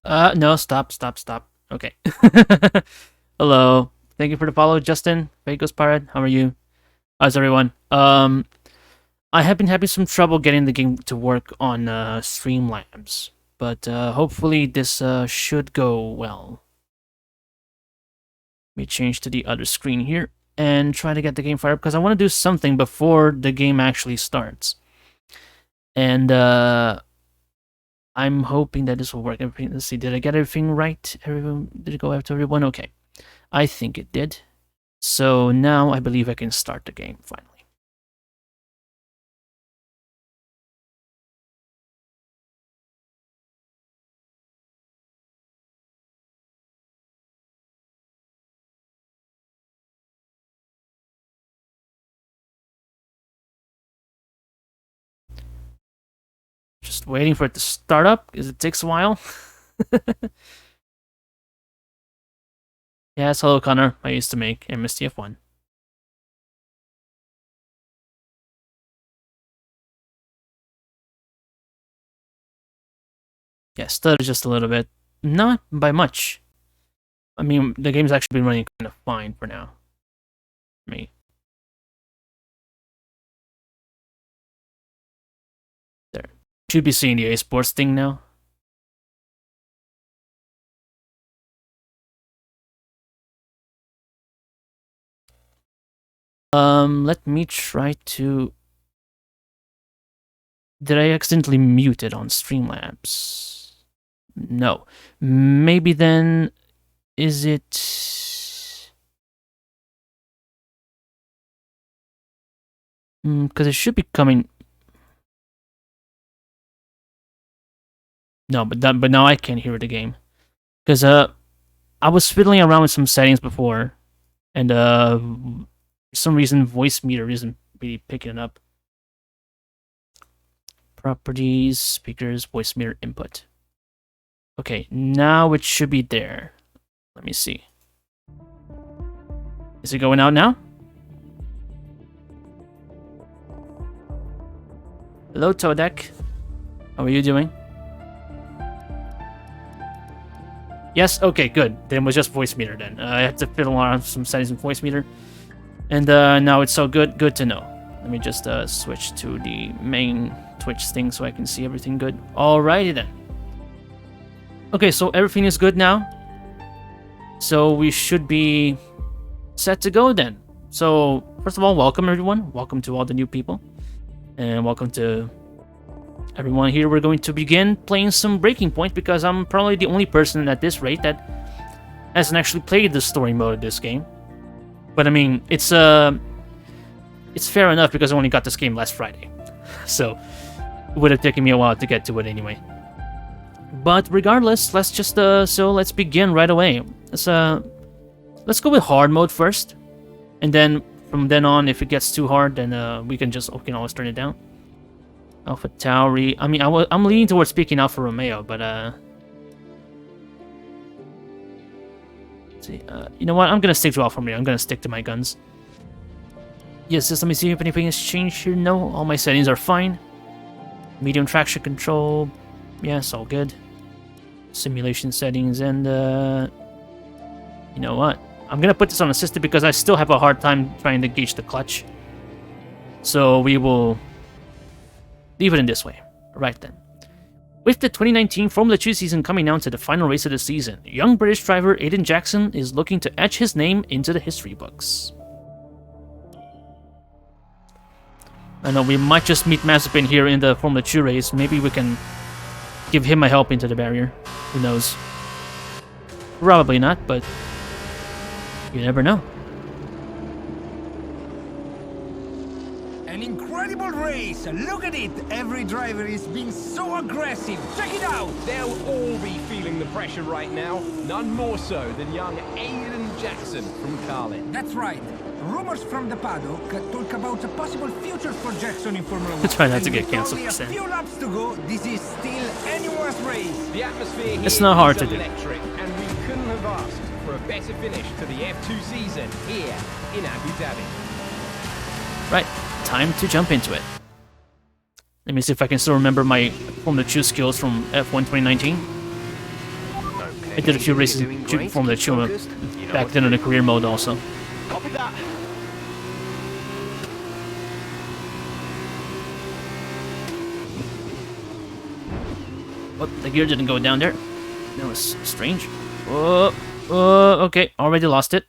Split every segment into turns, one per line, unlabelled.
No, stop, stop, stop. Okay. Hello. Thank you for the follow, Justin. Vegas Pirate, how are you? How's everyone? I have been having some trouble getting the game to work on Streamlabs, but hopefully this should go well. Let me change to the other screen here and try to get the game fired up because I want to do something before the game actually starts. And I'm hoping that this will work. Let's see, did I get everything right? Did it go after everyone? Okay. I think it did. So now I believe I can start the game finally. Just waiting for it to start up because it takes a while. Yes, hello Connor. I used to make MSTF1. Yeah, stuttered just a little bit. Not by much. I mean, the game's actually been running kind of fine for now. For me. There. Should be seeing the A Sports thing now. Let me try to... Did I accidentally mute it on Streamlabs? No. Maybe then... Is it... Because it should be coming... No, but now I can't hear the game. Because I was fiddling around with some settings before, and for some reason Voicemeeter isn't really picking it up. Properties, speakers, Voicemeeter input. Okay, now it should be there. Let me see. Is it going out now? Hello, Toadek. How are you doing? Yes, okay, good. Then it was just Voicemeeter then. I had to fiddle around some settings in Voicemeeter. And now it's so good. Good to know. Let me just switch to the main Twitch thing so I can see everything good. Alrighty then. Okay, so everything is good now. So we should be set to go then. So, first of all, welcome everyone. Welcome to all the new people. And welcome to everyone here. We're going to begin playing some Breaking Point because I'm probably the only person at this rate that hasn't actually played the story mode of this game. But I mean, it's fair enough because I only got this game last Friday. So, it would have taken me a while to get to it anyway. But regardless, let's just let's begin right away. Let's go with hard mode first, and then from then on, if it gets too hard, then we can always turn it down. Alpha Tauri. I mean, I'm leaning towards speaking Alfa Romeo, but let's see. You know what? I'm gonna stick to Alfa Romeo. I'm gonna stick to my guns. Yes, just let me see if anything has changed here. No, all my settings are fine. Medium traction control. Yes, all good. Simulation settings, and you know what? I'm gonna put this on assisted because I still have a hard time trying to gauge the clutch. So we will leave it in this way. Right then. With the 2019 Formula 2 season coming down to the final race of the season, young British driver Aiden Jackson is looking to etch his name into the history books. I know we might just meet Mazepin here in the Formula 2 race. Maybe we can give him a help into the barrier. Who knows? Probably not, but you never know.
An incredible race! Look at it! Every driver is being so aggressive! Check it out!
They'll all be feeling the pressure right now. None more so than young Aiden Jackson from Carlin.
That's right. Rumors from the paddock talk about a possible future for Jackson in Formula 1.
Try not to get cancelled.
With only a few laps to go, this is still anyone's race.
The atmosphere here
It's not hard
is
to do.
electric, and we couldn't have asked for a better finish to the F2 season here in Abu Dhabi.
Right, time to jump into it. Let me see if I can still remember my Formula 2 skills from F1 2019. I did a few races in Formula 2 back then in the career mode also.
Copy that.
Oh, the gear didn't go down there. That was strange. Okay, already lost it.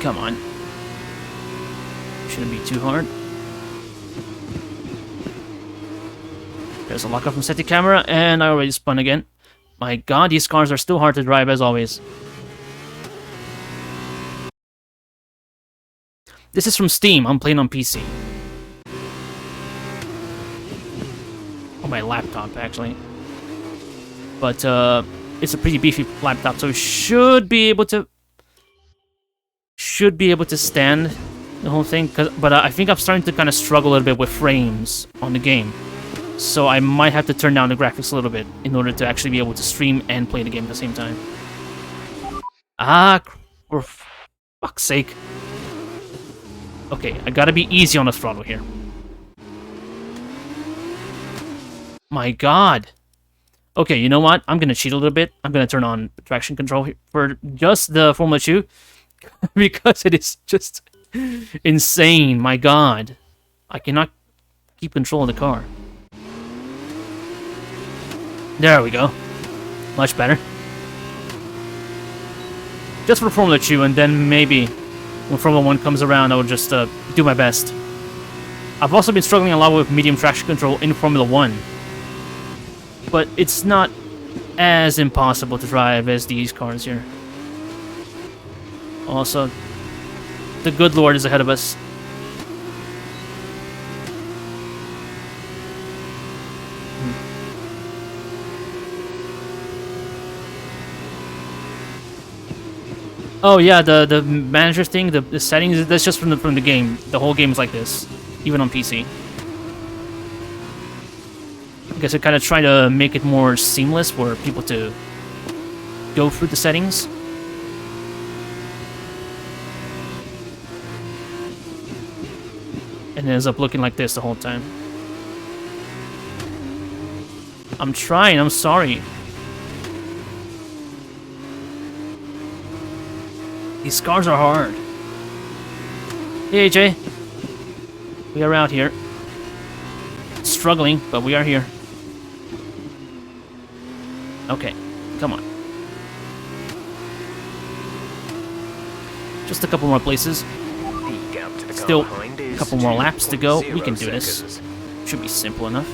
Come on. Shouldn't be too hard. There's a lockup from Steady Camera, and I already spun again. My god, these cars are still hard to drive as always. This is from Steam, I'm playing on PC. On my laptop, actually. But, it's a pretty beefy laptop, so it should be able to stand the whole thing, but I think I'm starting to kind of struggle a little bit with frames on the game. So I might have to turn down the graphics a little bit in order to actually be able to stream and play the game at the same time. Ah, for fuck's sake. Okay, I gotta be easy on the throttle here. My god. Okay, you know what? I'm gonna cheat a little bit. I'm gonna turn on traction control for just the Formula 2. Because it is just insane, my god. I cannot keep control of the car. There we go. Much better. Just for Formula 2, and then maybe when Formula 1 comes around, I will just do my best. I've also been struggling a lot with medium traction control in Formula 1. But it's not as impossible to drive as these cars here. Also, the good Lord is ahead of us. Oh yeah, the manager thing, the settings, that's just from the game. The whole game is like this, even on PC. I guess I kind of try to make it more seamless for people to go through the settings. And it ends up looking like this the whole time. I'm trying, I'm sorry. These cars are hard. Hey AJ. We are out here. Struggling, but we are here. Okay, come on. Just a couple more places. Still a couple more laps to go. We can do this. Should be simple enough.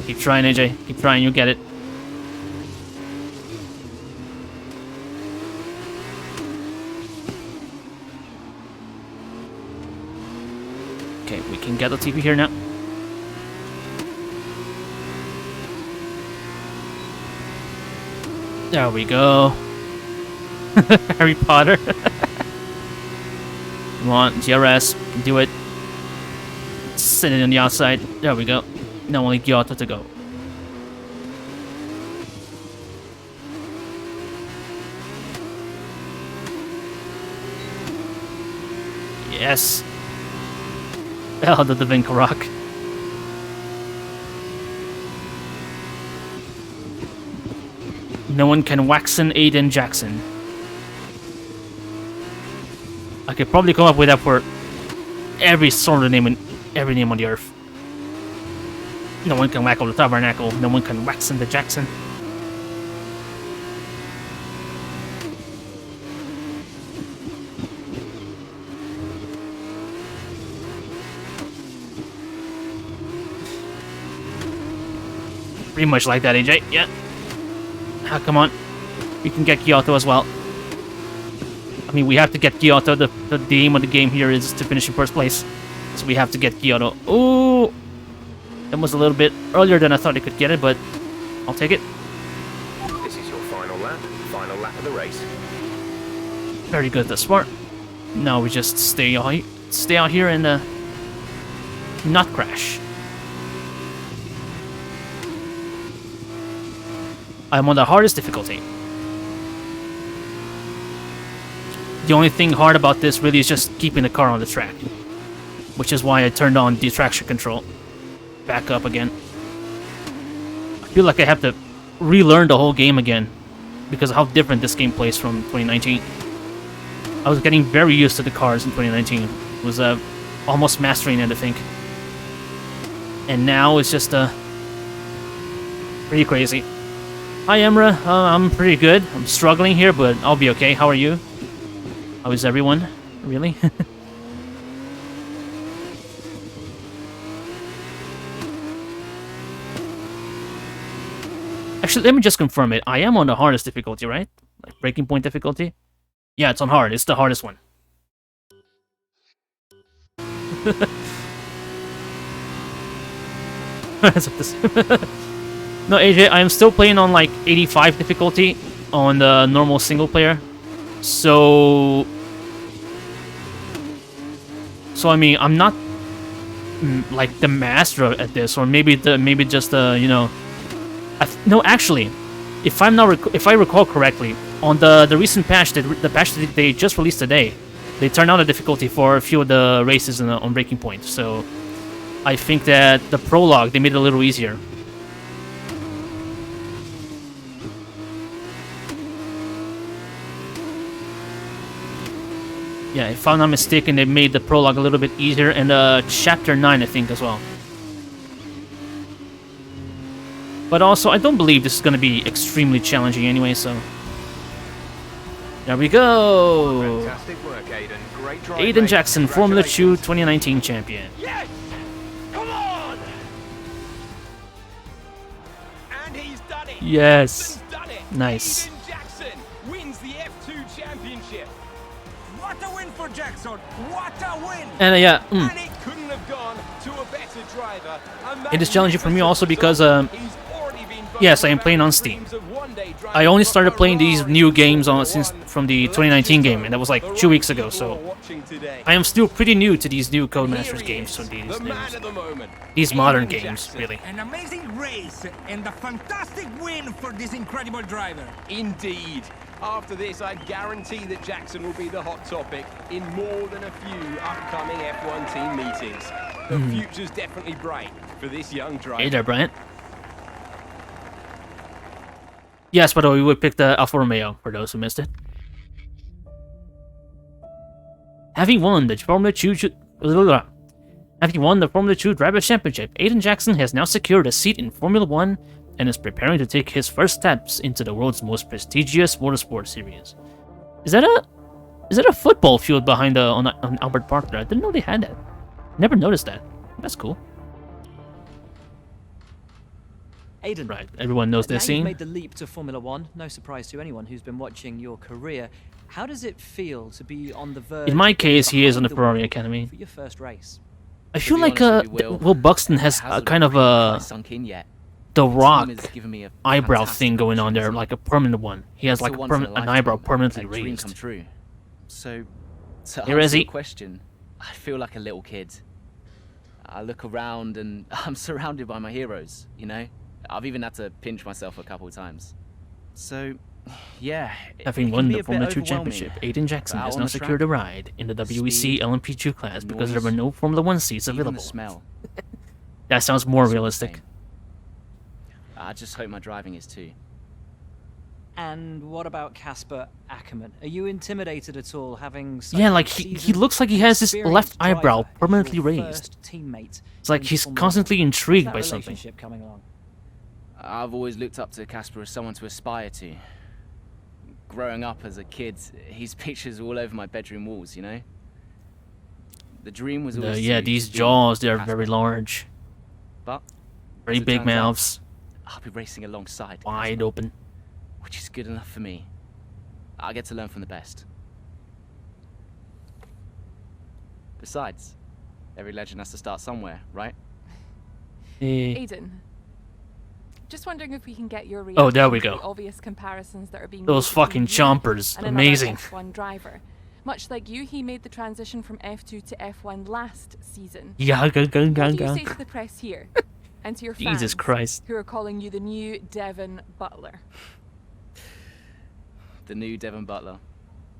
Keep trying, AJ. Keep trying, you'll get it. Okay, we can get the TV here now. There we go. Harry Potter. Come on, GRS, you can do it. Sit it on the outside. There we go. Now only Giotto to go. Yes. Oh, the Davinka Rock. No one can Waxen Aiden Jackson. I could probably come up with that for every sort of name in every name on the earth. No one can Wacko the Tabernacle. No one can Waxen the Jackson. Pretty much like that, AJ. Yeah. Ah, come on. We can get Giotto as well. I mean, we have to get Giotto. The aim of the game here is to finish in first place. So we have to get Giotto. Ooh! That was a little bit earlier than I thought I could get it, but I'll take it.
This is your final lap of the race.
Very good thus far. Now we just stay out here and not crash. I'm on the hardest difficulty. The only thing hard about this really is just keeping the car on the track, which is why I turned on the traction control. Back up again. I feel like I have to relearn the whole game again because of how different this game plays from 2019. I was getting very used to the cars in 2019. It was almost mastering it, I think. And now it's just pretty crazy. Hi, Emra. I'm pretty good. I'm struggling here, but I'll be okay. How are you? How is everyone? Really? Actually, let me just confirm it. I am on the hardest difficulty, right? Like breaking point difficulty? Yeah, it's on hard. It's the hardest one. No, AJ, I'm still playing on like 85 difficulty on the normal single player. So I mean, I'm not like the master at this, or maybe just you know. No, actually, if I recall correctly, on the recent patch, the patch that they just released today, they turned down the difficulty for a few of the races on Breaking Point. So I think that the prologue, they made it a little easier. Yeah, if I'm not mistaken, they made the prologue a little bit easier, and chapter 9, I think, as well. But also, I don't believe this is going to be extremely challenging anyway, so... There we go!
Fantastic work, Aiden. Great drive,
Aiden
mate.
Jackson, Formula 2 2019 champion.
Yes! Come on! And he's done it!
Yes.
Jackson's done it!
Nice.
Aiden Jackson wins the F2 championship.
What a win for Jackson! What a win!
And yeah,
And it couldn't have gone to a better driver.
It is challenging for me also because,
He's
yes, I am playing on Steam. I only started playing these new games from the 2019 game, and that was like 2 weeks ago, so I am still pretty new to these new Codemasters games, so these modern games, really.
An amazing race and a fantastic win for this incredible driver.
Indeed. After this, I guarantee that Jackson will be the hot topic in more than a few upcoming F1 team meetings. The future's definitely bright for this young driver.
Hey there, Bryant. Yes, by the way, we would pick the Alfa Romeo, for those who missed it. Having won the Formula 2 Driver Championship, Aiden Jackson has now secured a seat in Formula 1 and is preparing to take his first steps into the world's most prestigious motorsport series. Is that a football field behind on Albert Park there? I didn't know they had that. Never noticed that. That's cool.
Aiden,
Right, everyone knows this
now you've
scene.
made the leap to Formula 1, no surprise to anyone who's been watching your career. How does it feel to be on the verge?
In my case, he is on the
behind wheel
Ferrari Academy.
for your first race?
I feel
be
like
honest with you,
Will Buxton has a kind of a
sunk in yet.
The
The team
Rock
has given me a
eyebrow
fantastic
thing going on there,
opportunity.
like a permanent one. He has
It's
like
a
a
once in a
an
lifetime,
eyebrow permanently
a dream
raised.
come true. So, to
Here,
answer
Ezzy.
your question, I feel like a little kid. I look around and I'm surrounded by my heroes, you know? I've even had to pinch myself a couple of times. So, yeah.
Having
it
won
can be
the
a bit
Formula 2
overwhelming.
championship, Aiden Jackson
But
has
out
now
on the
secured a
track,
ride in the WEC
speed,
LMP2 class because there were
noise,
no Formula 1 seats
even
available.
the smell.
That sounds more
It's all the
realistic.
same. I just hope my driving is too.
And what about Casper Ackerman? Are you intimidated at all having
Yeah, like he looks like he has his left eyebrow permanently raised.
Teammate
It's like he's constantly intrigued by something.
Coming along?
I've always looked up to Casper as someone to aspire to. Growing up as a kid, his pictures all over my bedroom walls, you know? The dream was always
Yeah,
to
these
be
jaws, they're
Casper.
very large.
But
Very
as it
big
turns out,
mouths,
I'll be racing alongside
wide
Casper,
open.
which is good enough for me. I get to learn from the best. Besides, every legend has to start somewhere, right?
Eh,
Aiden, just wondering if we can get your
Oh, there
reaction
we
to
go.
the obvious comparisons that are being
Those
made between
fucking
you
chompers.
and another
Amazing.
F1 driver. Much like you, he made the transition from F2 to F1 last season.
Yeah,
What do you say to the press here? And to your fans
Jesus Christ.
who are calling you the new Devon Butler?
The new Devon Butler.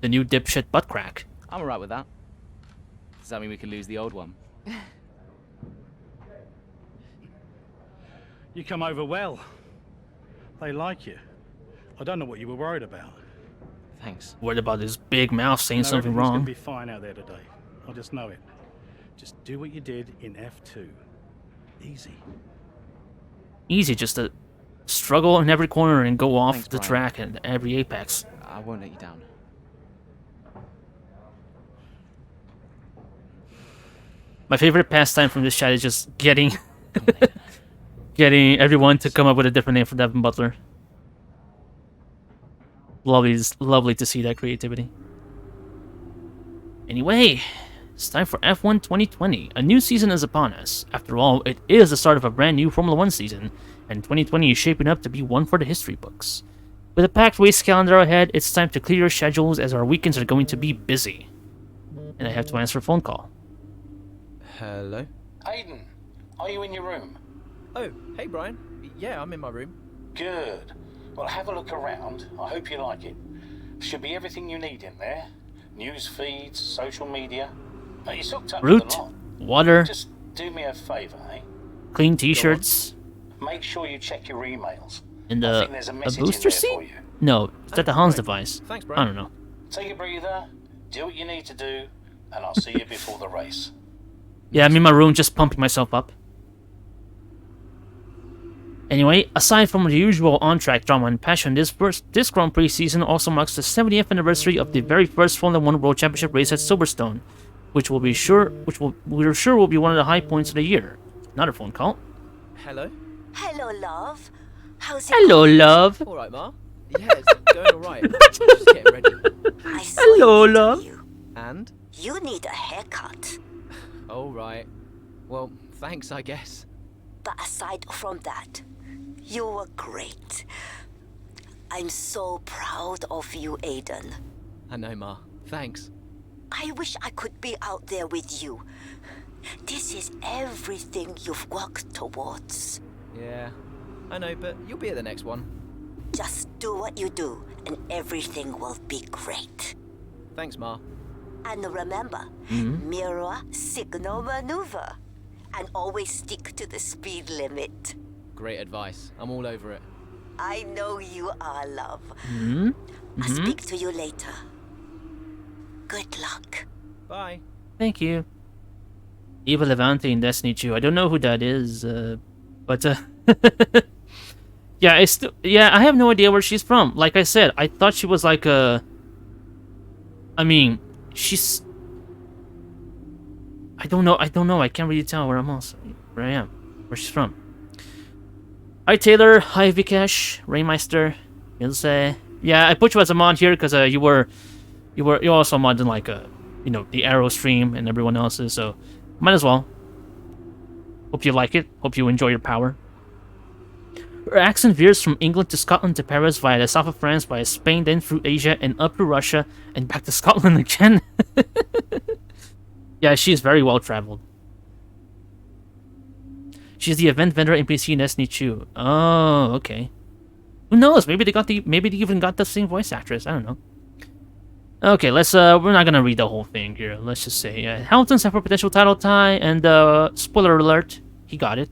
The new dipshit butt crack.
I'm alright with that. Does that mean we could lose the old one?
You come over well. They like you. I don't know what you were worried about.
Thanks.
Worried about his big mouth saying
No,
something
everything's gonna
wrong.
be fine out there today. I just know it. Just do what you did in F2. Easy.
Easy just to struggle in every corner and go off
Thanks,
the
Brian.
track and every apex.
I won't let you down.
My favorite pastime from this chat is just getting getting everyone to come up with a different name for Devin Butler. Lovely to see that creativity. Anyway, it's time for F1 2020. A new season is upon us. After all, it is the start of a brand new Formula 1 season, and 2020 is shaping up to be one for the history books. With a packed race calendar ahead, it's time to clear your schedules as our weekends are going to be busy. And I have to answer a phone call.
Hello?
Aiden, are you in your room?
Oh, hey Brian. Yeah, I'm in my room.
Good. Well, have a look around. I hope you like it. Should be everything you need in there. News feeds, social media. You hooked up with
Root,
a lot.
water,
Just do me a favour, eh?
clean t-shirts,
Make sure you check your emails.
and
I
a
think there's a message
booster
in there
seat?
for you.
No, is that the Hans
Right.
device?
Thanks,
I
Brian.
don't know.
Take a breather, do what you need to do, and I'll see you before the race.
Yeah, I'm in my room just pumping myself up. Anyway, aside from the usual on-track drama and passion, this Grand Prix season also marks the 70th anniversary of the very first Formula 1 World Championship race at Silverstone, we're sure will be one of the high points of the year. Another phone call.
Hello?
Hello, love. How's it
Hello,
going?
love.
Alright, Ma? Yeah, it's going alright. Just getting ready.
I saw
Hello,
your
love.
interview.
And?
You need a haircut.
Alright. Well, thanks, I guess.
But aside from that, you were great. I'm so proud of you, Aiden.
I know, Ma. Thanks.
I wish I could be out there with you. This is everything you've worked towards.
Yeah, I know, but you'll be at the next one.
Just do what you do, and everything will be great.
Thanks, Ma.
And remember, mirror, signal, maneuver. And always stick to the speed limit.
Great advice. I'm all over it.
I know you are, love.
Hmm?
I'll speak to you later. Good luck.
Bye.
Thank you. Eva Levante in Destiny 2. I don't know who that is, but yeah, I have no idea where she's from. Like I said, I thought she was like a. I mean, she's. I don't know. I can't really tell where I am, where she's from. Hi Taylor. Hi Vikesh. Rainmeister. Ilse. Yeah, I put you as a mod here because you also modded like the Arrow stream and everyone else's, so might as well. Hope you like it. Hope you enjoy your power. Her accent veers from England to Scotland to Paris via the south of France, via Spain, then through Asia and up to Russia and back to Scotland again. Yeah, she is very well traveled. She's the event vendor NPC in Destiny 2. Oh, okay. Who knows? Maybe they even got the same voice actress. I don't know. Okay, let's we're not gonna read the whole thing here. Let's just say Hamilton's set for potential title tie, and spoiler alert, he got it.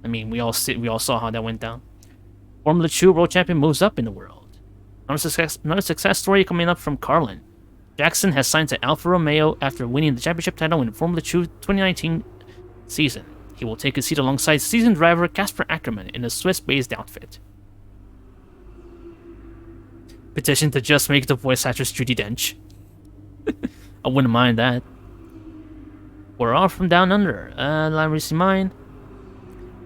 I mean, we all saw how that went down. Formula 2 world champion moves up in the world. Another success story coming up from Carlin. Jackson has signed to Alfa Romeo after winning the championship title in the Formula 2 2019 season. He will take his seat alongside seasoned driver Casper Ackermann in a Swiss-based outfit. Petition to just make the voice actress Judi Dench. I wouldn't mind that. We're off from down under. Let me see mine.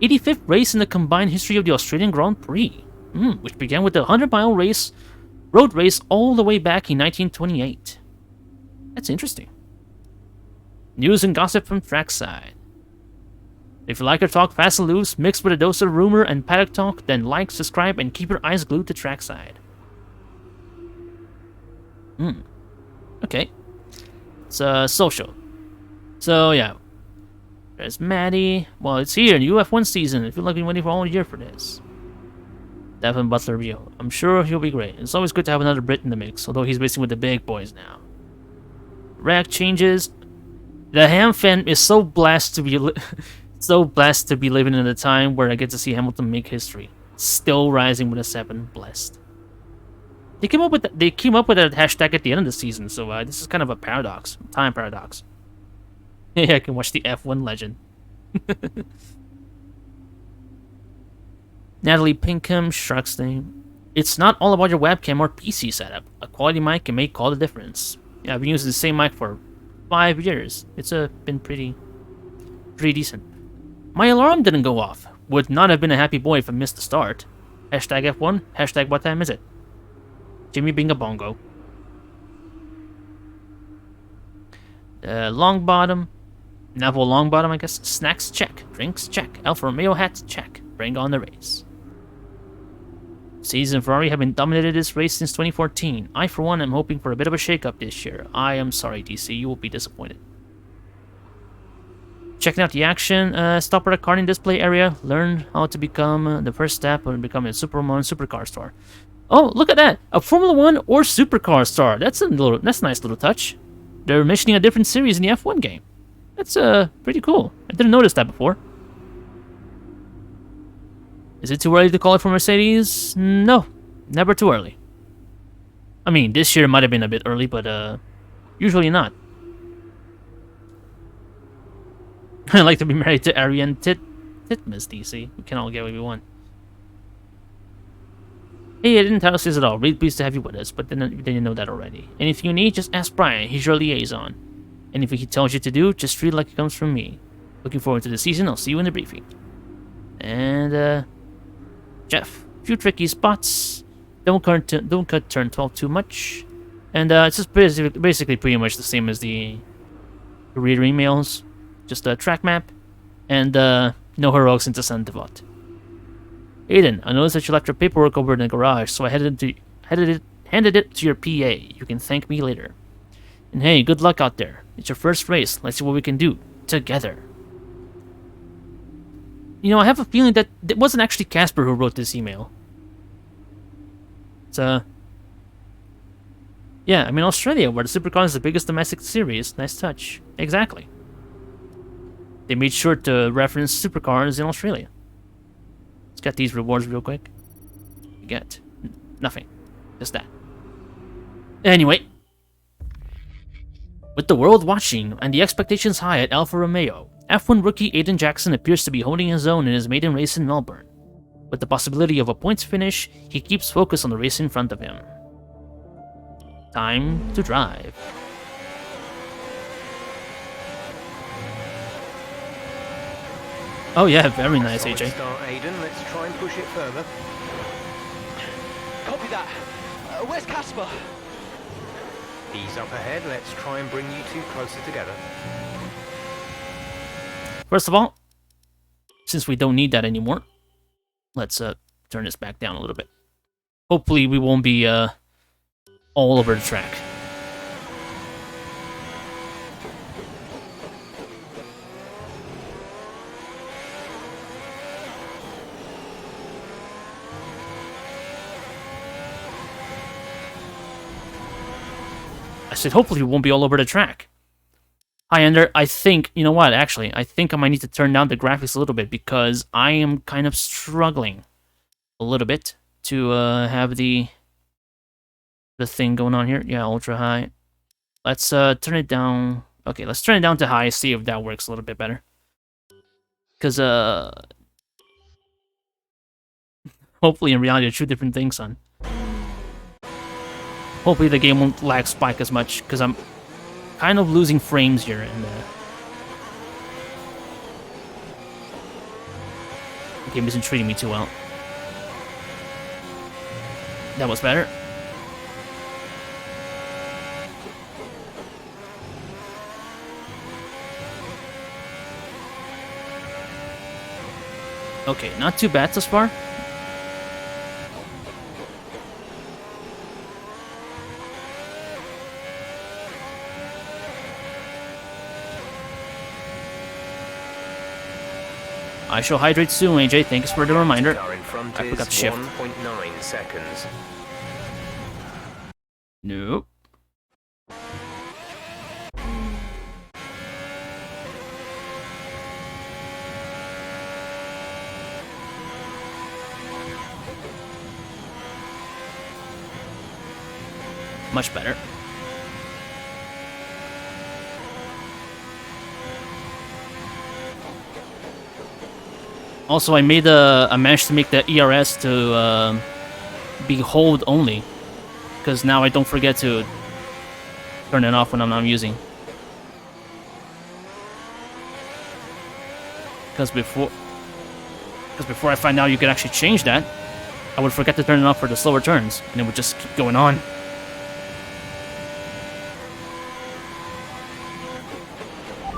85th race in the combined history of the Australian Grand Prix, which began with the 100-mile road race all the way back in 1928. That's interesting. News and gossip from trackside. If you like our talk fast and loose, mixed with a dose of rumor and paddock talk, then like, subscribe, and keep your eyes glued to trackside. Okay. It's social. So yeah. There's Maddie. Well, it's here, new F1 season. I feel like I've been waiting for all year for this. Devin Butler Rio. I'm sure he'll be great. It's always good to have another Brit in the mix, although he's racing with the big boys now. Rack changes. The Ham fan is so blessed to be living in a time where I get to see Hamilton make history. Still rising with a 7. Blessed. They came up with that hashtag at the end of the season, so this is kind of a paradox, time paradox. Yeah, I can watch the F1 legend. Natalie Pinkham, Shark's name. It's not all about your webcam or PC setup. A quality mic can make all the difference. Yeah, I've been using the same mic for 5 years. It's been pretty decent. My alarm didn't go off. Would not have been a happy boy if I missed the start. Hashtag F1. Hashtag what time is it? Jimmy Binga Bongo. Longbottom. Neville Longbottom, I guess. Snacks, check. Drinks, check. Alfa Romeo hat, check. Bring on the race. Mercedes and Ferrari have been dominated this race since 2014. I, for one, am hoping for a bit of a shake-up this year. I am sorry, DC. You will be disappointed. Checking out the action. Stop at a karting display area. Learn how to become the first step of becoming a supercar star. Oh, look at that! A Formula 1 or supercar star. That's a nice little touch. They're mentioning a different series in the F1 game. That's pretty cool. I didn't notice that before. Is it too early to call it for Mercedes? No, never too early. I mean, this year might have been a bit early, but usually not. I like to be married to Ariane Titmus, DC. We can all get what we want. Hey, I didn't tell us this at all. Really pleased to have you with us, but then you know that already. Anything you need, just ask Brian. He's your liaison. Anything he tells you to do, just treat it like it comes from me. Looking forward to the season. I'll see you in the briefing. And, Jeff. A few tricky spots. Don't cut turn 12 too much. And, it's just basically pretty much the same as the reader emails. Just a track map. And, no heroics into San Devot. Aiden, I noticed that you left your paperwork over in the garage, so I handed it to your PA. You can thank me later. And hey, good luck out there. It's your first race. Let's see what we can do together. You know, I have a feeling that it wasn't actually Casper who wrote this email. It's yeah, I mean Australia, where the Supercar is the biggest domestic series. Nice touch. Exactly. They made sure to reference supercars in Australia. Let's get these rewards real quick. You get nothing. Just that. Anyway. With the world watching and the expectations high at Alfa Romeo, F1 rookie Aiden Jackson appears to be holding his own in his maiden race in Melbourne. With the possibility of a points finish, he keeps focus on the race in front of him. Time to drive. Oh yeah, very nice, AJ.
Start, Aiden. Let's try and push it further.
Copy that. Where's Casper?
He's up ahead. Let's try and bring you two closer together.
First of all, since we don't need that anymore, let's turn this back down a little bit. Hopefully we won't be all over the track. I said hopefully we won't be all over the track. Hi, Ender. I think, you know what, actually, I think I might need to turn down the graphics a little bit because I am kind of struggling a little bit to have the thing going on here. Yeah, ultra high. Let's turn it down. Okay, let's turn it down to high, see if that works a little bit better. Because, hopefully in reality, they're two different things, son. Hopefully the game won't lag spike as much, because I'm kind of losing frames here, and the game isn't treating me too well. That was better. Okay, not too bad thus far. I shall hydrate soon, AJ. Thanks for the reminder.
Car in front
I forgot
is
to shift.
1.9 seconds.
Nope. Much better. Also, I managed to make the ERS to be hold only, because now I don't forget to turn it off when I'm not using. Because before I find out you could actually change that, I would forget to turn it off for the slower turns, and it would just keep going on.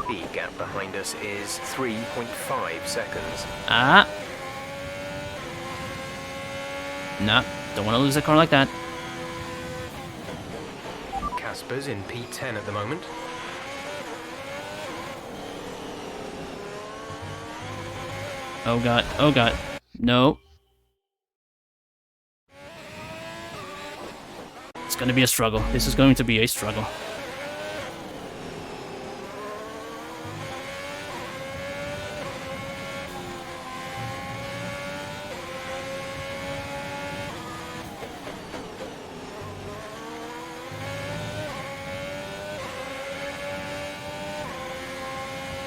The gap behind us is 3.5 seconds.
Ah. Nah, don't want to lose a car like that.
Casper's in P10 at the moment.
Oh god, oh god. No. It's gonna be a struggle. This is going to be a struggle.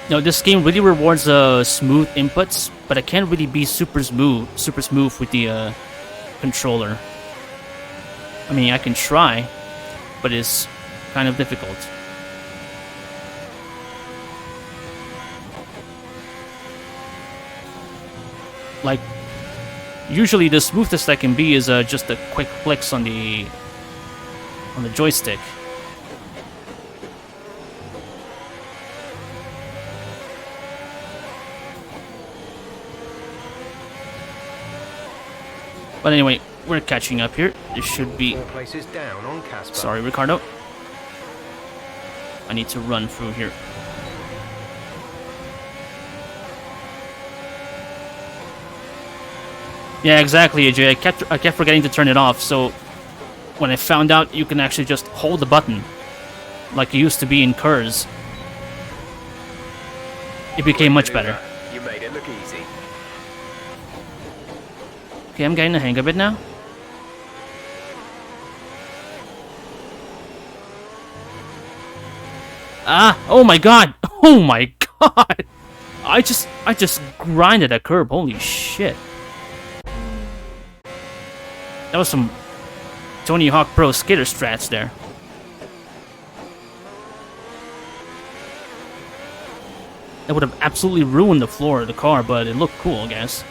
No, this game really rewards smooth inputs, but I can't really be super smooth with the controller. I mean, I can try, but it's kind of difficult. Like, usually the smoothest I can be is just the quick flicks on the joystick. But anyway, we're catching up here. This should be...
4 places down on Casper.
Sorry, Ricardo. I need to run through here. Yeah, exactly, AJ. I kept forgetting to turn it off, so when I found out you can actually just hold the button, like it used to be in Curse, it became much better.
You made it look easy.
Okay, I'm getting the hang of it now. Ah! Oh my god! Oh my god! I just grinded a curb. Holy shit! That was some Tony Hawk Pro Skater strats there. That would have absolutely ruined the floor of the car, but it looked cool, I guess.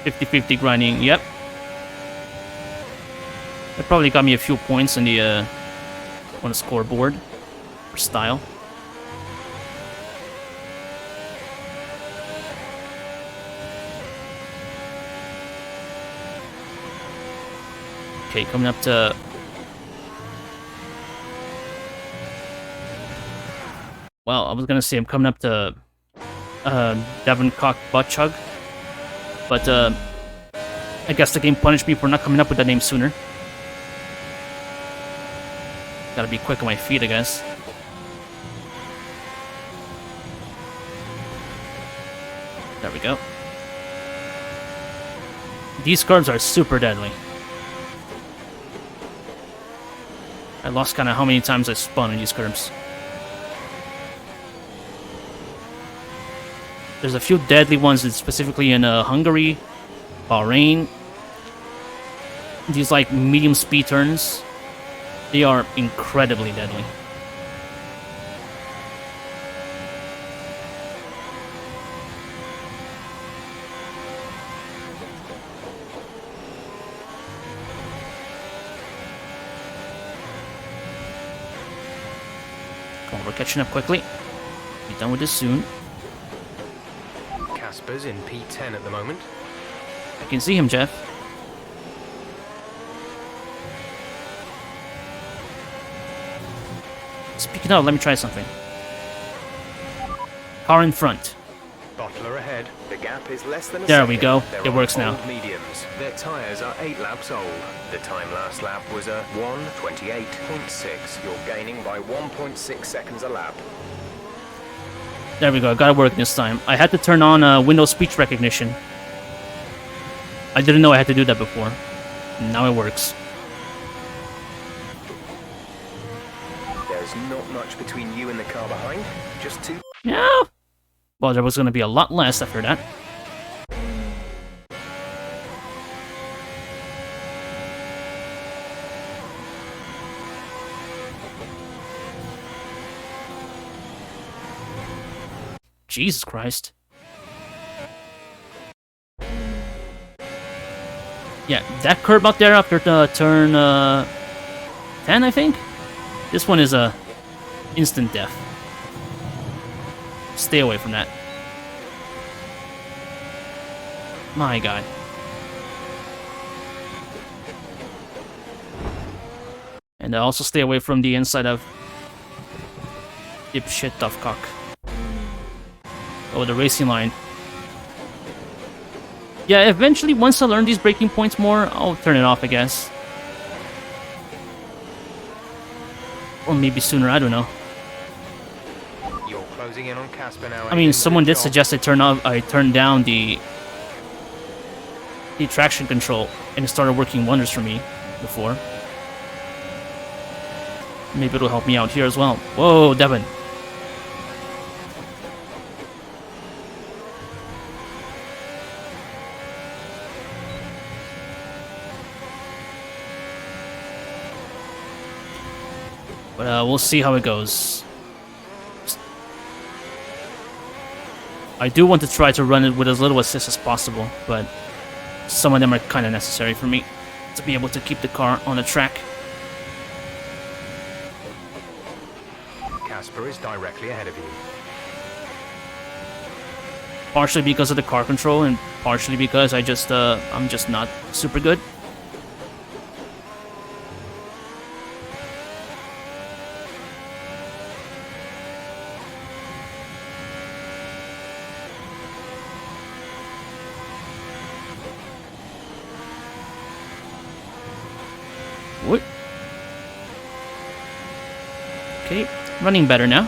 .50-50 grinding, yep. That probably got me a few points on the scoreboard for style. Okay, coming up to... Well, I was gonna say I'm coming up to Devon Cock Butt Chug. But, I guess the game punished me for not coming up with that name sooner. Gotta be quick on my feet, I guess. There we go. These cards are super deadly. I lost kind of how many times I spun in these curbs. There's a few deadly ones, specifically in Hungary, Bahrain. These like medium speed turns, they are incredibly deadly. Well, we're catching up quickly. Be done with this soon.
Casper's in P10 at the moment.
I can see him, Jeff. Speaking of, let me try something. Car in front.
Bottler ahead. The gap is less than a
There
second.
we go.
They're
It
on
works now.
old mediums. Their tyres are 8 laps old. The time last lap was a 1:28.6. You're gaining by 1.6 seconds a lap.
There we go. Got it working this time. I had to turn on Windows speech recognition. I didn't know I had to do that before. Now it works.
There's not much between you and the car behind. Just 2.
Yeah. Well, there was going to be a lot less after that. Jesus Christ. Yeah, that curb out there after the turn 10, I think? This one is a instant death. Stay away from that. My God. And also stay away from the inside of dipshit Duffcock. Oh, the racing line. Yeah, eventually, once I learn these braking points more, I'll turn it off, I guess. Or maybe sooner, I don't know.
You're closing in on Casper now.
I mean, someone did suggest I turn down the traction control, and it started working wonders for me before. Maybe it'll help me out here as well. Whoa, Devin. But we'll see how it goes. I do want to try to run it with as little assist as possible, but some of them are kind of necessary for me to be able to keep the car on the track.
Casper is directly ahead of you.
Partially because of the car control, and partially because I'm just not super good. What? Okay, running better now.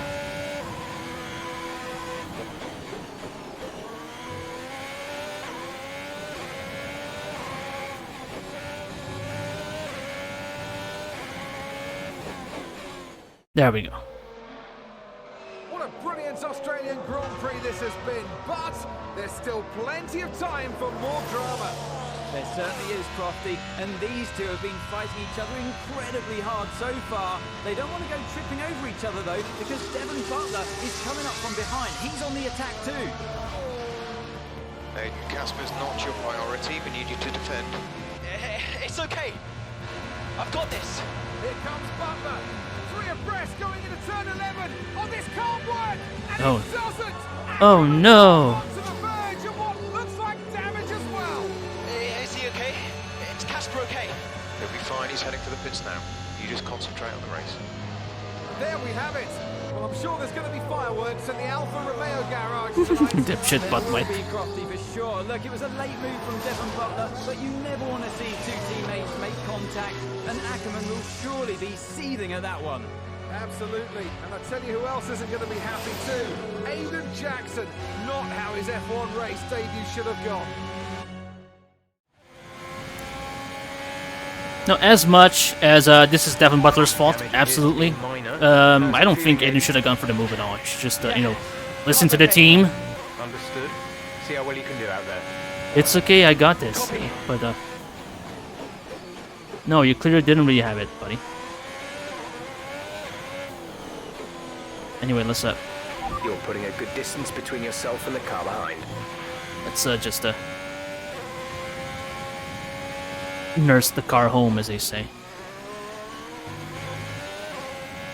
There we go.
What a brilliant Australian Grand Prix this has been, but there's still plenty of time for more drama.
There certainly is, Crofty, and these two have been fighting each other incredibly hard so far. They don't want to go tripping over each other, though, because Devon Butler is coming up from behind. He's on the attack, too.
Aiden, Casper's not your priority. We need you to defend.
It's okay. I've got this.
Here comes Butler. 3 abreast going into turn 11. Oh, this can't work. And
Oh.
it doesn't.
Oh no!
To the verge of what looks like damage as well.
Is he okay? Is Casper okay?
He'll be fine. He's heading for the pits now. You just concentrate on the race.
There we have it. Well, I'm sure there's going to be fireworks in the Alfa Romeo garage tonight.
Dipshit
There
butt
will
wipe.
be, Crofty, for sure. Look, it was a late move from Devon Butler, but you never want to see two teammates make contact, and Ackerman will surely be seething at that one.
Absolutely. And I tell you who else isn't going to be happy too. Aiden Jackson. Not how his F1 race debut should have gone.
No, as much as this is Devon Butler's fault, absolutely. I don't think Aiden should have gone for the move at all. It's just, you know, listen to the team.
Understood. See how well you can do out there.
It's okay, I got this. But, no, you clearly didn't really have it, buddy. Anyway, let's,
You're putting a good distance between yourself and the car behind.
let's, just, nurse the car home, as they say.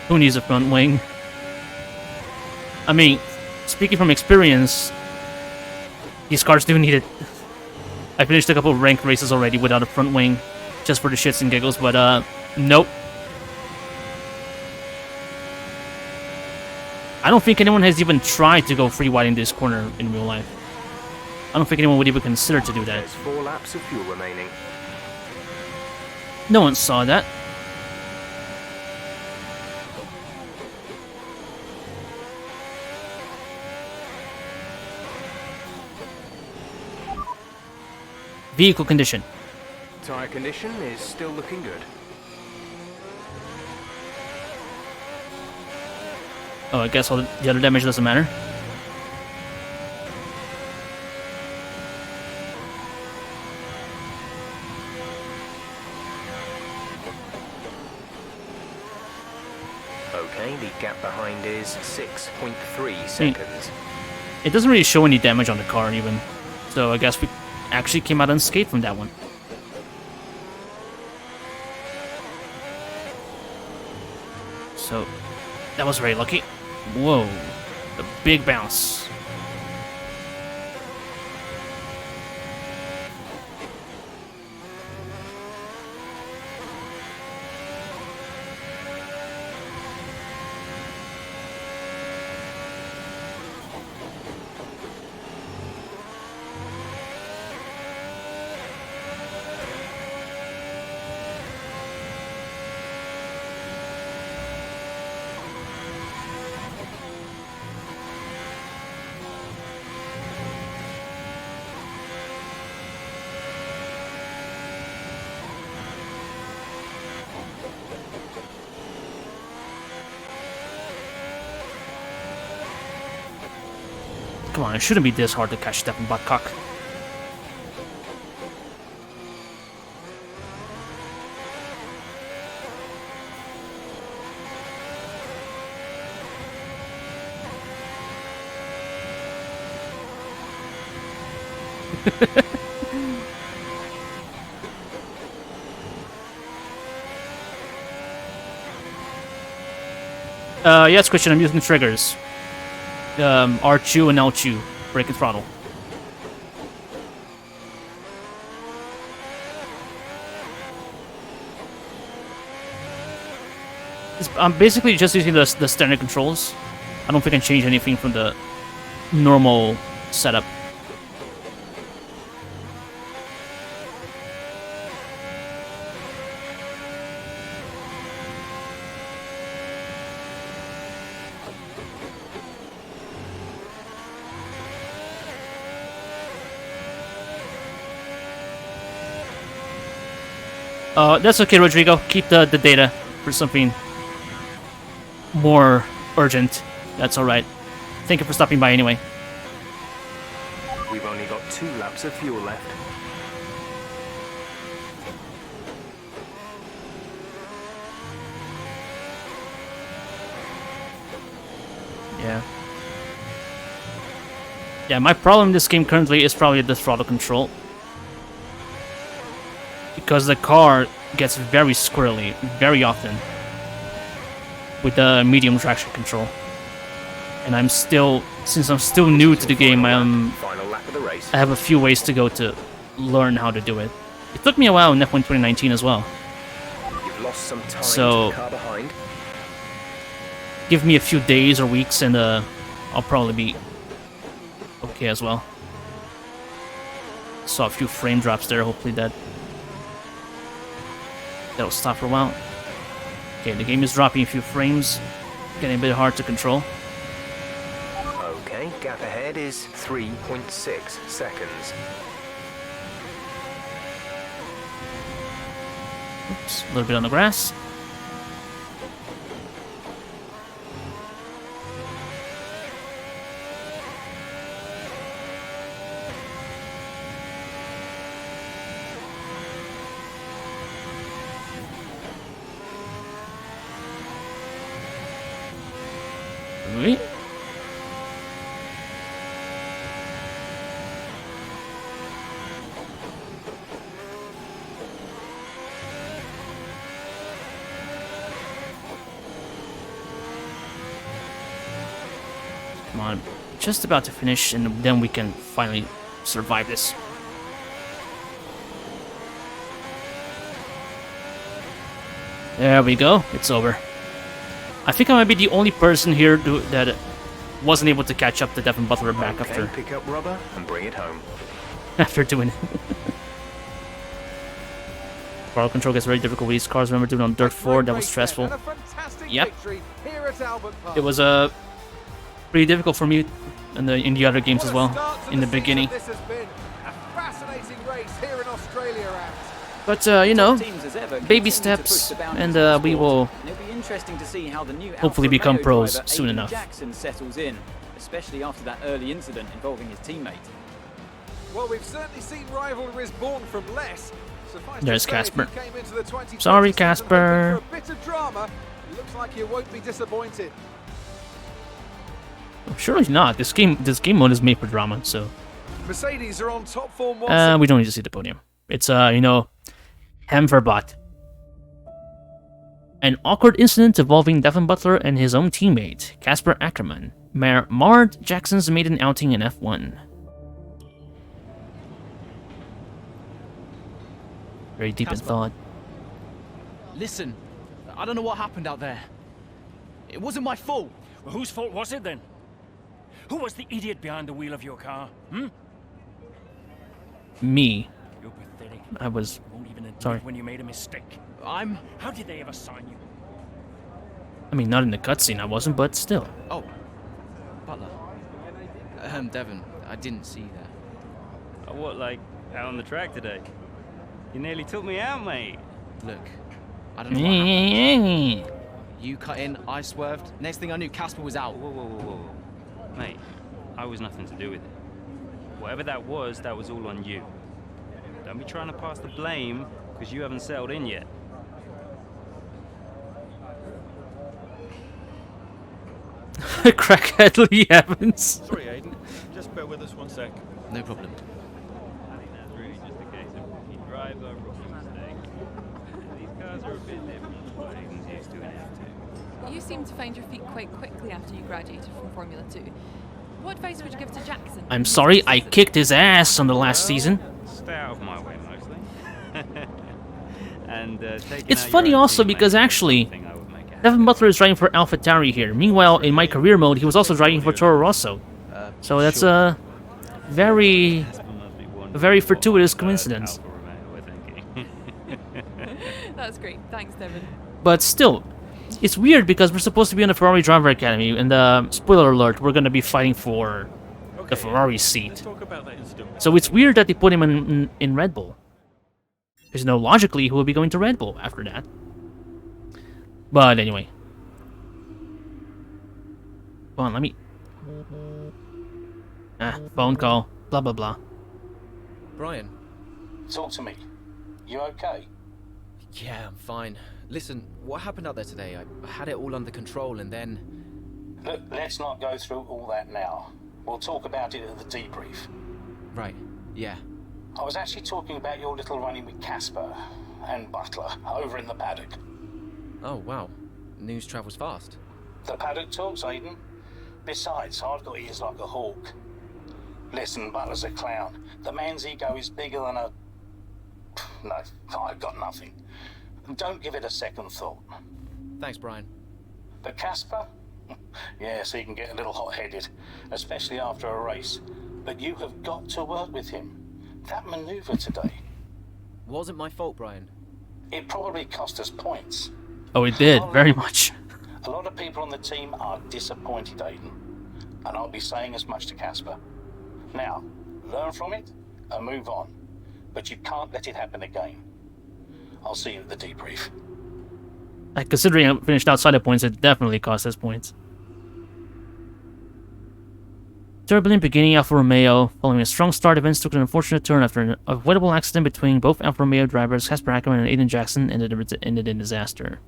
Who needs a front wing? I mean, speaking from experience, these cars do need it. I finished a couple of ranked races already without a front wing, just for the shits and giggles, but nope. I don't think anyone has even tried to go free wide in this corner in real life. I don't think anyone would even consider to do that.
There's 4 laps of fuel remaining.
No one saw that. Vehicle condition.
Tyre condition is still looking good.
Oh, I guess all the other damage doesn't matter.
Okay, the gap behind is 6.3 seconds.
It doesn't really show any damage on the car even. So I guess we actually came out unscathed from that one. So that was very lucky. Whoa, a big bounce. Come on, it shouldn't be this hard to catch Stefan Butcock. Yes, Christian, I'm using triggers. R2 and L2, brake and throttle. I'm basically just using the standard controls. I don't think I can change anything from the normal setup. That's okay, Rodrigo. Keep the data for something more urgent. That's alright. Thank you for stopping by anyway.
We've only got 2 laps of fuel left.
Yeah, my problem in this game currently is probably the throttle control. Because the car gets very squirrely very often with the medium traction control. And since I'm still new to the game,
Final lap of the race.
I have a few ways to go to learn how to do it. It took me a while in F1 2019 as well.
You've lost some time
So,
to the car behind.
Give me a few days or weeks and I'll probably be okay as well. Saw a few frame drops there, hopefully that'll stop for a while. Okay, the game is dropping a few frames, getting a bit hard to control.
Okay, gap ahead is 3.6 seconds.
Oops, a little bit on the grass. Oui. Come on, just about to finish, and then we can finally survive this. There we go, it's over. I think I might be the only person here that wasn't able to catch up to Devin Butler back after.
Pick up rubber and bring it home.
After doing it. Throttle control gets very difficult with these cars. Remember doing it on Dirt 4, that was stressful. Yep. It was pretty difficult for me in the other games as well, in the beginning.
This has been a fascinating race here in Australia.
But, you know, baby steps, and we will
Interesting to see how the new
hopefully
Alfa
become
Romeo
pros
driver
soon
Aiden
enough.
Jackson settles in, especially after that early incident involving his teammate. Well, we've certainly seen rivalries born from less.
There's Casper. Sorry, Casper.
A bit of drama. Looks like you won't be disappointed.
Surely not. This game mode is made for drama, so.
Mercedes are on top form once
We don't need to see the podium. It's you know, Hamverbot. An awkward incident involving Devin Butler and his own teammate, Casper Ackerman, marred Jackson's maiden outing in F1. Very deep in thought.
Listen, I don't know what happened out there. It wasn't my fault.
Well, whose fault was it then? Who was the idiot behind the wheel of your car?
Me.
You're pathetic.
I was.
You won't even admit
Sorry.
when you made a mistake.
How
did they ever sign you?
I mean, not in the cutscene, I wasn't, but still.
Oh, Butler. Devin, I didn't see that.
Oh, what, like, out on the track today? You nearly took me out, mate.
Look, I don't know what happened. You cut in, I swerved. Next thing I knew, Casper was out.
Whoa. Mate, I was nothing to do with it. Whatever that was all on you. Don't be trying to pass the blame, because you haven't settled in yet.
Crackhead Lee Evans.
Sorry, Aiden. Just bear with us one sec.
No problem.
I think that's really just a case of rookie driver, rookie mistake. These cars are a bit different from what Aiden's used to in F2.
You seem to find your feet quite quickly after you graduated from Formula 2. What advice would you give to Jackson?
I'm sorry, I kicked his ass on the last season.
Stay out of my way, mostly. And
It's funny also because actually, Devin Butler is driving for AlphaTauri here. Meanwhile, in my career mode, he was also driving for Toro Rosso. So that's a very fortuitous coincidence.
That's great. Thanks, Devin.
But still, it's weird because we're supposed to be in the Ferrari Driver Academy, and spoiler alert, we're going to be fighting for the Ferrari seat. So it's weird that they put him in Red Bull. Because, logically, he will be going to Red Bull after that. But anyway. Come on, let me... phone call. Blah, blah, blah.
Brian.
Talk to me. You okay?
Yeah, I'm fine. Listen, what happened out there today? I had it all under control and then...
Look, let's not go through all that now. We'll talk about it at the debrief.
Right, yeah.
I was actually talking about your little run-in with Casper and Butler over in the paddock.
Oh, wow. News travels fast.
The paddock talks, Aiden. Besides, I've got ears like a hawk. Listen, Butler's a clown. The man's ego is bigger than a... No, I've got nothing. Don't give it a second thought.
Thanks, Brian.
But Casper? Yes, he can get a little hot-headed, especially after a race. But you have got to work with him. That maneuver today...
Wasn't my fault, Brian.
It probably cost us points.
Oh, it did, very much.
A lot of people on the team are disappointed, Aiden. And I'll be saying as much to Casper. Now, learn from it and move on. But you can't let it happen again. I'll see you at the debrief.
Considering I finished outside of points, it definitely cost us points. Turbulent beginning Alfa Romeo. Following a strong start, events took an unfortunate turn after an avoidable accident between both Alfa Romeo drivers, Casper Ackerman and Aiden Jackson, ended in disaster.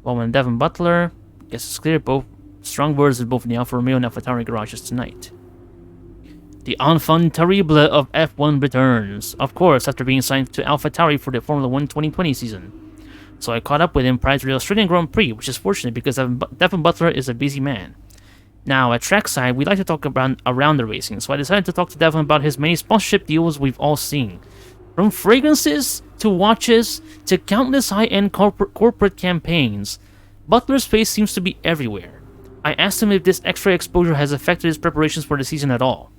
While when Devin Butler, guess it's clear, both strong words at both in the Alfa Romeo and AlphaTauri garages tonight. The enfant terrible of F1 returns, of course, after being signed to AlphaTauri for the Formula 1 2020 season. So I caught up with him prior to the Australian Grand Prix, which is fortunate because Devin Butler is a busy man. Now, at Trackside, we like to talk around the racing, so I decided to talk to Devon about his many sponsorship deals we've all seen. From fragrances, to watches, to countless high-end corporate campaigns, Butler's face seems to be everywhere. I asked him if this extra exposure has affected his preparations for the season at all.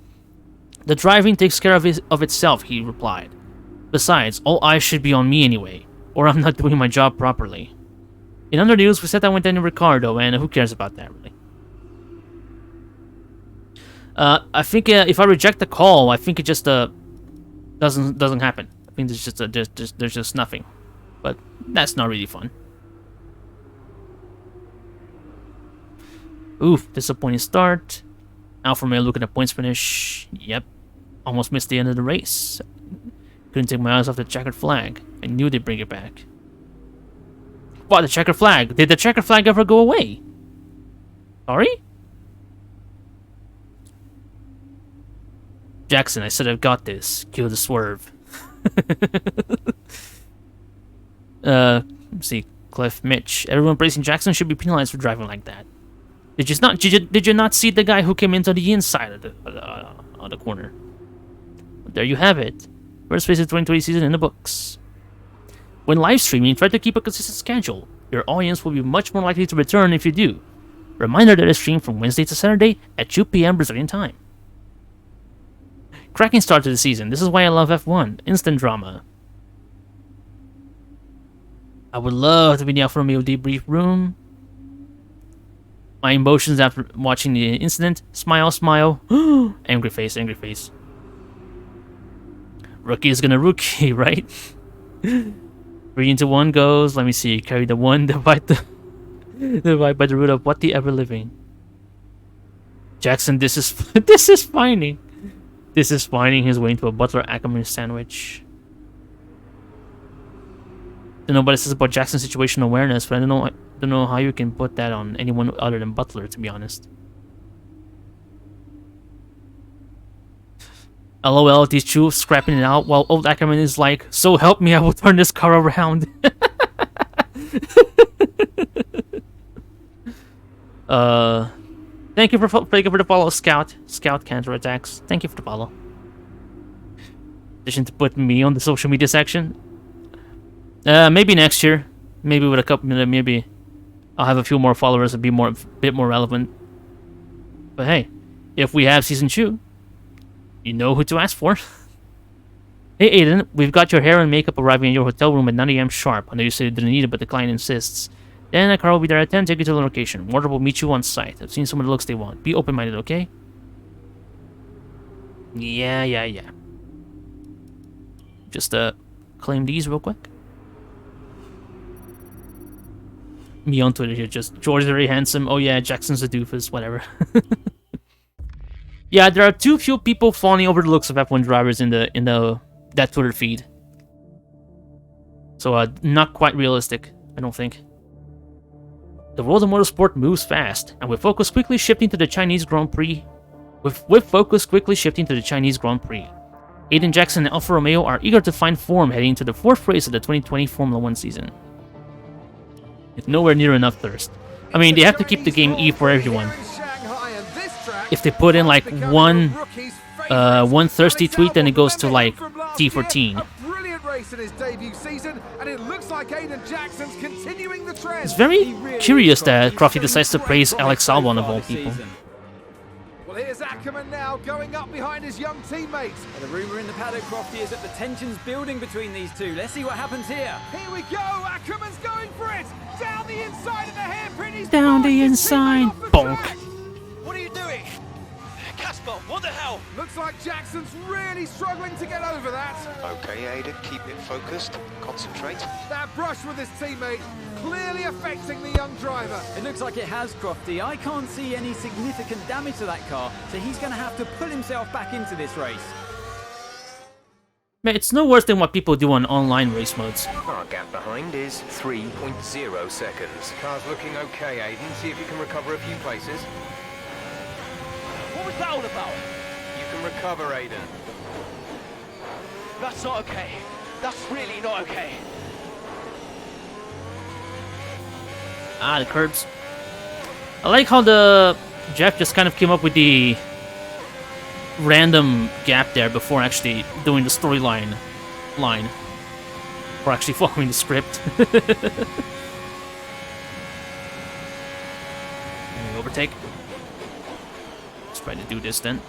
The driving takes care of itself, he replied. Besides, all eyes should be on me anyway, or I'm not doing my job properly. In other news, we said I went down to Ricardo, and who cares about that, really? I think if I reject the call, I think it just doesn't happen. I think there's just nothing, but that's not really fun. Oof, disappointing start. Alfa Romeo looking at points finish. Yep, almost missed the end of the race. Couldn't take my eyes off the checkered flag. I knew they'd bring it back. What, the checkered flag? Did the checkered flag ever go away? Sorry? Jackson, I said I've got this. Kill the swerve. Let's see. Cliff, Mitch. Everyone praising Jackson should be penalized for driving like that. Did you not see the guy who came into the inside of the corner? But there you have it. First race of the 2020 season in the books. When live streaming, try to keep a consistent schedule. Your audience will be much more likely to return if you do. Reminder that it's streamed from Wednesday to Saturday at 2 p.m. Brazilian time. Cracking start to the season. This is why I love F1. Instant drama. I would love to be in the Alfa Romeo debrief room. My emotions after watching the incident. Smile, smile. Angry face, angry face. Rookie is gonna rookie, right? 3 into 1 goes. Let me see. Carry the 1, divide by the root of what the ever living. Jackson, this is finding. This is finding his way into a Butler Ackerman sandwich. Don't know what it says about Jackson's situational awareness, but I don't know how you can put that on anyone other than Butler, to be honest. LOL, these two scrapping it out while old Ackerman is like, so help me, I will turn this car around. Thank you for the follow, Scout. Scout counterattacks. Thank you for the follow. Addition to put me on the social media section. Maybe next year. Maybe with a couple. Maybe I'll have a few more followers and be a bit more relevant. But hey, if we have season 2, you know who to ask for. Hey Aiden, we've got your hair and makeup arriving in your hotel room at 9 a.m. sharp. I know you said you didn't need it, but the client insists. Then a car will be there at 10, take you to the location. Wardrobe will meet you on site. I've seen some of the looks they want. Be open-minded, okay? Yeah. Just claim these real quick. Me on Twitter here, just George is very handsome. Oh yeah, Jackson's a doofus, whatever. Yeah, there are too few people fawning over the looks of F1 drivers in that Twitter feed. So not quite realistic, I don't think. The world of motorsport moves fast, and with focus quickly shifting to the Chinese Grand Prix. Aiden Jackson and Alfa Romeo are eager to find form heading into the 4th race of the 2020 Formula 1 season. It's nowhere near enough thirst. I mean, they have to keep the game E for everyone. If they put in like one thirsty tweet, then it goes to like T14. It's very curious that Crofty decides to praise Alex Albon of all people.
Well, here's Ackerman now going up behind his young teammates. And the rumour in the paddock, Crofty, is that the tension's building between these two. Let's see what happens here. Here we go. Ackerman's going for it. Down the inside of the hairpin. He's
down the inside. Bonk.
What are you doing? Casper, what the hell? Looks like Jackson's really struggling to get over that.
Okay, Aiden, keep it focused. Concentrate.
That brush with his teammate clearly affecting the young driver. It looks like it has, Crofty. I can't see any significant damage to that car, so he's going to have to pull himself back into this race.
Man, it's no worse than what people do on online race modes.
Our gap behind is 3.0 seconds.
Car's looking okay, Aiden. See if you can recover a few places.
What was that all about?
You can recover, Aiden.
That's not okay. That's really not okay.
Ah, the curbs. I like how the Jeff just kind of came up with the random gap there before actually doing the storyline line. Or actually following the script. Overtake. Let's try to do this then.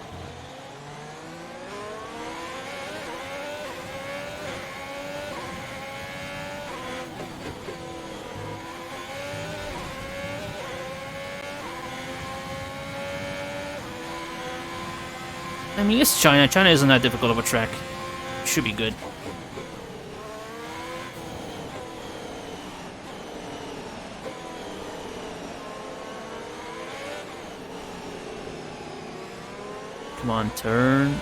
I mean, it's China. China isn't that difficult of a track. Should be good. Come on, turn.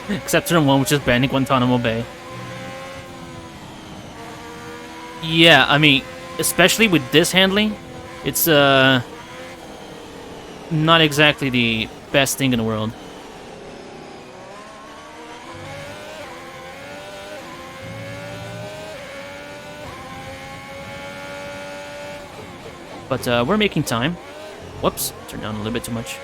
Except turn 1, which is banned in Guantanamo Bay. Yeah, I mean, especially with this handling, it's not exactly the best thing in the world. But we're making time. Whoops, turned down a little bit too much.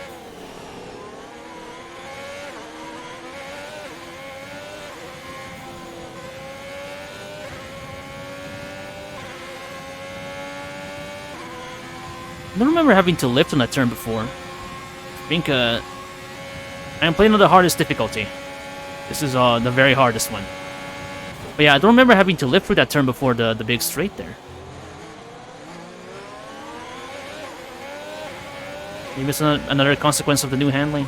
I don't remember having to lift on that turn before. I think I'm playing on the hardest difficulty. This is the very hardest one. But yeah, I don't remember having to lift through that turn before the big straight there. Maybe it's another consequence of the new handling.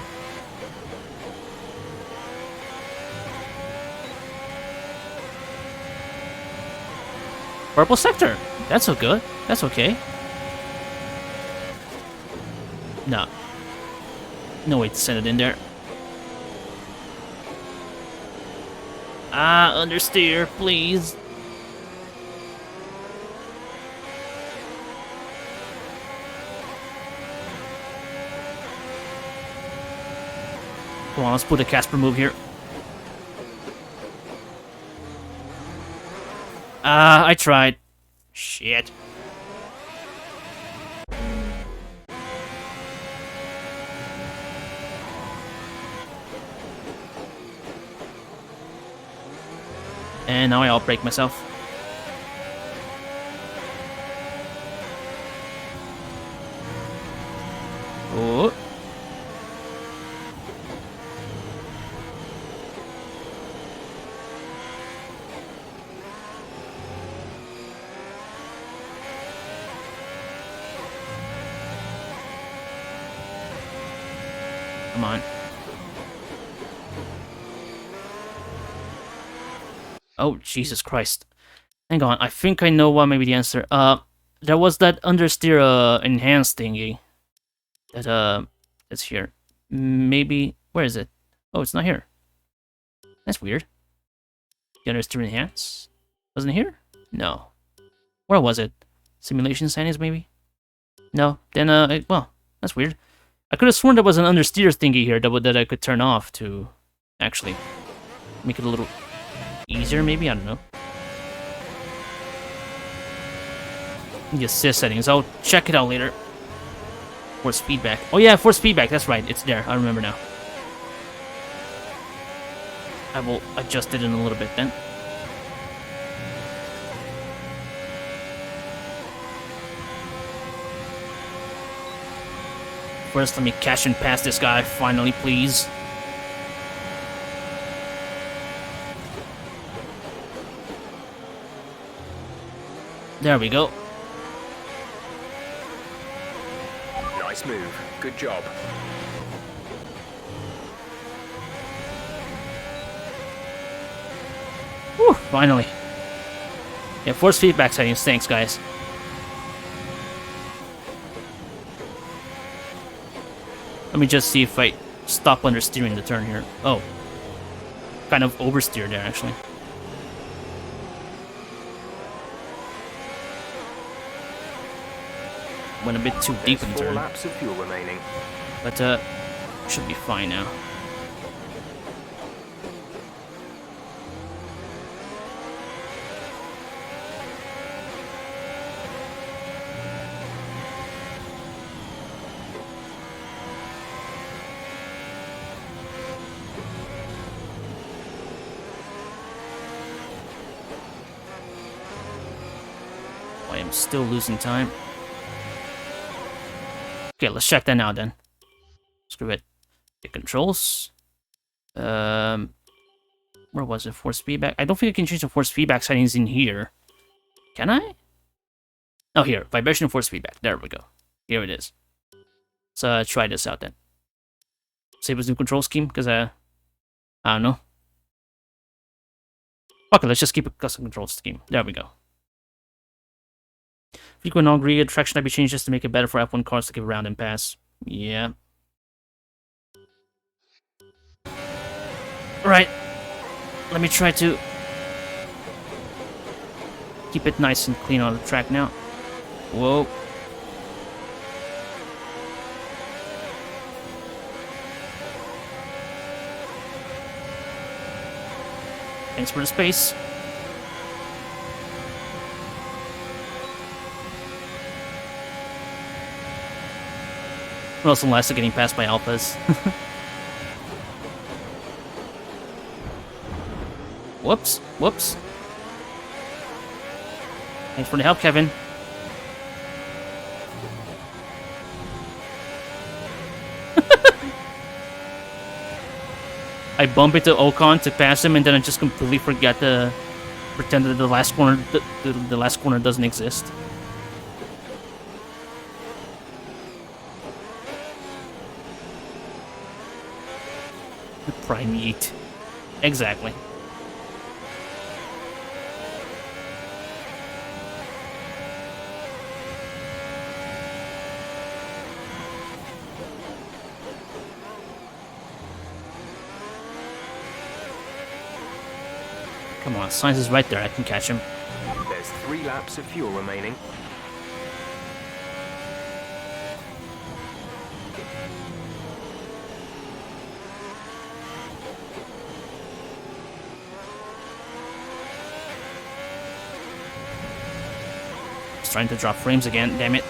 Purple sector. That's so good. That's okay. No. No way to send it in there. Ah, understeer, please. Come on, let's put a Casper move here. Ah, I tried. Shit. And now I outbrake myself. Oh. Come on. Oh, Jesus Christ. Hang on, I think I know what may be the answer. There was that understeer enhanced thingy. That's here. Maybe, where is it? Oh, it's not here. That's weird. The understeer enhance? Wasn't it here? No. Where was it? Simulation settings, maybe? No, then, well, that's weird. I could have sworn there was an understeer thingy here that I could turn off to actually make it a little easier, maybe? I don't know. The assist settings. I'll check it out later. Force feedback. Oh yeah, force feedback. That's right. It's there. I remember now. I will adjust it in a little bit then. First, let me cash and pass this guy, finally, please. There we go.
Nice move. Good job.
Whew, finally. Yeah, force feedback settings. Thanks, guys. Let me just see if I stop understeering the turn here. Oh. Kind of oversteered there, actually. Went a bit too deep in the turn.
4 laps of fuel remaining.
But, Should be fine now. I am still losing time. Okay, let's check that now then. Screw it. Okay, controls. Where was it? Force feedback. I don't think I can change the force feedback settings in here. Can I? Oh, here. Vibration and force feedback. There we go. Here it is. Let's try this out then. Save as new control scheme, because I don't know. Okay, let's just keep a custom control scheme. There we go. Frequent non-grid traction type be changed just to make it better for F1 cars to give around and pass. Yeah. Right. Let me try to keep it nice and clean on the track now. Whoa. Thanks for the space. Russell Lester getting passed by Alphas. Whoops, whoops. Thanks for the help, Kevin. I bump into Ocon to pass him, and then I just completely forget to pretend that the last corner, the last corner doesn't exist. The prime yeet. Exactly. Come on, Sainz is right there. I can catch him.
There's 3 laps of fuel remaining.
He's trying to drop frames again, damn it.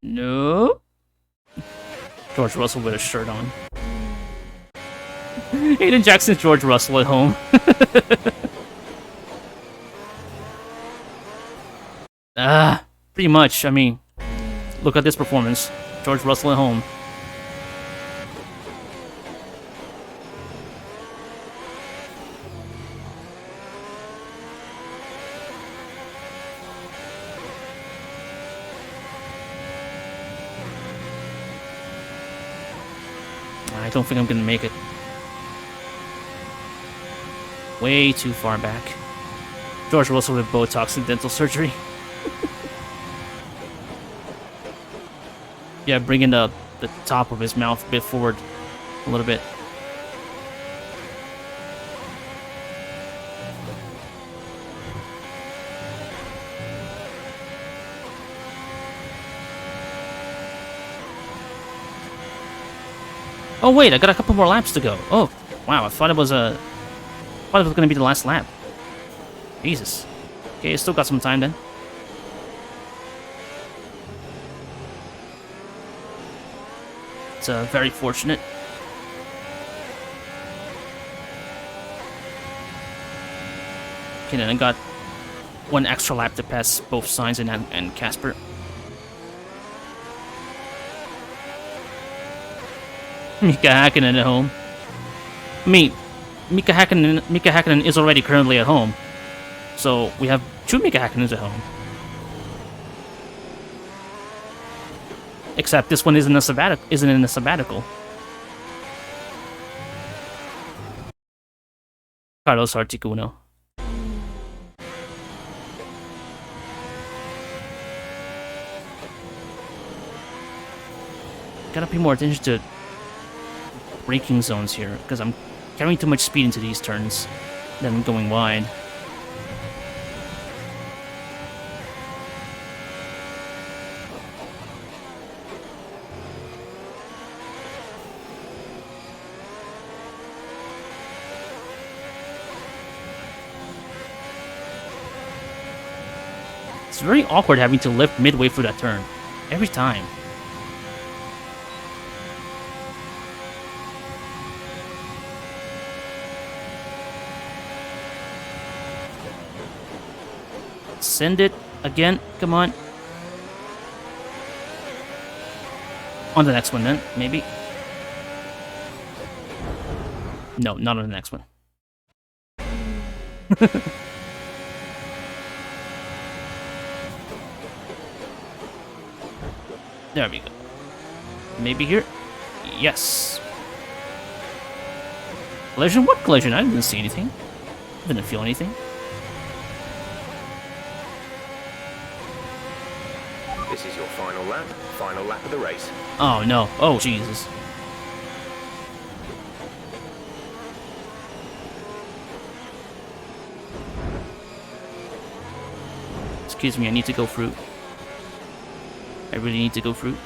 No. George Russell with a shirt on. Hayden Jackson's George Russell at home. Pretty much. I mean, look at this performance. George Russell at home. I don't think I'm gonna make it. Way too far back. George Russell with Botox and dental surgery. Yeah, bringing the top of his mouth a bit forward a little bit. Oh wait, I got a couple more laps to go. Oh, wow, I thought it was gonna be the last lap. Jesus. Okay, I still got some time then. It's very fortunate. Okay, then I got one extra lap to pass both Sainz and Casper. Mika Hakkinen at home. I mean, Mika Hakkinen is already currently at home. So we have 2 Mika Hakkinens at home. Except this one isn't in a sabbatical. Carlos Articuno. Gotta pay more attention to braking zones here, because I'm carrying too much speed into these turns, then going wide. It's very awkward having to lift midway through that turn. Every time. Send it again. Come on. On the next one then, maybe. No, not on the next one. There we go. Maybe here? Yes. Collision? What collision? I didn't see anything. I didn't feel anything.
This is your final lap of the race.
Oh no. Oh Jesus. Excuse me, I need to go through. I really need to go through.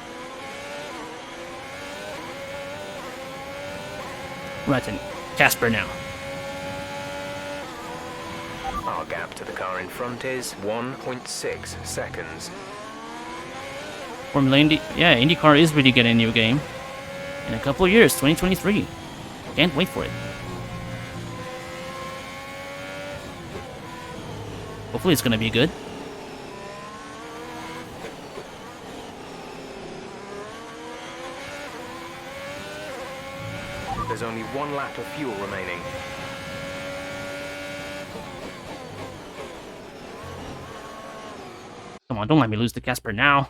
Right then, Casper now.
Our gap to the car in front is 1.6 seconds.
Formula Indy, yeah, IndyCar is really getting a new game. In a couple of years, 2023. Can't wait for it. Hopefully it's gonna be good.
There's only 1 lap of fuel remaining.
Come on, don't let me lose to Casper now.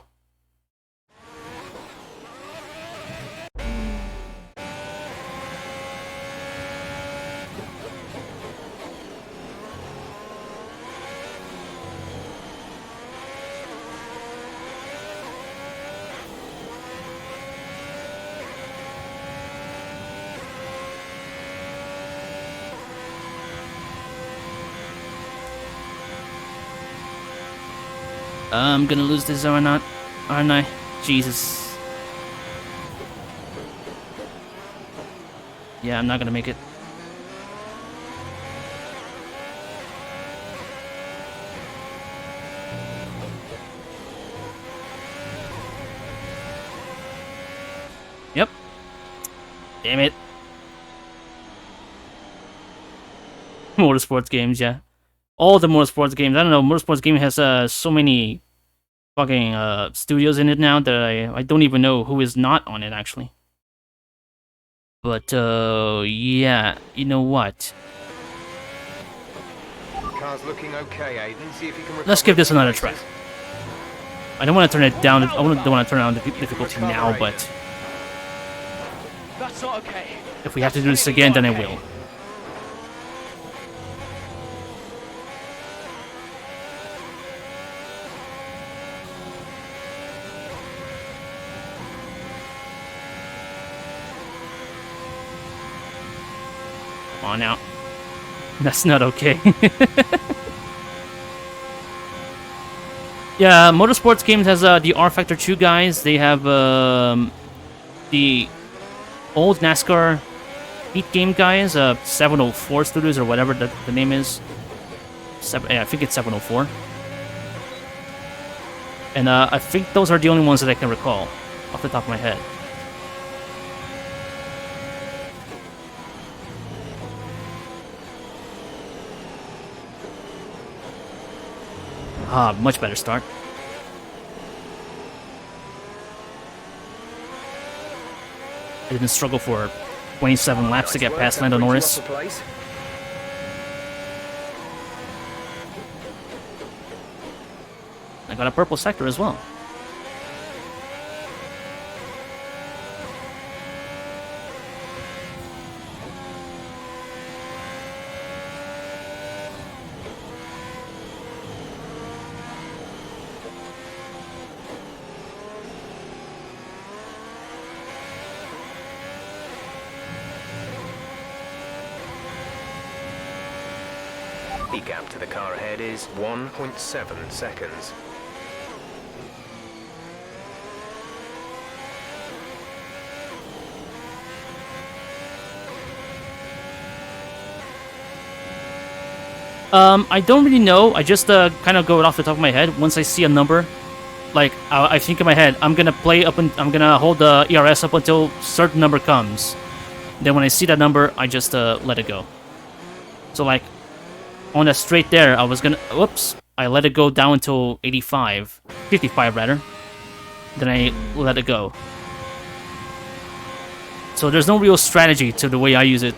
I'm gonna lose this or not, aren't I? Jesus. Yeah, I'm not gonna make it. Yep. Damn it. Motorsports games, yeah. All the motorsports games. I don't know, motorsports game has so many fucking studios in it now that I don't even know who is not on it actually. But yeah, you know what?
Car's looking okay, Aiden. See if you can.
Let's give this another try. I don't want to turn it down. I don't want to turn down the difficulty now, but
That's not okay.
if we have to do this again, then I will. Come on out. That's not okay. Yeah, Motorsports Games has the R Factor 2 guys. They have the old NASCAR Heat Game guys, 704 Studios or whatever the name is. Yeah, I think it's 704. And I think those are the only ones that I can recall off the top of my head. Ah, much better start. I didn't struggle for 27 laps to get past Lando Norris. I got a purple sector as well.
The gap to the car ahead is 1.7 seconds.
I don't really know. I just kind of go off the top of my head. Once I see a number, like I think in my head, I'm gonna play up and I'm gonna hold the ERS up until certain number comes. Then when I see that number, I just let it go. So like on that straight there, I was gonna, whoops, I let it go down until 55 rather. Then I let it go. So there's no real strategy to the way I use it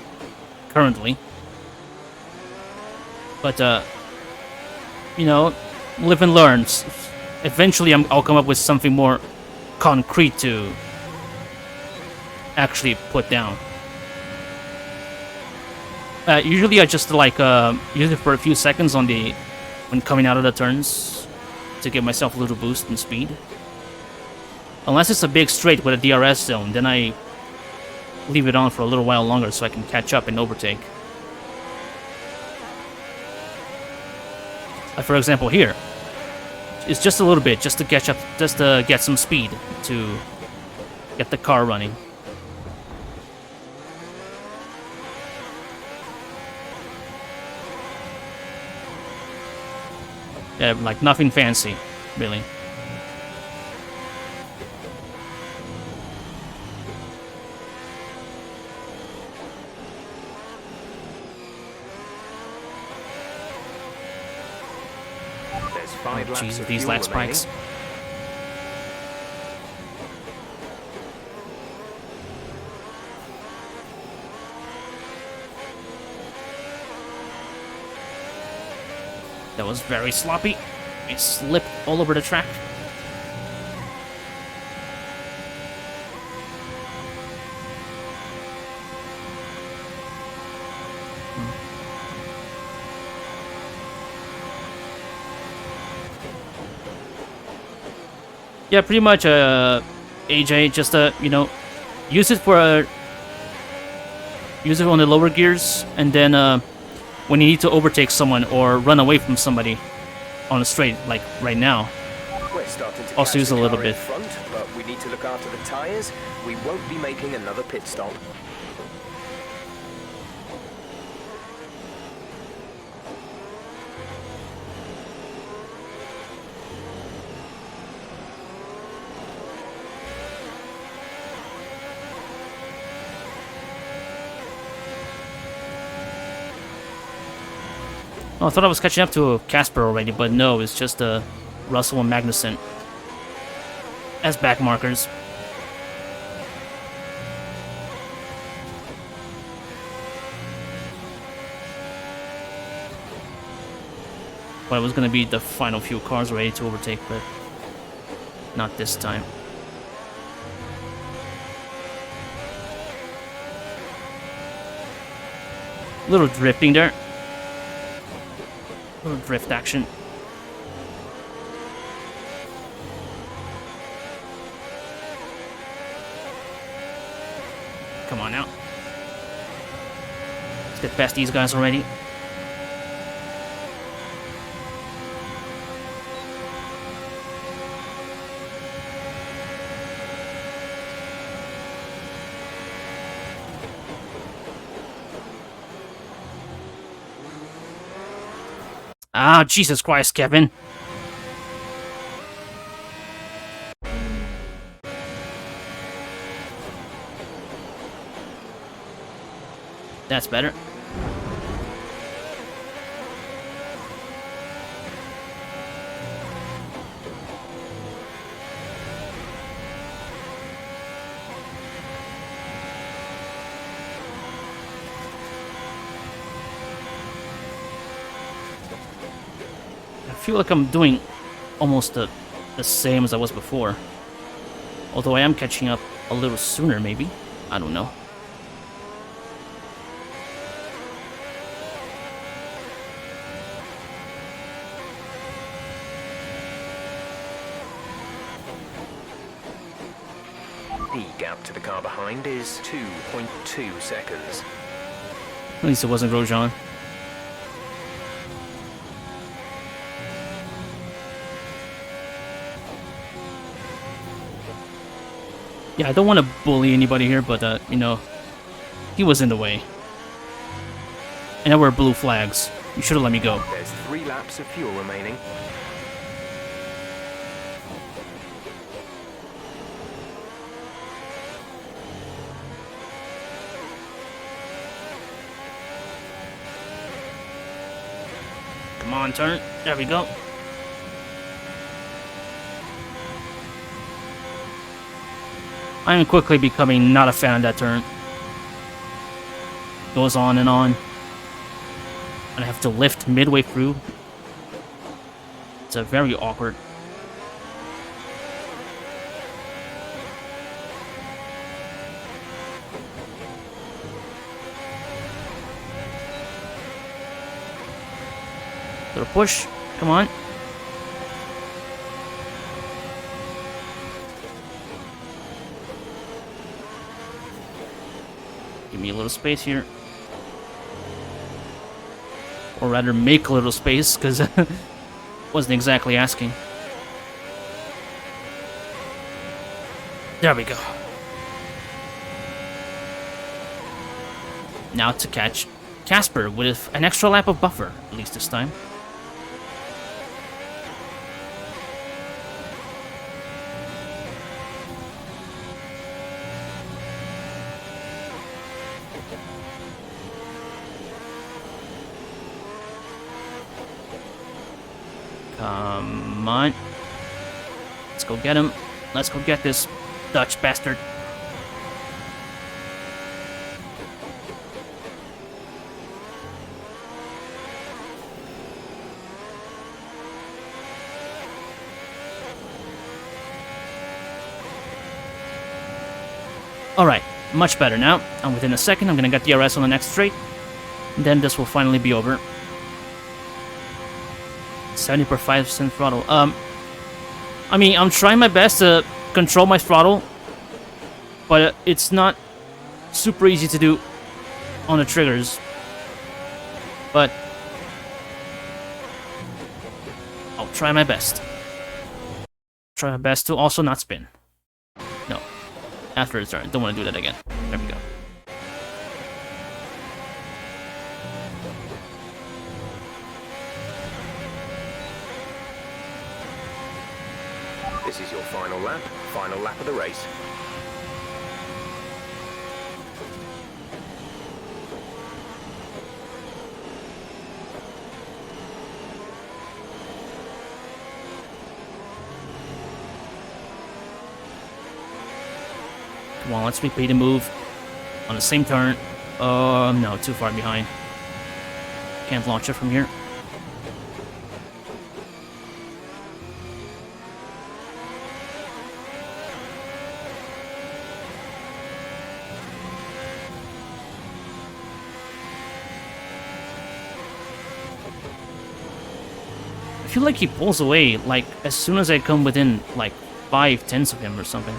currently. But, you know, live and learn. Eventually I'll come up with something more concrete to actually put down. Usually I just like use it for a few seconds on when coming out of the turns to give myself a little boost in speed. Unless it's a big straight with a DRS zone, then I leave it on for a little while longer so I can catch up and overtake. For example, here, it's just a little bit, just to catch up, just to get some speed to get the car running. Yeah, like nothing fancy, really.
There's 5 laps
Jeez,
of
these
fuel
lap
remaining.
spikes. That was very sloppy. It slipped all over the track. Yeah, pretty much, AJ, just, you know, use it for, use it on the lower gears, and then, when you need to overtake someone or run away from somebody on a straight, like right now.
We're starting to
Also
catch
use
the
a little
car in
bit.
front, but we need to look after the tires. We won't be making another pit stop.
Oh, I thought I was catching up to Casper already, but no, it's just Russell and Magnussen as back markers. But it was going to be the final few cars ready to overtake, but not this time. Little drifting there. Little drift action. Come on now. Let's get past these guys already. Ah, Jesus Christ, Kevin. That's better. I feel like I'm doing almost the same as I was before. Although I am catching up a little sooner, maybe. I don't know.
The gap to the car behind is 2.2 seconds.
At least it wasn't Grosjean. Yeah, I don't want to bully anybody here, but, you know, he was in the way. And there were blue flags. You should have let me go.
There's 3 laps of fuel remaining.
Come on, turn. There we go. I am quickly becoming not a fan of that turn. Goes on. And I have to lift midway through. It's a very awkward. Little push. Come on. Give me a little space here. Or rather, make a little space, because wasn't exactly asking. There we go. Now to catch Casper with an extra lap of buffer, at least this time. Come on. Let's go get him. Let's go get this Dutch bastard. Alright, much better now. And within a second, I'm gonna get DRS on the next straight. And then this will finally be over. 70% throttle. I mean, I'm trying my best to control my throttle, but it's not super easy to do on the triggers. But I'll try my best. Try my best to also not spin. No. After it's turn. Don't want to do that again. There we go.
This is your final lap of the race.
Come on, let's repeat a move on the same turn. No, too far behind. Can't launch it from here. I feel like he pulls away, like, as soon as I come within, like, 5/10 of him or something.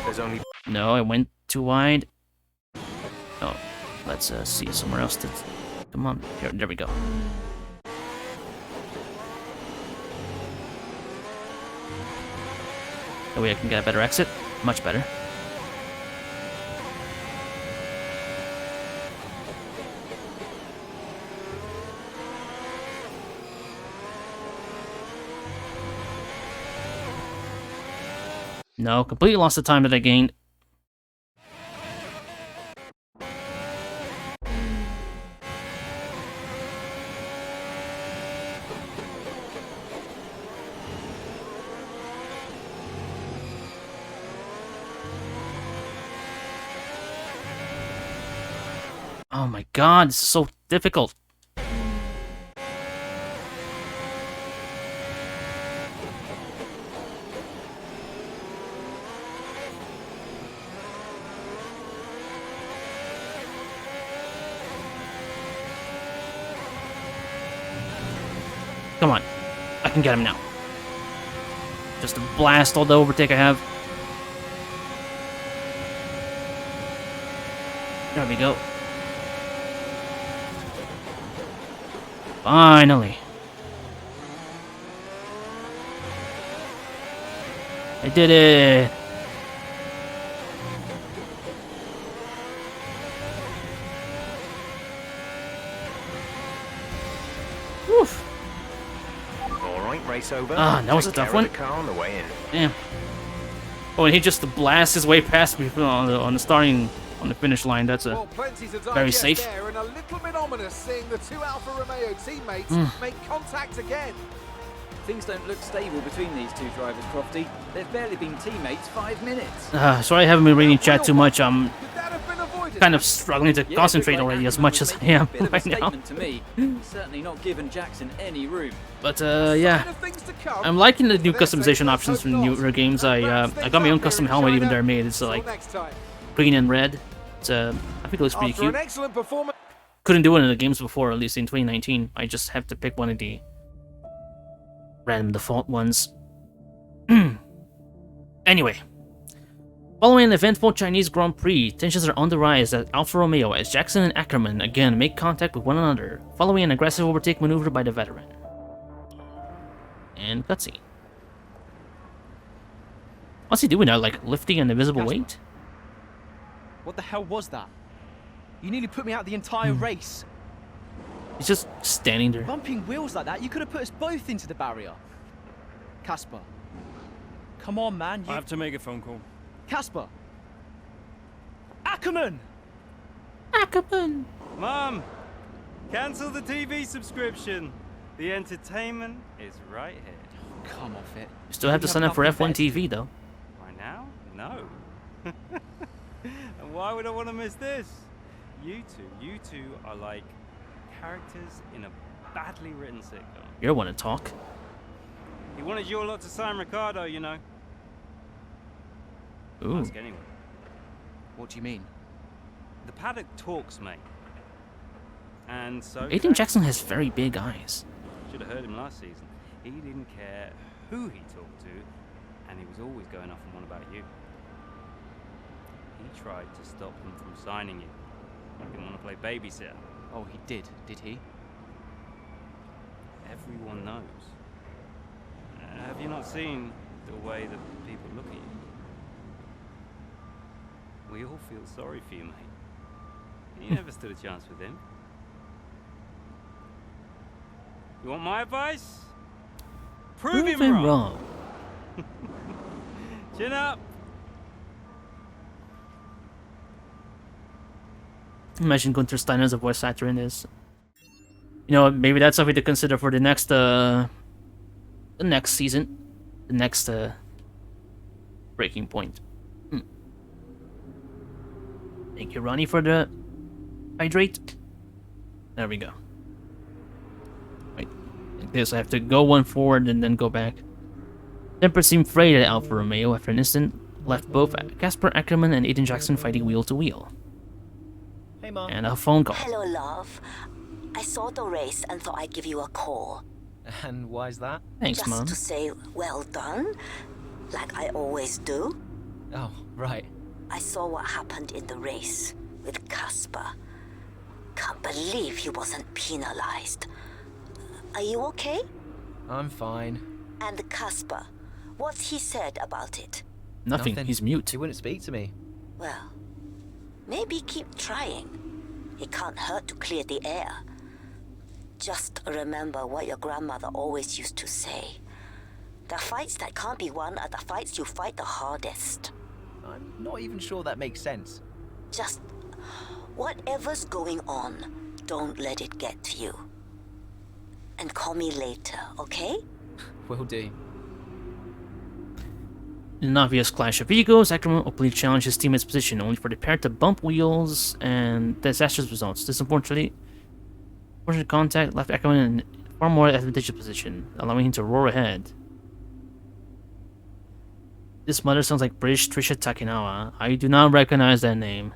There's only...
No, I went too wide. Oh, let's see somewhere else to... Come on, here, there we go. That way I can get a better exit. Much better. No, completely lost the time that I gained. Oh my god, this is so difficult. Come on. I can get him now. Just to blast all the overtake I have. There we go. Finally. I did it.
race over.
Ah, that was a
Take
tough
care
one.
of the car on the way in.
Damn. Oh, and he just blasts his way past me on the finish line. That's a very safe.
There, and a little bit ominous seeing the two Alfa Romeo teammates make contact again.
Things don't look stable between these two drivers, Crofty. They've barely been teammates 5 minutes.
Sorry I haven't been reading chat too much. I'm kind of struggling to concentrate already as much as I am
Bit of a
right now.
statement to me. Certainly not given Jackson any room.
But yeah, I'm liking the new customization options from newer games. I got my own custom helmet even there made. It's like green and red. It's I think it looks pretty
After an
cute.
excellent performance.
Couldn't do it in the games before, at least in 2019. I just have to pick one of the random default ones. Anyway, following an eventful Chinese Grand Prix, tensions are on the rise at Alfa Romeo as Jackson and Ackerman again make contact with one another, following an aggressive overtake maneuver by the veteran. And cutscene. What's he doing now? Like lifting an invisible weight?
What the hell was that? You nearly put me out the entire race.
He's just standing there.
Bumping wheels like that, you could have put us both into the barrier. Casper. Come on, man.
I have to make a phone call.
Casper. Ackerman!
Ackerman!
Mom! Cancel the TV subscription. The entertainment is right here.
Come off it.
You still have to sign up for F1 TV though.
Right now? No. And why would I want to miss this? You two are like characters in a badly written sitcom.
You want to talk?
He wanted your lot to sign Ricardo, you know.
Ooh.
Ask anyway.
What do you mean?
The paddock talks, mate. And so...
Aiden Jackson has very big eyes.
Should have heard him last season. He didn't care who he talked to, and he was always going off on one about you. He tried to stop him from signing you. He didn't want to play babysitter.
Oh, he did he?
Everyone knows. Have you not seen the way that people look at you? We all feel sorry for you, mate. You never stood a chance with him. You want my advice? Prove him wrong. Chin up.
Imagine Gunther Steiner as a voice actor in this. You know, maybe that's something to consider for the next season, the next breaking point. Thank you, Ronnie, for the hydrate. There we go. Wait, like this, I have to go one forward and then go back. Tempers seem frayed at Alfa Romeo after an incident left both Casper Ackerman and Aiden Jackson fighting wheel to wheel.
Hey, Mom.
And a phone call.
Hello, love. I saw the race and thought I'd give you a call.
And why's that?
Thanks,
Just
Mom.
to say well done, like I always do.
Oh, right.
I saw what happened in the race with Casper. Can't believe he wasn't penalized. Are you okay?
I'm fine.
And Casper, what's he said about it?
Nothing. He's mute.
He wouldn't speak to me.
Well, maybe keep trying. It can't hurt to clear the air. Just remember what your grandmother always used to say. The fights that can't be won are the fights you fight the hardest.
I'm not even sure that makes sense.
Just whatever's going on, don't let it get to you. And call me later, okay?
Will do.
In an obvious clash of egos, Ackerman openly challenged his teammate's position, only for the pair to bump wheels and disastrous results. This unfortunate contact left Ackerman in a far more advantageous position, allowing him to roar ahead. This mother sounds like British Trisha Takinawa. I do not recognize that name.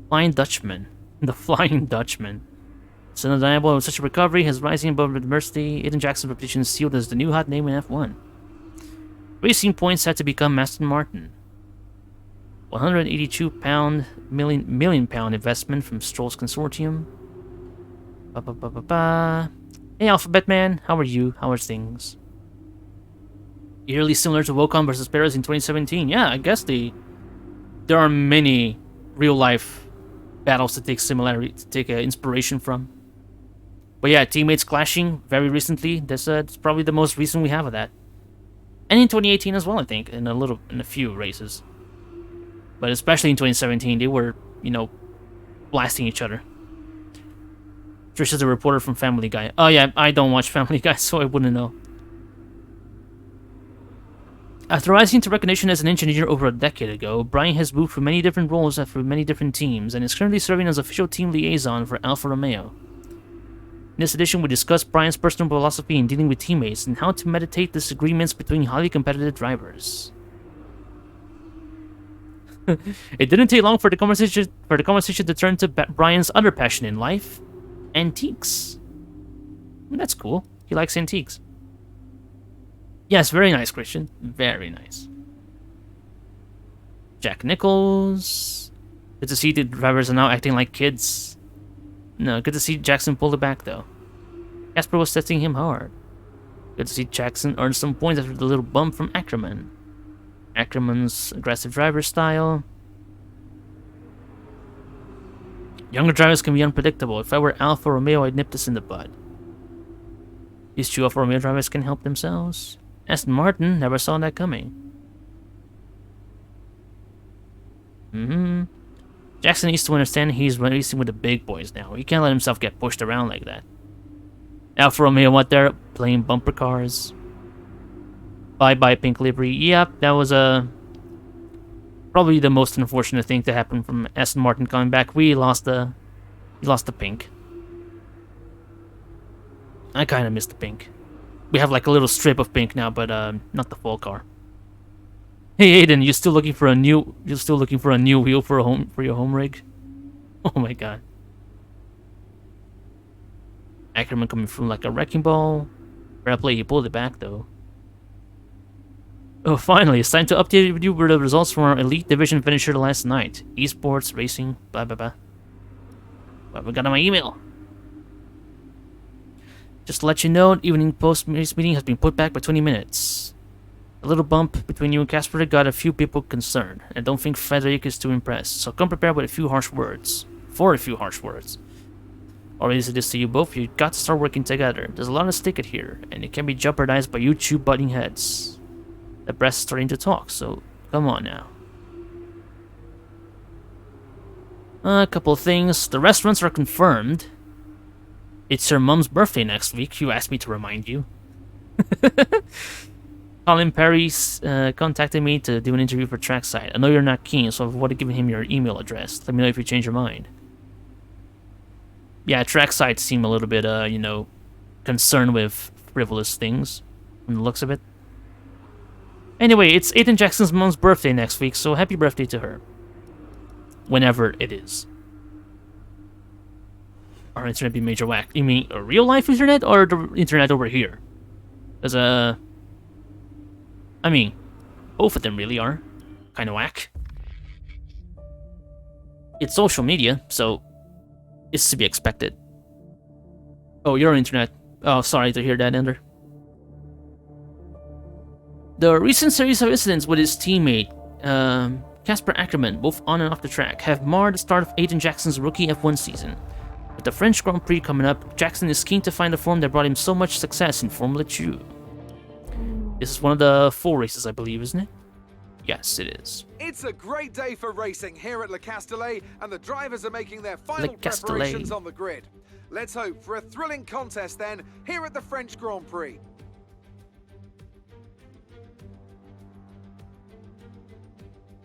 Flying Dutchman. The Flying Dutchman. It's undeniable with such a recovery, his rising above adversity, Aiden Jackson's reputation is sealed as the new hot name in F1. Racing points had to become Aston Martin. £182 million investment from Stroll's consortium. Hey Alphabet Man, how are you? How are things? Eerily similar to Wocon versus Perez in 2017. Yeah, I guess there are many real life battles to take inspiration from. But yeah, teammates clashing very recently. It's probably the most recent we have of that. And in 2018 as well, I think, in a few races. But especially in 2017, they were, you know, blasting each other. Trish is a reporter from Family Guy. Oh yeah, I don't watch Family Guy, so I wouldn't know. After rising to recognition as an engineer over a decade ago, Brian has moved through many different roles for many different teams, and is currently serving as official team liaison for Alfa Romeo. In this edition, we discuss Brian's personal philosophy in dealing with teammates and how to mediate disagreements between highly competitive drivers. It didn't take long for the conversation to turn to Brian's other passion in life, antiques. That's cool. He likes antiques. Yes, very nice, Christian. Very nice. Jack Nichols. Good to see the drivers are now acting like kids. No, good to see Jackson pull it back, though. Casper was testing him hard. Good to see Jackson earn some points after the little bump from Ackerman. Ackerman's aggressive driver style. Younger drivers can be unpredictable. If I were Alfa Romeo, I'd nip this in the bud. These two Alfa Romeo drivers can help themselves. Aston Martin never saw that coming. Jackson needs to understand he's racing with the big boys now. He can't let himself get pushed around like that. Alfa Romeo went there playing bumper cars. Bye-bye pink livery. Yep, that was probably the most unfortunate thing to happen from Aston Martin coming back. We lost the pink. I kind of missed the pink. We have like a little strip of pink now, but not the full car. Hey Aiden, you still looking for a new wheel for your home rig? Oh my god. Ackerman coming through like a wrecking ball. Fair play, he pulled it back though. Oh, finally, it's time to update you with the results from our Elite Division finisher last night. Esports, racing, blah blah blah. But we got on my email. Just to let you know, evening post-race meeting has been put back by 20 minutes. A little bump between you and Casper got a few people concerned. I don't think Frederick is too impressed, so come prepared with a few harsh words. Already said this to you both, you got to start working together. There's a lot at stake here, and it can be jeopardized by you two butting heads. The press is starting to talk, so come on now. A couple of things. The restaurants are confirmed. It's your mom's birthday next week. You asked me to remind you. Colin Perry contacted me to do an interview for Trackside. I know you're not keen, so I've already given him your email address. Let me know if you change your mind. Yeah, Trackside seem a little bit, you know, concerned with frivolous things from the looks of it. Anyway, it's Aiden Jackson's mom's birthday next week, so happy birthday to her. Whenever it is. Our internet be major whack. You mean a real life internet or the internet over here? Because, I mean, both of them really are kind of whack. It's social media, so it's to be expected. Oh, your internet. Oh, sorry to hear that, Ender. The recent series of incidents with his teammate, Casper Ackerman, both on and off the track, have marred the start of Aiden Jackson's rookie F1 season. With the French Grand Prix coming up, Jackson is keen to find the form that brought him so much success in Formula 2. This is one of the 4 races, I believe, isn't it? Yes, it is.
It's a great day for racing here at Le Castellet, and the drivers are making their final preparations on the grid. Let's hope for a thrilling contest then, here at the French Grand Prix.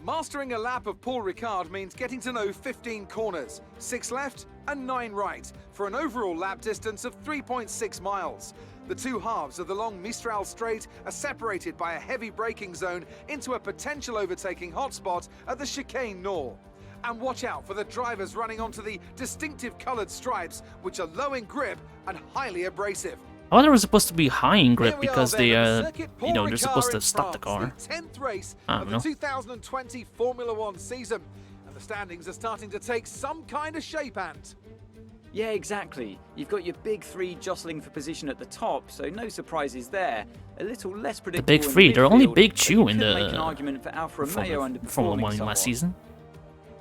Mastering a lap of Paul Ricard means getting to know 15 corners, 6 left and 9 right, for an overall lap distance of 3.6 miles. The two halves of the long Mistral Straight are separated by a heavy braking zone into a potential overtaking hotspot at the Chicane Nord. And watch out for the drivers running onto the distinctive coloured stripes, which are low in grip and highly abrasive.
I thought they were supposed to be high in grip because they, you know, they're supposed to stop the car.
The 10th race
of the
2020 Formula 1 season, and the standings are starting to take some kind of shape, Ant.
Yeah, exactly. You've got your big 3 jostling for position at the top, so no surprises there. A little less predictable.
The big 3, they're only Big 2 in the
make an argument for Alfa Romeo
Formula 1 last season.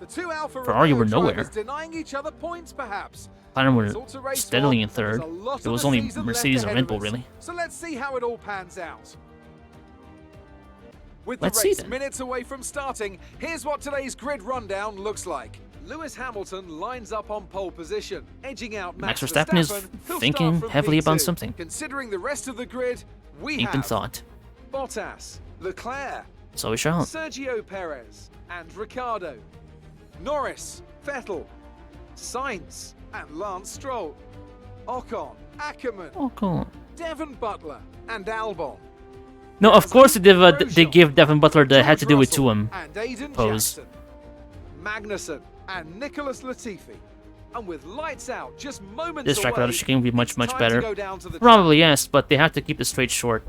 The two Alfa
Ferrari were
Romeo
nowhere.
drivers denying each other points, perhaps.
McLaren were
It's all to race
steadily
for.
in third.
There's a lot
It
of
was
the
only
season
Mercedes
left
and Red
ahead
Bull,
of us.
really.
So let's see how it all pans out. With the
Let's see
race
then.
minutes away from starting, here's what today's grid rundown looks like. Lewis Hamilton lines up on pole position, edging out
Max
Max
Verstappen is
who'll
thinking
start from
heavily about
P2.
something.
Considering the rest of the grid, we
Deep in
have
thought.
Bottas, Leclerc,
So we shall.
Sergio Perez, and Ricciardo, Norris, Vettel, Sainz, and Lance Stroll, Ocon, Ackerman,
Ocon.
Devon Butler, and Albon.
No, of course they give Devin Butler the had to do with to him
And Aiden
pose.
Jackson, Magnussen, and Nicholas Latifi. And with lights out, just moments
This track
away,
without a chicane would be much
time to
better.
go down to the
Probably yes, but they have to keep the straight short.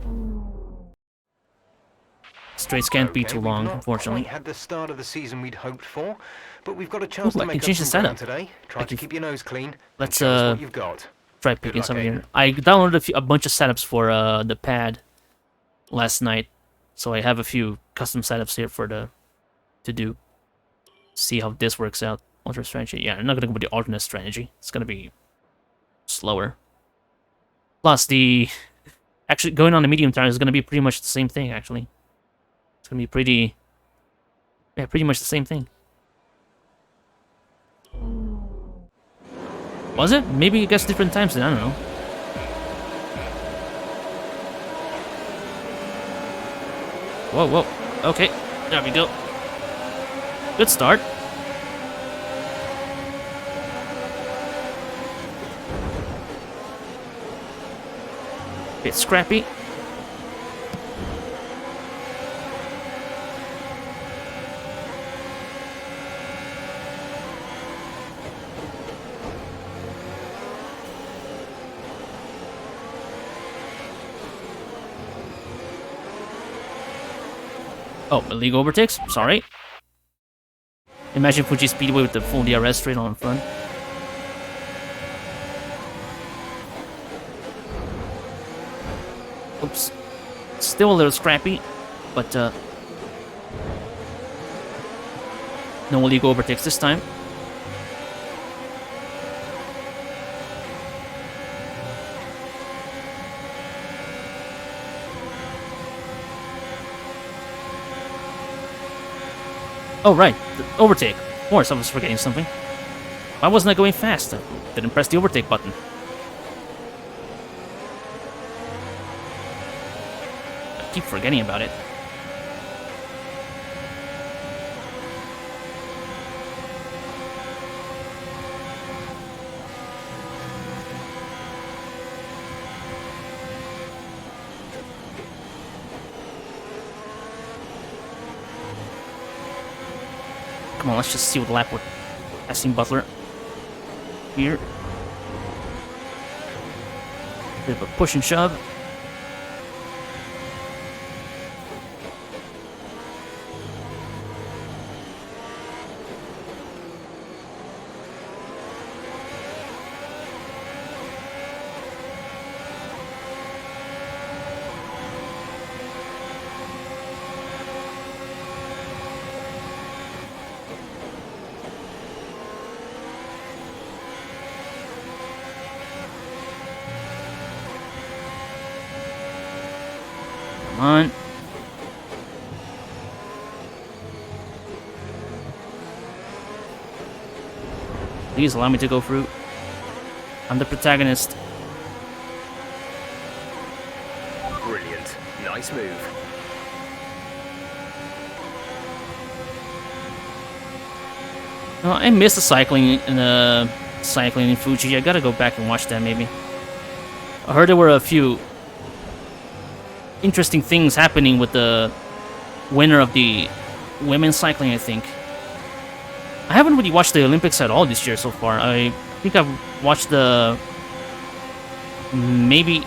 Straights can't be too
we've
long,
not
unfortunately.
quite had the start of the season we'd hoped for, but we've got a chance
Ooh,
to
I
make
can change
up
the
some ground
setup.
today. Try to keep your nose clean.
Let's
and show us what you've got.
try
Good
picking
luck,
something
Aiden.
here. I downloaded a bunch of setups for the pad last night, so I have a few custom setups here for to do. See how this works out. Alternate strategy. Yeah, I'm not gonna go with the alternate strategy. It's gonna be slower. Plus actually going on the medium tire is gonna be pretty much the same thing. Actually, it's gonna be pretty much the same thing. Was it? Maybe it gets different times then, I don't know. Whoa, whoa. Okay, there we go. Good start. Bit scrappy. Oh, illegal overtakes? Sorry. Imagine Fuji Speedway with the full DRS straight on front. Oops. Still a little scrappy, but no illegal overtakes this time. Oh, right. The overtake. Of course, I was forgetting something. Why wasn't I going fast? I didn't press the overtake button. I keep forgetting about it. Come on, let's just see what lap we're passing Butler. Here. Bit of a push and shove. Come on. Please allow me to go through. I'm the protagonist.
Brilliant. Nice move.
I missed the cycling in Fuji. I gotta go back and watch that maybe. I heard there were a few interesting things happening with the winner of the women's cycling, I think. I haven't really watched the Olympics at all this year so far. I think I've watched maybe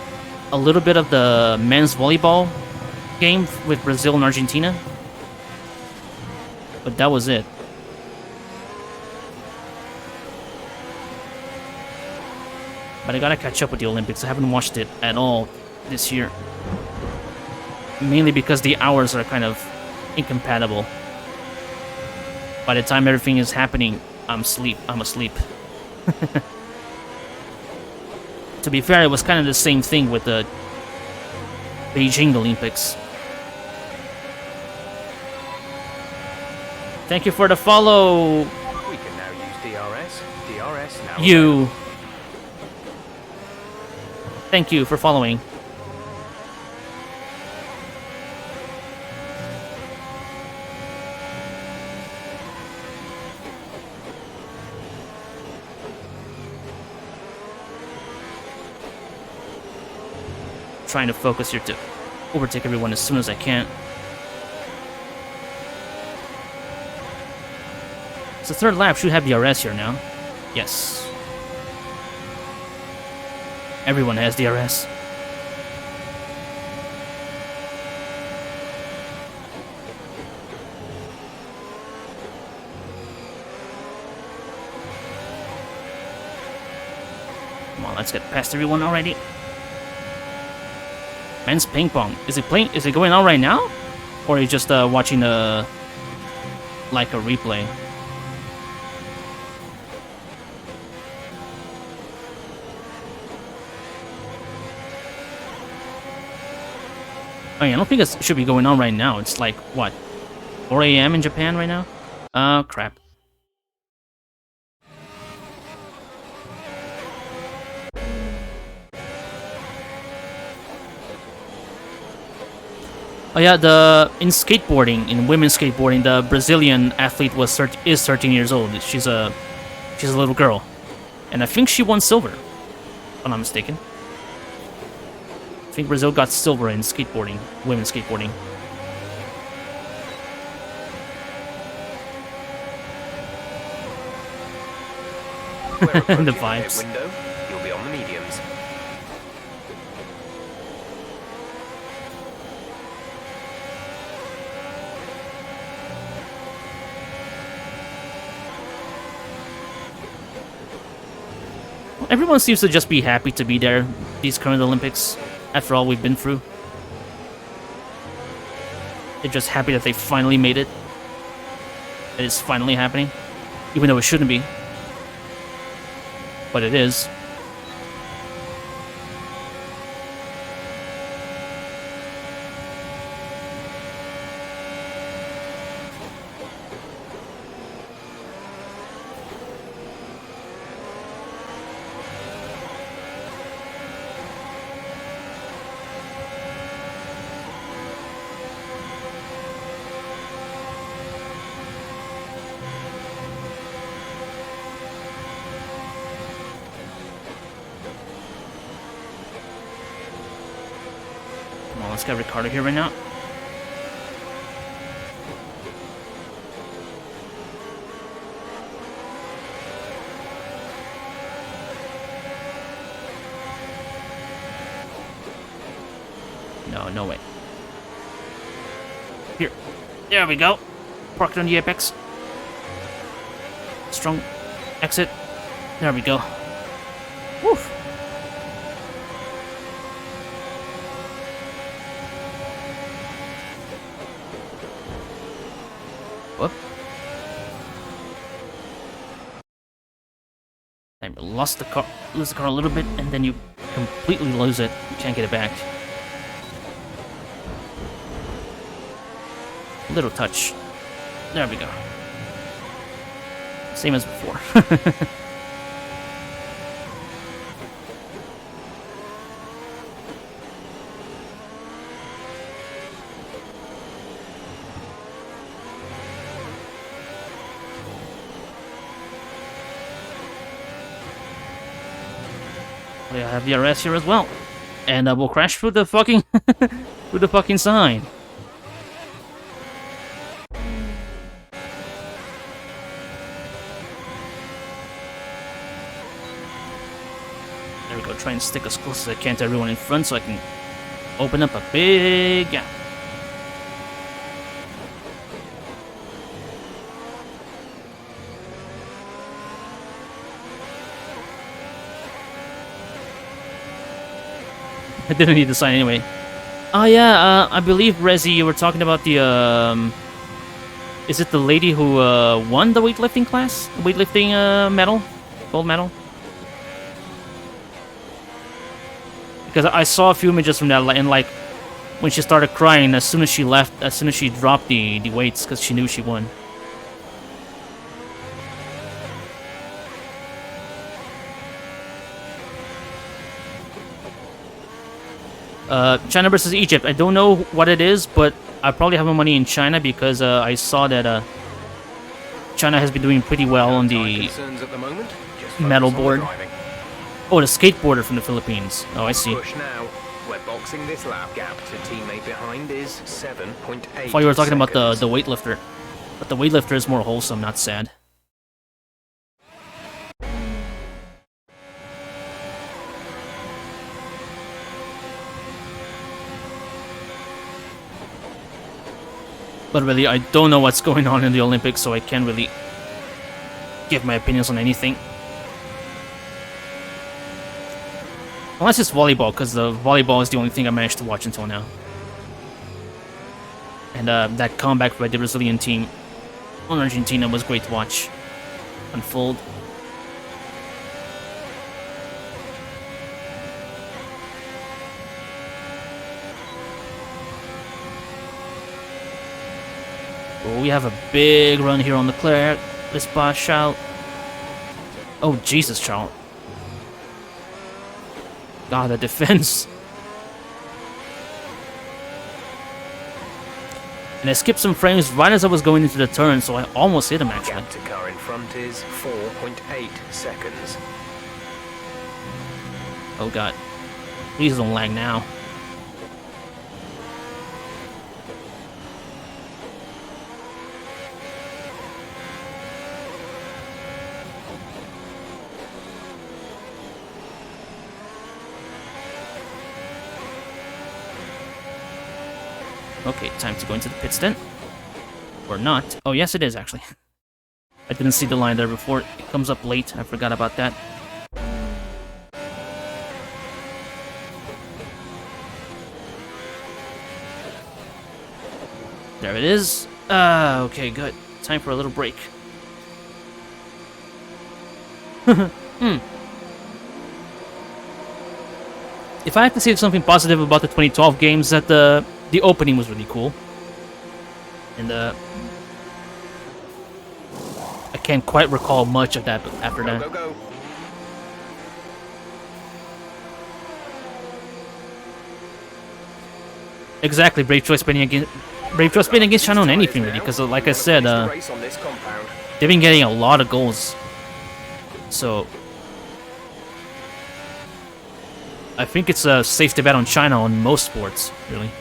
a little bit of the men's volleyball game with Brazil and Argentina. But that was it. But I gotta catch up with the Olympics. I haven't watched it at all this year. Mainly because the hours are kind of incompatible. By the time everything is happening, I'm asleep. To be fair, it was kind of the same thing with the Beijing Olympics. Thank you for the follow.
We can now use DRS. DRS now.
You. Thank you for following. Trying to focus here to overtake everyone as soon as I can. So third lap should have DRS here now. Yes. Everyone has DRS. Come on, let's get past everyone already. Men's ping pong. Is it playing? Is it going on right now, or are you just watching like a replay? I mean, I don't think it should be going on right now. It's like what, 4 a.m. in Japan right now? Oh crap. Oh yeah, in skateboarding, in women's skateboarding, the Brazilian athlete is 13 years old. She's a little girl, and I think she won silver, if I'm not mistaken. I think Brazil got silver in skateboarding, women's skateboarding. The vibes.
Window, you'll be on the mediums.
Everyone seems to just be happy to be there, these current Olympics, after all we've been through. They're just happy that they finally made it. That it's finally happening. Even though it shouldn't be. But it is. Come on, let's get Ricardo here right now. No, no way. Here. There we go. Park it on the apex. Strong exit. There we go. Woof. Whoop. I lose the car a little bit, and then you completely lose it. You can't get it back. Little touch. There we go. Same as before. We have the arrest here as well, and we'll crash through the fucking through the fucking sign. There we go. Try and stick as close as I can to everyone in front, so I can open up a big gap. I didn't need the sign anyway. Oh yeah, I believe Rezi, you were talking about the Is it the lady who won the weightlifting class? Weightlifting medal? Gold medal? Because I saw a few images from that, and like, when she started crying, as soon as she left, as soon as she dropped the weights, because she knew she won. China versus Egypt. I don't know what it is, but I probably have my money in China because I saw that China has been doing pretty well on the medal board. Oh, the skateboarder from the Philippines. Oh, I see.
Push now. We're boxing this lap gap to teammate behind is 7.8.
I thought you were talking about the weightlifter, but the weightlifter is more wholesome, not sad. But really, I don't know what's going on in the Olympics, so I can't really give my opinions on anything. Unless it's volleyball, because the volleyball is the only thing I managed to watch until now. And that comeback by the Brazilian team on Argentina was great to watch unfold. Oh, we have a big run here on Leclerc. This boss shout. Oh, Jesus, Charles. God, the defense. And I skipped some frames right as I was going into the turn, so I almost hit him, actually.
Gap to car in front is 4.8 seconds.
Oh, God. Please don't lag now. Okay, time to go into the pits then. Or not. Oh, yes it is, actually. I didn't see the line there before. It comes up late. I forgot about that. There it is. Okay, good. Time for a little break. If I have to say something positive about the 2012 games, that the opening was really cool. And I can't quite recall much of that after that.
Go, go, go.
Exactly, brave choice betting against China on anything really, because like I said, they've been getting a lot of goals. So I think it's safe to bet on China on most sports, really.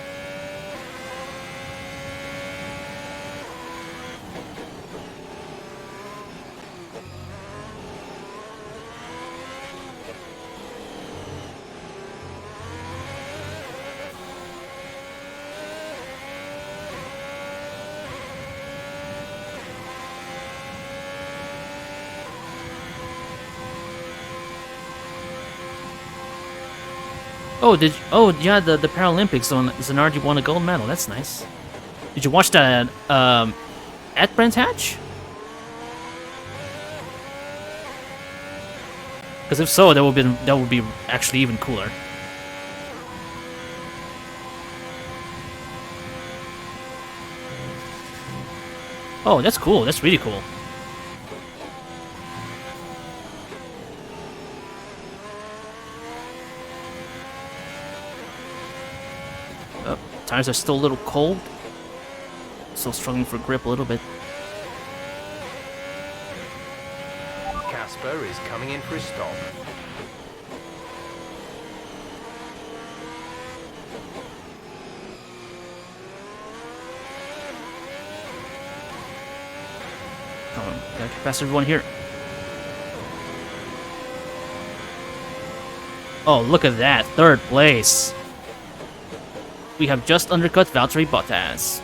Oh yeah, the Paralympics on Zanardi won a gold medal. That's nice. Did you watch that at Brands Hatch? Because if so, that would be actually even cooler. Oh, that's cool. That's really cool. Tires are still a little cold. Still struggling for grip a little bit.
Casper is coming in for a stop.
Come on, gotta get past everyone here. Oh, look at that. Third place. We have just undercut Valtteri Bottas.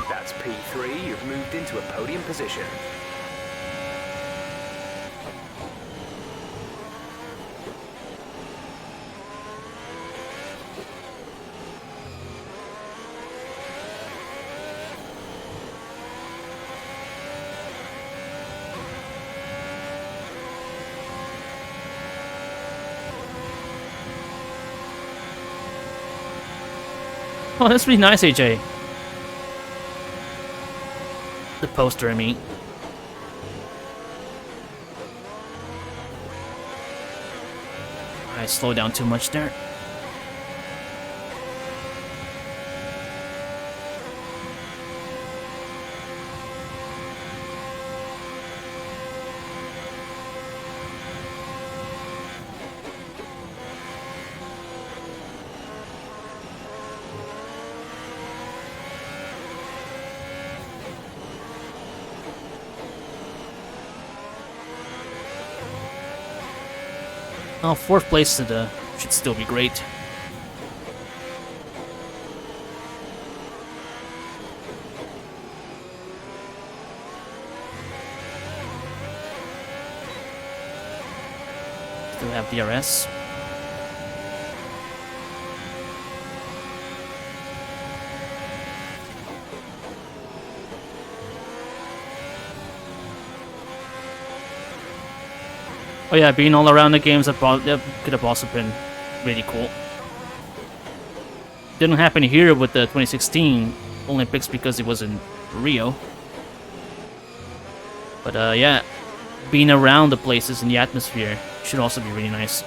That's P3. You've moved into a podium position.
Oh, that's pretty nice, AJ. The poster, I mean. I slowed down too much there. Oh, 4th place should still be great. Still have DRS. Oh yeah, being all around the games that could have also been really cool. Didn't happen here with the 2016 Olympics because it was in Rio. But yeah, being around the places in the atmosphere should also be really nice.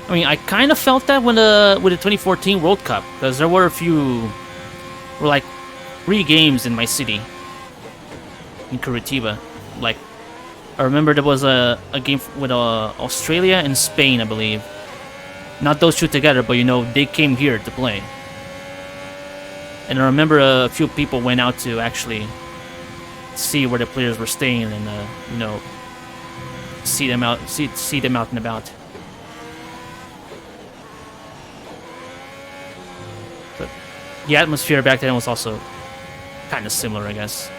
I mean, I kind of felt that with the 2014 World Cup, because there were a few, like 3 games in my city, in Curitiba. Like, I remember there was a game with Australia and Spain, I believe. Not those 2 together, but you know, they came here to play. And I remember a few people went out to actually see where the players were staying and, you know, see them out and about. But the atmosphere back then was also kind of similar, I guess.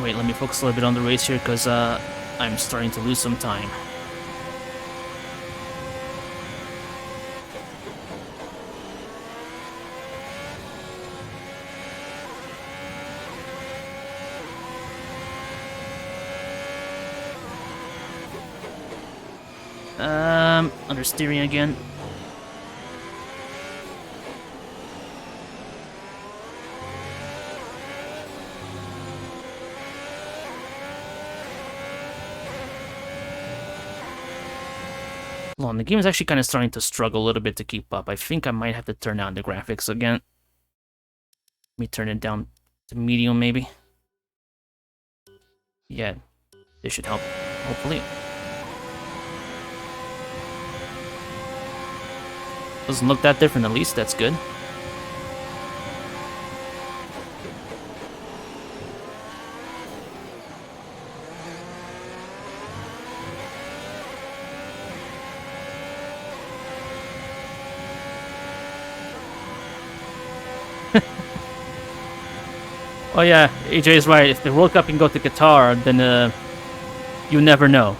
Wait, let me focus a little bit on the race here, because I'm starting to lose some time. Understeering again. Hold on, the game is actually kind of starting to struggle a little bit to keep up. I think I might have to turn down the graphics again. Let me turn it down to medium, maybe. Yeah, this should help, hopefully. Doesn't look that different, at least. That's good. Oh yeah, AJ is right. If the World Cup can go to Qatar, then you never know.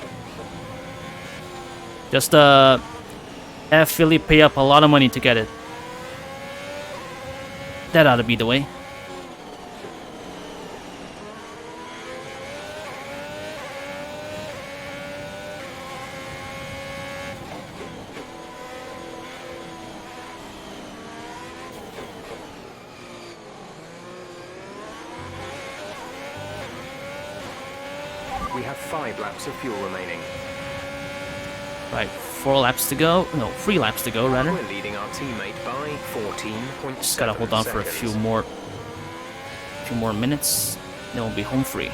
Just have Philly pay up a lot of money to get it. That ought to be the way.
We have 5 laps of fuel remaining.
Right, 4 laps to go. No, 3 laps to go, rather.
We're leading our teammate by 14.7
Just gotta hold on for a few more minutes. Then we'll be home free.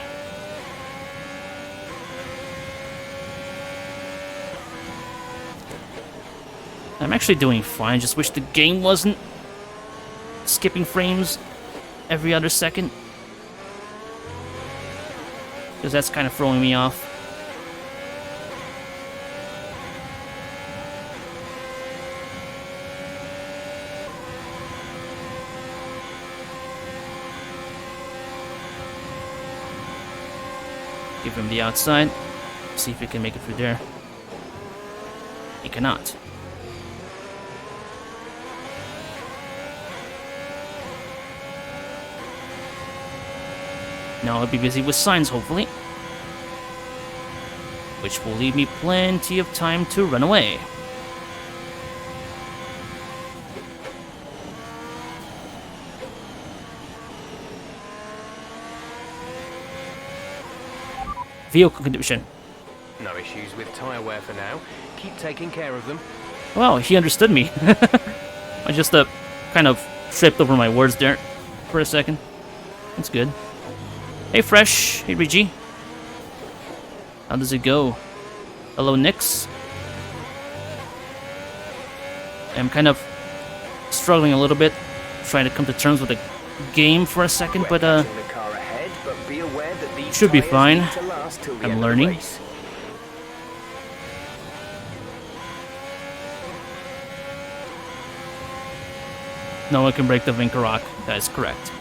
I'm actually doing fine. Just wish the game wasn't skipping frames every other second, because that's kind of throwing me off. Give him the outside. See if he can make it through there. He cannot. Now I'll be busy with signs, hopefully. Which will leave me plenty of time to run away. Vehicle condition.
No issues with tyre wear for now. Keep taking care of them.
Wow, he understood me. I just kind of tripped over my words there for a second. That's good. Hey Fresh, hey Reggie. How does it go? Hello Nix. I'm kind of struggling a little bit, trying to come to terms with the game for a second, but should be fine. I'm learning. No one can break the Vinkarock. That is correct.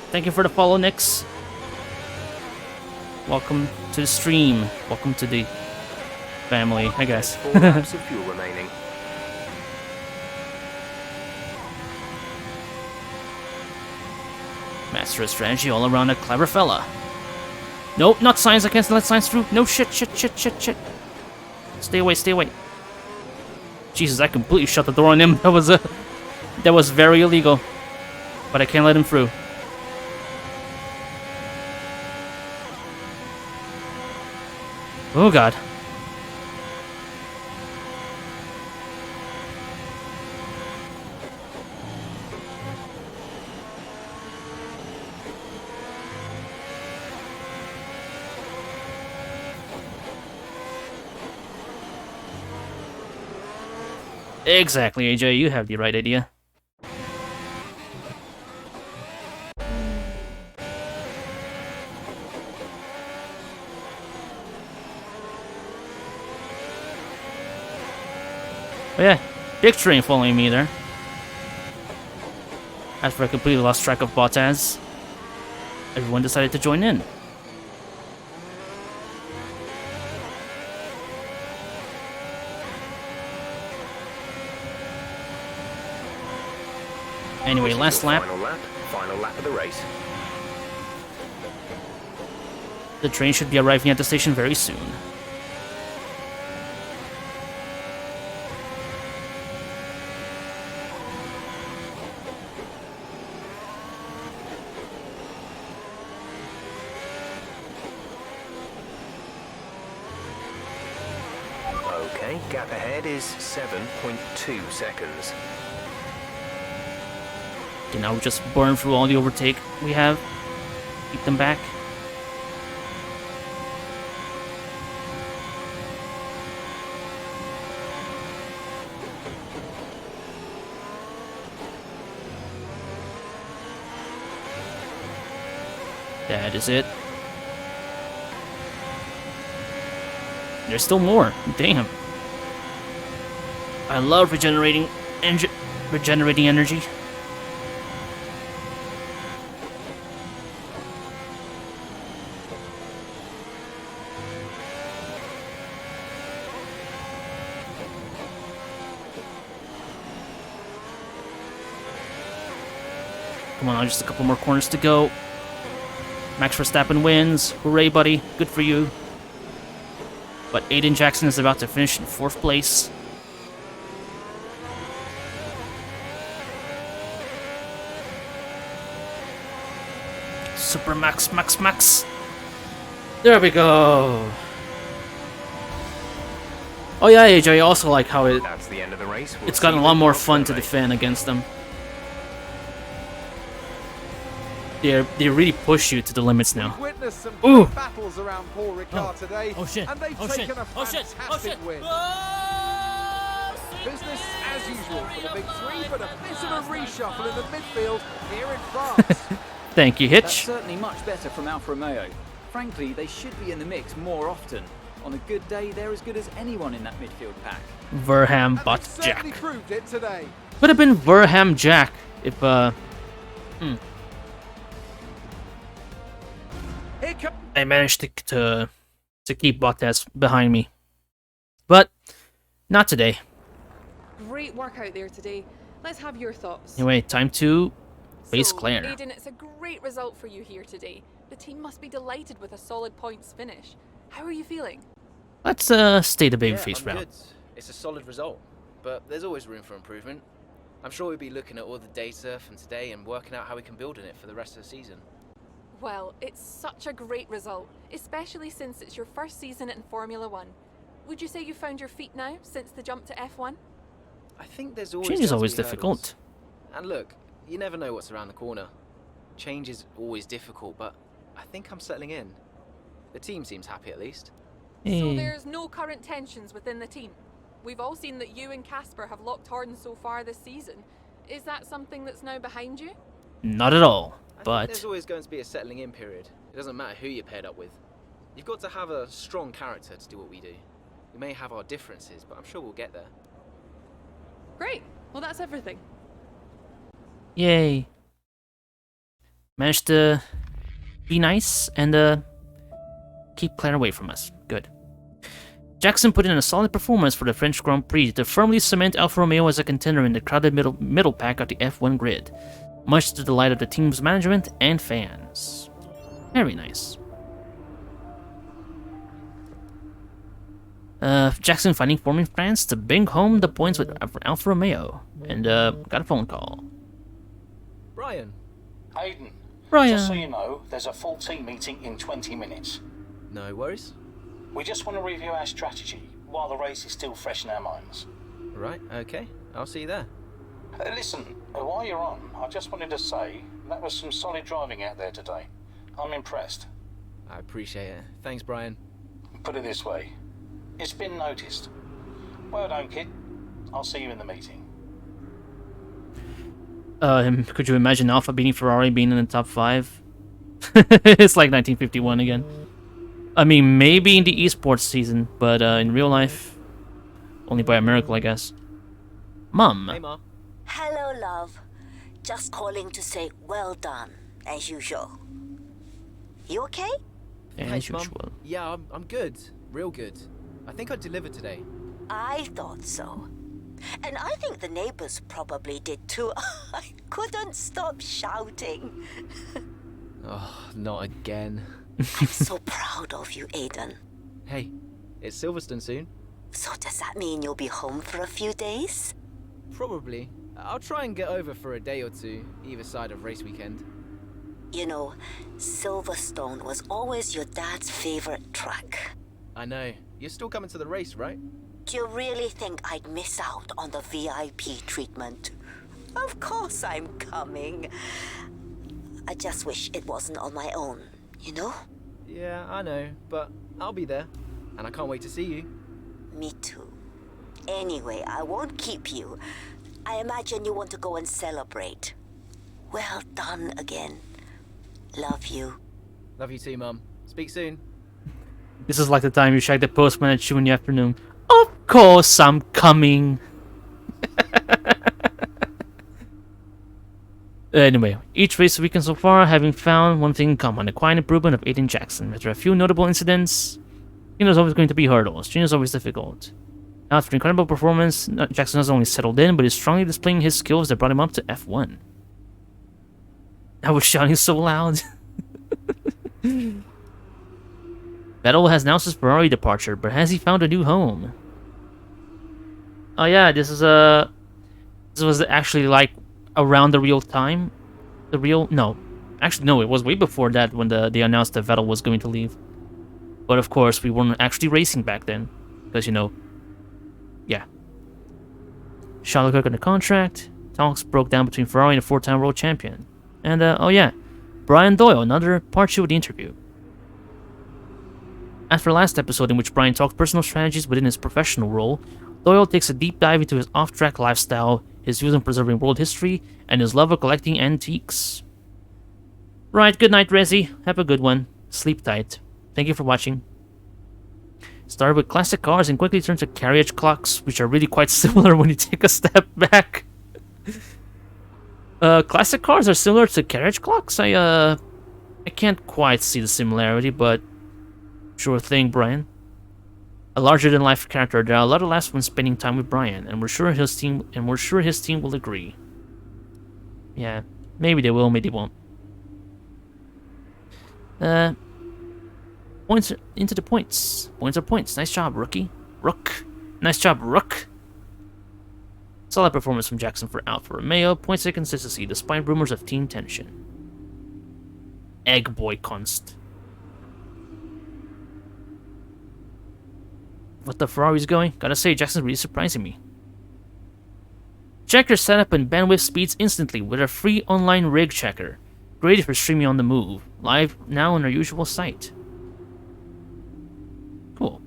Thank you for the follow, Nix. Welcome to the stream. Welcome to the family, I guess.
4 laps of fuel remaining.
Master of strategy all around, a clever fella. Nope, not signs. I can't let signs through. No shit. Stay away, stay away. Jesus, I completely shut the door on him. That was very illegal. But I can't let him through. Oh god. Exactly, AJ, you have the right idea. Oh yeah, big train following me there. After I completely lost track of Bottas, everyone decided to join in. Anyway, last lap.
Final lap of the race.
The train should be arriving at the station very soon.
Okay, gap ahead is 7.2 seconds.
Okay, now we just burn through all the overtake we have. Keep them back. That is it. There's still more. Damn. I love regenerating energy. Come on, just a couple more corners to go. Max Verstappen wins. Hooray, buddy. Good for you. But Aiden Jackson is about to finish in 4th place. Super Max. There we go. Oh yeah, AJ, I also like how
That's the end of the race.
It's gotten a lot more fun to defend against them. They really push you to the limits now.
We've witnessed some
Ooh.
battles around Paul Ricard today, and they've taken a fantastic win. Business as usual for the big three, but a bit of a reshuffle in the midfield here in France.
Thank you, Hitch.
That's certainly much better from Alfa Romeo. Frankly, they should be in the mix more often. On a good day, they're as good as anyone in that midfield pack.
Verham but Jack.
Certainly proved it today.
Could have been Verham Jack. If I managed to keep Bottas behind me, but not today.
Great work out there today. Let's have your thoughts.
Anyway, time to face
So,
Claire.
Aiden, it's a great result for you here today. The team must be delighted with a solid points finish. How are you feeling?
Let's stay the babyface
I'm
route.
good. It's a solid result, but there's always room for improvement. I'm sure we'll be looking at all the data from today and working out how we can build on it for the rest of the season.
Well, it's such a great result, especially since it's your first season in Formula One. Would you say you found your feet now since the jump to F1?
I think there's always
Change is
going to
always
be
difficult.
hurdles. And look, you never know what's around the corner. Change is always difficult, but I think I'm settling in. The team seems happy at least.
So there's no current tensions within the team. We've all seen that you and Casper have locked horns so far this season. Is that something that's now behind you?
Not at all,
I think
but
there's always going to be a settling in period. It doesn't matter who you're paired up with. You've got to have a strong character to do what we do. We may have our differences, but I'm sure we'll get there.
Great. Well, that's everything.
yay. Managed to be nice and keep Claire away from us. Good. Jackson put in a solid performance for the French Grand Prix to firmly cement Alfa Romeo as a contender in the crowded middle pack of the F1 grid, much to the delight of the team's management and fans. Very nice. Jackson finding form in France to bring home the points with Alfa Romeo, and got a phone call.
Brian.
Aiden,
Brian.
just so you know, there's a full team meeting in 20 minutes.
No worries.
We just want to review our strategy while the race is still fresh in our minds.
Right, okay. I'll see you there.
Listen, while you're on, I just wanted to say that was some solid driving out there today. I'm impressed.
I appreciate it. Thanks, Brian.
Put it this way, it's been noticed. Well done, kid. I'll see you in the meeting.
Could you imagine Alpha beating Ferrari being in the top 5? It's like 1951 again. I mean, maybe in the esports season, but in real life, only by a miracle, I guess. Mom.
Hey, Ma.
Hello, love. Just calling to say well done, as usual. You okay?
As
Thanks, Mum.
usual.
Yeah, I'm good. Real good. I think I delivered today.
I thought so. And I think the neighbors probably did too. I couldn't stop shouting.
Oh, not again.
I'm so proud of you, Aiden.
Hey, it's Silverstone soon.
So does that mean you'll be home for a few days?
Probably. I'll try and get over for a day or two, either side of race weekend.
You know, Silverstone was always your dad's favorite track.
I know. You're still coming to the race, right?
Do you really think I'd miss out on the VIP treatment? Of course I'm coming. I just wish it wasn't on my own, you know?
Yeah, I know, but I'll be there. And I can't wait to see you.
Me too. Anyway, I won't keep you. I imagine you want to go and celebrate. Well done again. Love you.
Love you too, Mum. Speak soon.
This is like the time you shag the postman at 2 in the afternoon. Of course I'm coming. Anyway, each race weekend so far having found one thing in common, a quiet improvement of Aiden Jackson. After a few notable incidents, there's always going to be hurdles. Change is always difficult. After an incredible performance, Jackson has not only settled in, but is strongly displaying his skills that brought him up to F1. I was shouting so loud. Vettel has announced his Ferrari departure, but has he found a new home? Oh yeah, this was actually like around the real time. Actually no, it was way before that when they announced that Vettel was going to leave. But of course, we weren't actually racing back then, because yeah. Charles Leclerc on the contract. Talks broke down between Ferrari and a 4-time world champion. And oh yeah, Brian Doyle, another part 2 of the interview. After last episode in which Brian talked personal strategies within his professional role, Doyle takes a deep dive into his off-track lifestyle, his views on preserving world history, and his love of collecting antiques. Right, good night, Rezi. Have a good one. Sleep tight. Thank you for watching. Started with classic cars and quickly turned to carriage clocks, which are really quite similar when you take a step back. Classic cars are similar to carriage clocks. I can't quite see the similarity, but sure thing, Brian. A larger-than-life character, there are a lot of laughs when spending time with Brian, and we're sure his team will agree. Yeah, maybe they will, maybe they won't. Points into the points. Points are points. Nice job, rookie. Rook. Nice job, Rook. Solid performance from Jackson for Alfa Romeo. Points of consistency despite rumors of team tension. Egg boy const. What the Ferrari's going? Gotta say, Jackson's really surprising me. Check your setup and bandwidth speeds instantly with a free online rig checker. Great for streaming on the move. Live now on our usual site. Cool.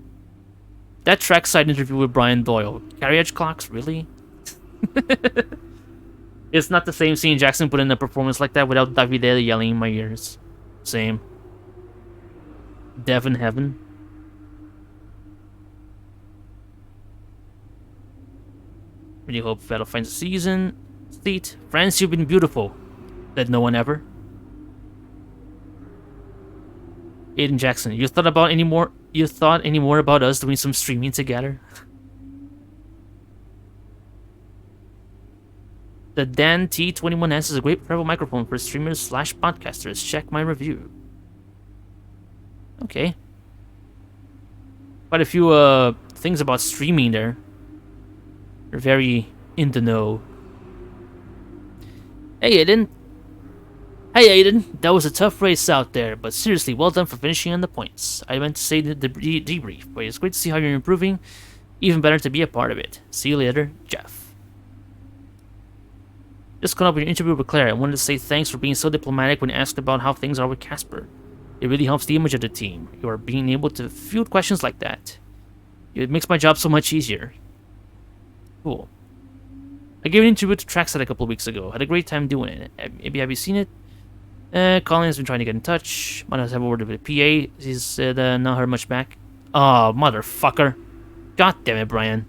That trackside interview with Brian Doyle. Carriage clocks, really? It's not the same seeing Jackson put in a performance like that without Davide yelling in my ears. Same. Devin Heaven. Really hope Vettel finds a season seat. France, you've been beautiful. Said no one ever. Aiden Jackson, you thought any more about us doing some streaming together? The Dan T21S is a great travel microphone for streamers / podcasters. Check my review. Okay. Quite a few things about streaming there. They're very in the know. Hey Aiden. Hey Aiden, that was a tough race out there, but seriously, well done for finishing on the points. I meant to say the debrief, but it's great to see how you're improving. Even better to be a part of it. See you later, Jeff. Just caught up with your interview with Claire. I wanted to say thanks for being so diplomatic when asked about how things are with Casper. It really helps the image of the team. You are being able to field questions like that. It makes my job so much easier. Cool. I gave an interview to Trackside a couple of weeks ago. Had a great time doing it. Maybe have you seen it? Colin has been trying to get in touch. Might have a word with the PA. He's said not heard much back. Oh, motherfucker. God damn it, Brian.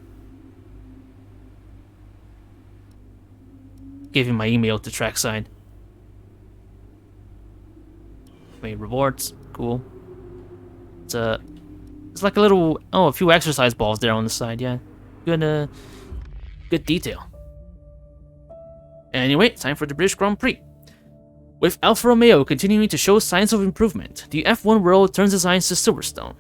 Gave him my email to Trackside. Made rewards. Cool. It's like a little... Oh, a few exercise balls there on the side, yeah. Good detail. Anyway, time for the British Grand Prix. With Alfa Romeo continuing to show signs of improvement, the F1 world turns its eyes to Silverstone.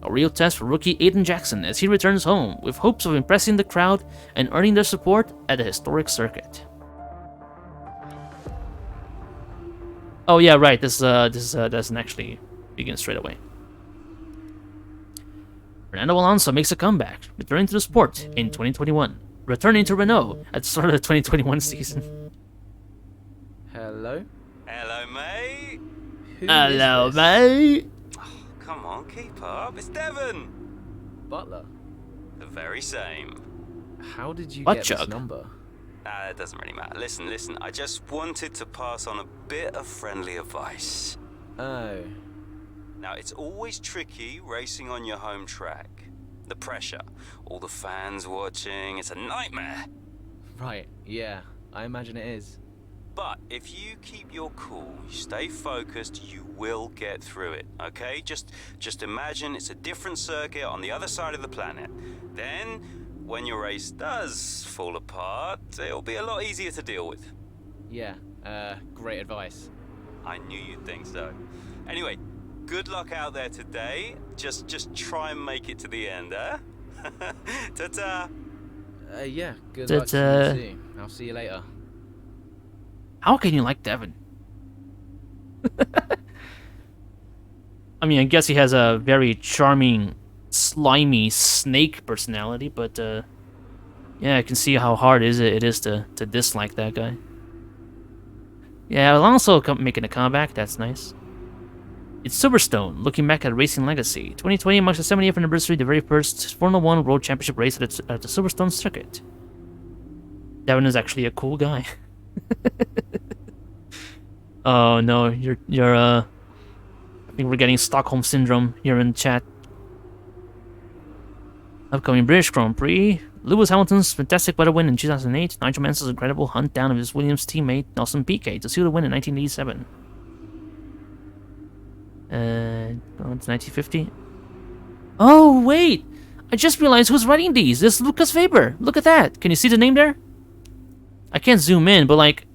A real test for rookie Aiden Jackson as he returns home, with hopes of impressing the crowd and earning their support at the historic circuit. Oh yeah, right, this doesn't actually begin straight away. Fernando Alonso makes a comeback, returning to the sport in 2021, returning to Renault at the start of the 2021 season.
Hello?
Hello, mate.
Hello, mate.
Oh, come on, keep up. It's Devon.
Butler.
The very same.
How did you
What
get
jug?
this number?
It doesn't really matter. Listen. I just wanted to pass on a bit of friendly advice.
Oh.
Now, it's always tricky racing on your home track. The pressure, all the fans watching, it's a nightmare.
Right, yeah. I imagine it is.
But if you keep your cool, you stay focused, you will get through it, okay? Just imagine it's a different circuit on the other side of the planet. Then, when your race does fall apart, it'll be a lot easier to deal with.
Yeah, great advice.
I knew you'd think so. Anyway, good luck out there today. Just try and make it to the end, huh? Ta-ta!
Yeah, good luck to you too. I'll see you later.
How can you like Devon? I mean, I guess he has a very charming, slimy snake personality, but yeah, I can see how hard it is to dislike that guy. Yeah, Alonso making a comeback, that's nice. It's Silverstone, looking back at racing legacy. 2020 marks the 70th anniversary of the very first Formula 1 World Championship race at the Silverstone circuit. Devon is actually a cool guy. Oh no, you're I think we're getting Stockholm Syndrome here in chat. Upcoming British Grand Prix. Lewis Hamilton's fantastic weather win in 2008. Nigel Mansell's incredible hunt down of his Williams teammate Nelson Piquet to seal the win in 1987. It's 1950. Oh, wait! I just realized who's writing these. This is Lucas Weber. Look at that. Can you see the name there? I can't zoom in, but like,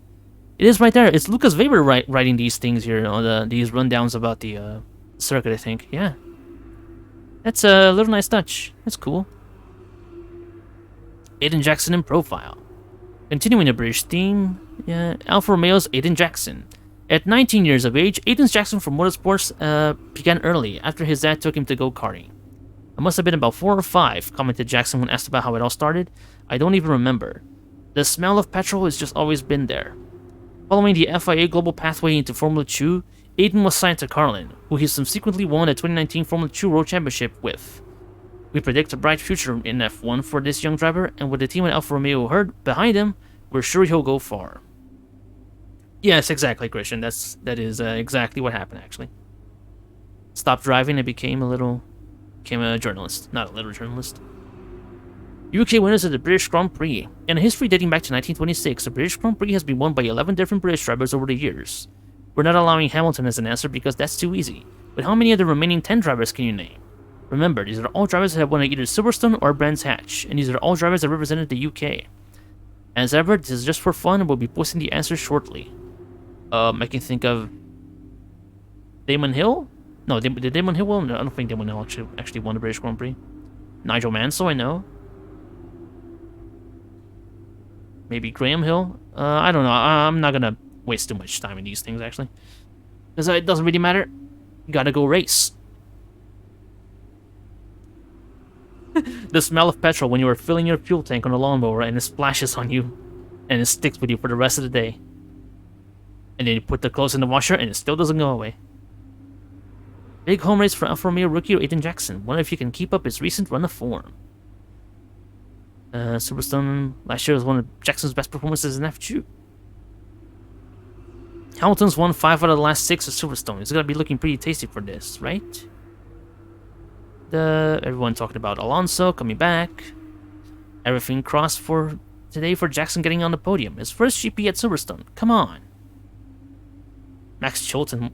it is right there. It's Lucas Weber writing these things here on these rundowns about the circuit, I think. Yeah. That's a little nice touch. That's cool. Aiden Jackson in profile. Continuing the British theme, yeah, Alfa Romeo's Aiden Jackson. At 19 years of age, Aiden Jackson from Motorsports began early after his dad took him to go-karting. I must have been about 4 or 5, commented Jackson when asked about how it all started. I don't even remember. The smell of petrol has just always been there. Following the FIA global pathway into Formula 2, Aiden was signed to Carlin, who he subsequently won the 2019 Formula 2 World Championship with. We predict a bright future in F1 for this young driver, and with the team at Alfa Romeo heard behind him, we're sure he'll go far. Yes, exactly, Christian. That is exactly what happened, actually. Stopped driving and became a journalist. Not a little journalist. UK winners of the British Grand Prix. In a history dating back to 1926, the British Grand Prix has been won by 11 different British drivers over the years. We're not allowing Hamilton as an answer because that's too easy. But how many of the remaining 10 drivers can you name? Remember, these are all drivers that have won at either Silverstone or Brands Hatch, and these are all drivers that represented the UK. As ever, this is just for fun, and we'll be posting the answers shortly. I can think of Damon Hill? No, did Damon Hill win? No, I don't think Damon Hill actually won the British Grand Prix. Nigel Mansell, I know. Maybe Graham Hill? I don't know. I'm not gonna waste too much time in these things, actually. Because it doesn't really matter. You gotta go race. The smell of petrol when you are filling your fuel tank on a lawnmower and it splashes on you and it sticks with you for the rest of the day. And then you put the clothes in the washer and it still doesn't go away. Big home race for Alfa Romeo rookie Aiden Jackson. Wonder if he can keep up his recent run of form. Silverstone last year was one of Jackson's best performances in F2. Hamilton's won 5 out of the last 6 at Silverstone. He's gonna be looking pretty tasty for this, right? Everyone talking about Alonso coming back. Everything crossed for today for Jackson getting on the podium. His first GP at Silverstone. Come on. Max Chilton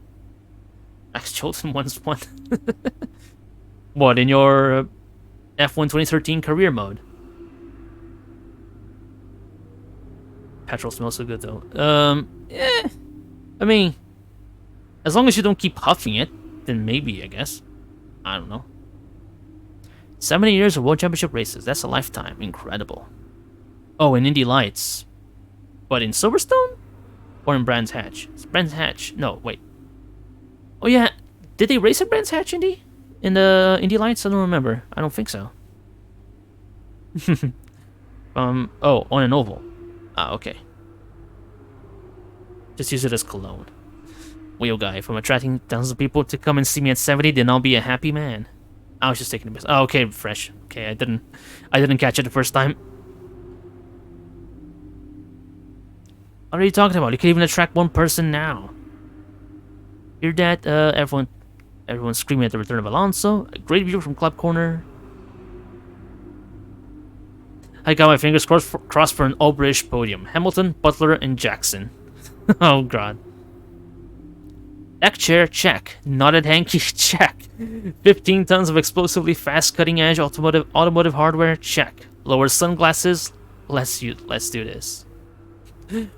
once won. What, in your F1 2013 career mode? Petrol smells so good though. I mean, as long as you don't keep huffing it, then maybe, I guess. I don't know. 70 years of World Championship races. That's a lifetime. Incredible. Oh, in Indy Lights. But in Silverstone? Or in Brands Hatch? It's Brands Hatch. No, wait. Oh yeah, did they race at Brands Hatch, Indy? In the Indy Lights? I don't remember. I don't think so. Oh, on an oval. Ah, okay. Just use it as cologne. Wheel guy, if I'm attracting thousands of people to come and see me at 70, then I'll be a happy man. I was just taking a piss. Oh, okay, fresh. Okay, I didn't catch it the first time. What are you talking about? You can even attract one person now. Hear that? Everyone's screaming at the return of Alonso. A great view from Club Corner. I got my fingers crossed for an all-British podium. Hamilton, Butler, and Jackson. Oh, God. Deck chair, check. Knotted hanky, check. 15 tons of explosively fast, cutting-edge automotive hardware, check. Lower sunglasses, let's do this.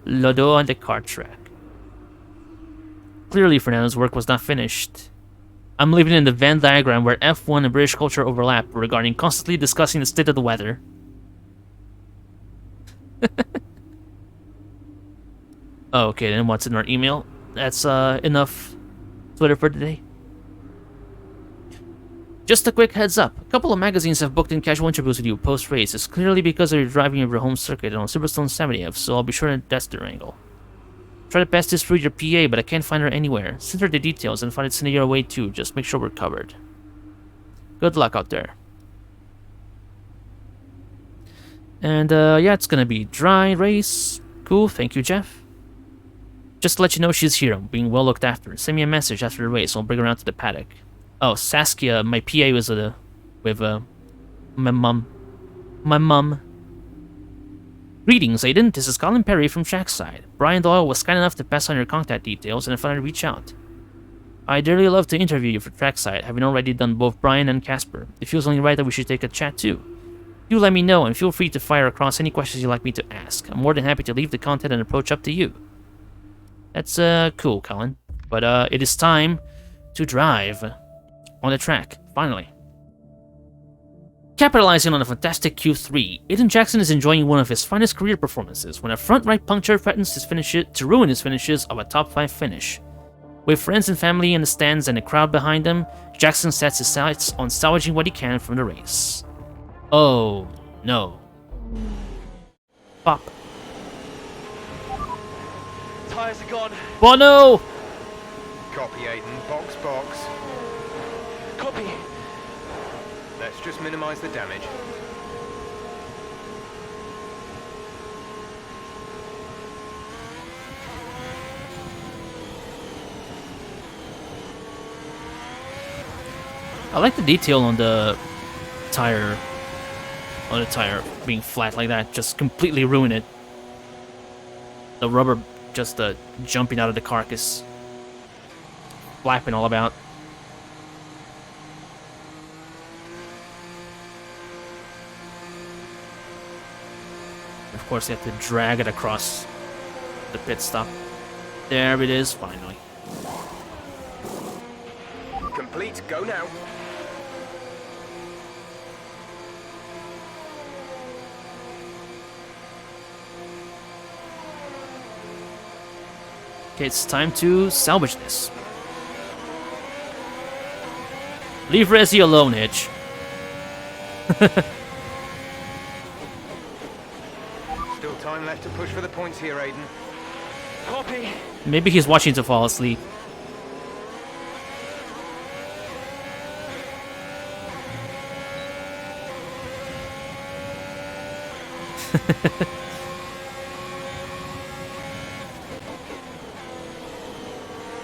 Lodo on the kart track. Clearly, Fernando's work was not finished. I'm living in the Venn diagram where F1 and British culture overlap regarding constantly discussing the state of the weather. Oh, okay, then what's in our email? That's enough Twitter for today. Just a quick heads up. A couple of magazines have booked in casual interviews with you post-race. It's clearly because you're driving over your home circuit on Silverstone 70F, so I'll be sure to test their angle. Try to pass this through your PA, but I can't find her anywhere. Send her the details and find it sending your way too. Just make sure we're covered. Good luck out there. And yeah, it's gonna be dry race. Cool, thank you, Jeff. Just to let you know she's here, being well looked after. Send me a message after the race, I'll bring her around to the paddock. Oh, Saskia, my PA was with my mum. My mum. Greetings, Aiden. This is Colin Perry from Shackside. Brian Doyle was kind enough to pass on your contact details, and I thought I'd reach out. I'd dearly love to interview you for Trackside, having already done both Brian and Casper. It feels only right that we should take a chat too. Do let me know, and feel free to fire across any questions you'd like me to ask. I'm more than happy to leave the content and approach up to you. That's cool, Colin. But it is time to drive on the track, finally. Capitalizing on a fantastic Q3, Aiden Jackson is enjoying one of his finest career performances when a front right puncture threatens to ruin his finishes of a top 5 finish. With friends and family in the stands and a crowd behind him, Jackson sets his sights on salvaging what he can from the race. Oh, no. Pop.
Tires are gone.
Bono!
Copy, Aiden. Box, box.
Copy.
Let's just minimize the damage.
I like the detail on the tire being flat like that, just completely ruin it. The rubber just jumping out of the carcass, flapping all about. Of course, you have to drag it across the pit stop. There it is, finally.
Complete, go now.
Okay, it's time to salvage this. Leave Resi alone, Hitch.
Still time left to push for the points here, Aiden.
Copy.
Maybe he's watching to fall asleep.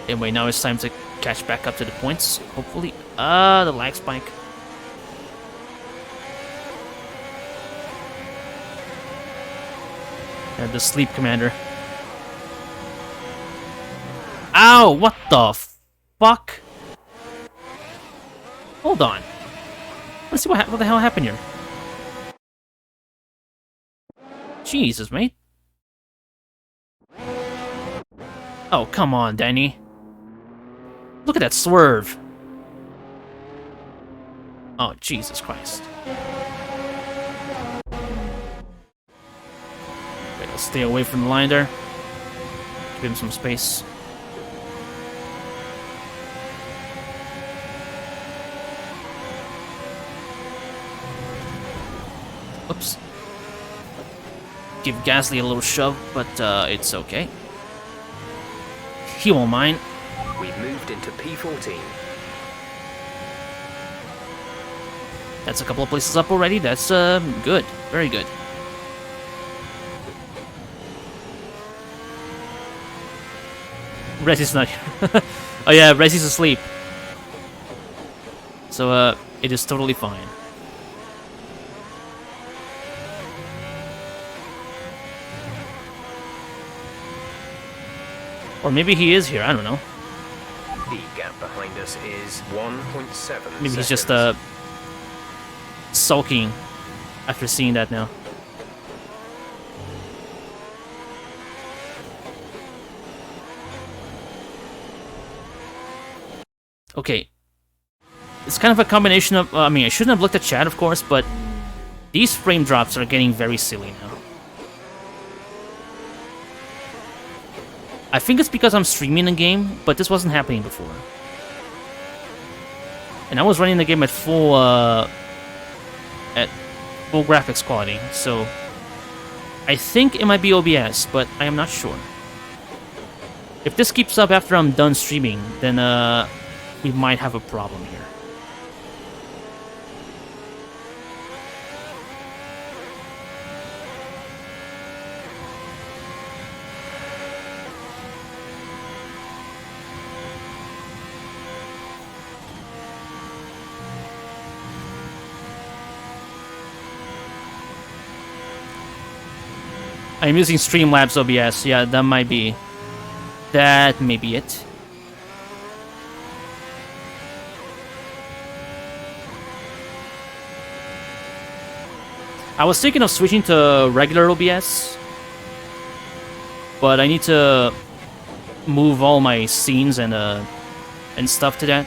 Anyway, now it's time to catch back up to the points, hopefully. The lag spike. And the sleep commander. Ow! What the fuck? Hold on. Let's see what the hell happened here. Jesus, mate. Oh, come on, Danny. Look at that swerve. Oh, Jesus Christ. Wait, let's stay away from the line there. Give him some space. Oops. Give Gasly a little shove, but it's okay. He won't mind.
We've moved into P14.
That's a couple of places up already. That's good. Very good. Resi's not here. Oh yeah, Resi's asleep. So it is totally fine. Or maybe he is here, I don't know.
The gap behind us is 1.7
Maybe he's just
seconds.
sulking after seeing that now. Okay. It's kind of a combination of... I mean, I shouldn't have looked at chat, of course, but these frame drops are getting very silly now. I think it's because I'm streaming a game, but this wasn't happening before. And I was running the game at full graphics quality, so I think it might be OBS, but I am not sure. If this keeps up after I'm done streaming, then we might have a problem here. I'm using Streamlabs OBS. Yeah, that may be it. I was thinking of switching to regular OBS, but I need to move all my scenes and stuff to that.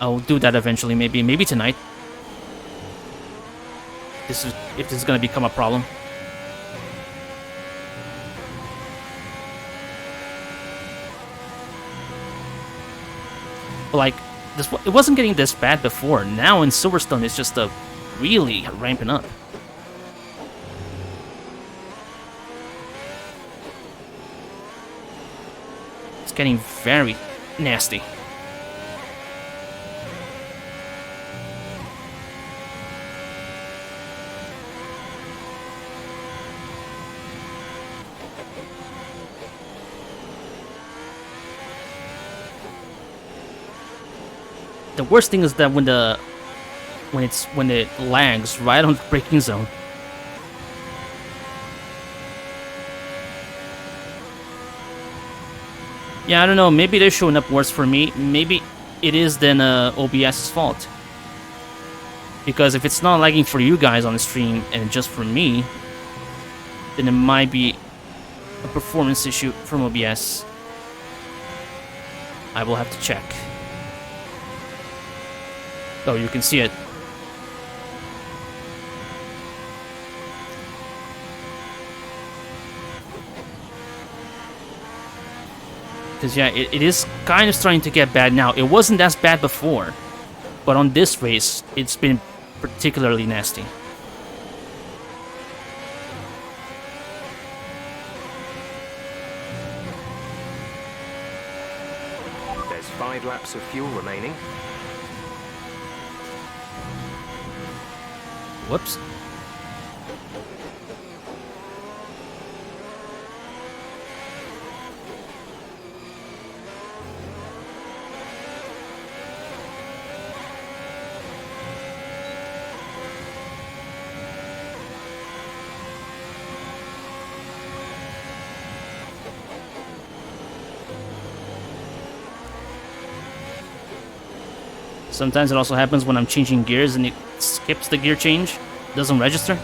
I'll do that eventually, maybe tonight. If this is gonna become a problem. But like, it wasn't getting this bad before. Now in Silverstone, it's just really ramping up. It's getting very nasty. The worst thing is that when it lags right on the braking zone. Yeah, I don't know. Maybe they're showing up worse for me. Maybe it is then OBS's fault. Because if it's not lagging for you guys on the stream and just for me, then it might be a performance issue from OBS. I will have to check. Oh, you can see it. Because, yeah, it is kind of starting to get bad now. It wasn't as bad before, but on this race, it's been particularly nasty.
There's 5 laps of fuel remaining.
Whoops. Sometimes it also happens when I'm changing gears and it skips the gear change. Doesn't register.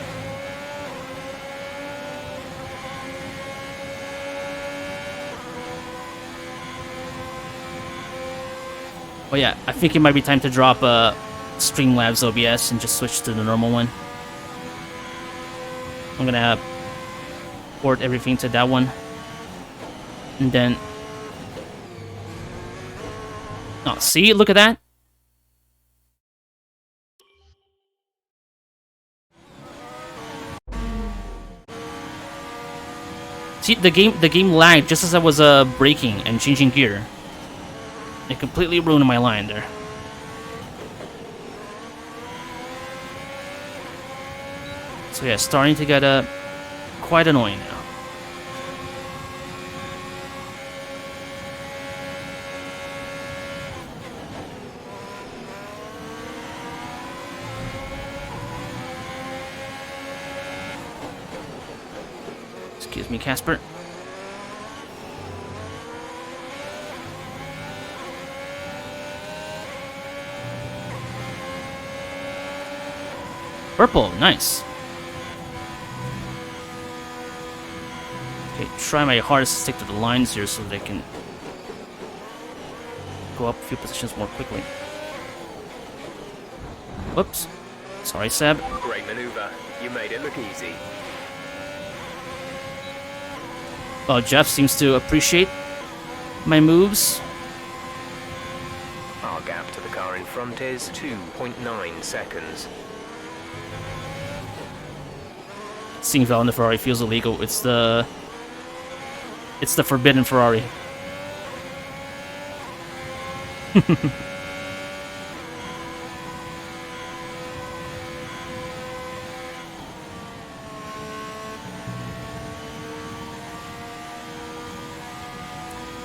Oh yeah, I think it might be time to drop Streamlabs OBS and just switch to the normal one. I'm gonna port everything to that one. And then... Oh, see? Look at that. See, the game lagged just as I was braking and changing gear. It completely ruined my line there. So yeah, starting to get quite annoying now. Excuse me, Casper. Purple, nice. Okay, try my hardest to stick to the lines here so they can go up a few positions more quickly. Whoops. Sorry, Seb.
Great maneuver. You made it look easy.
Well, Jeff seems to appreciate my moves.
Our gap to the car in front is 2.9 seconds.
Seeing Val in the Ferrari feels illegal. It's the forbidden Ferrari.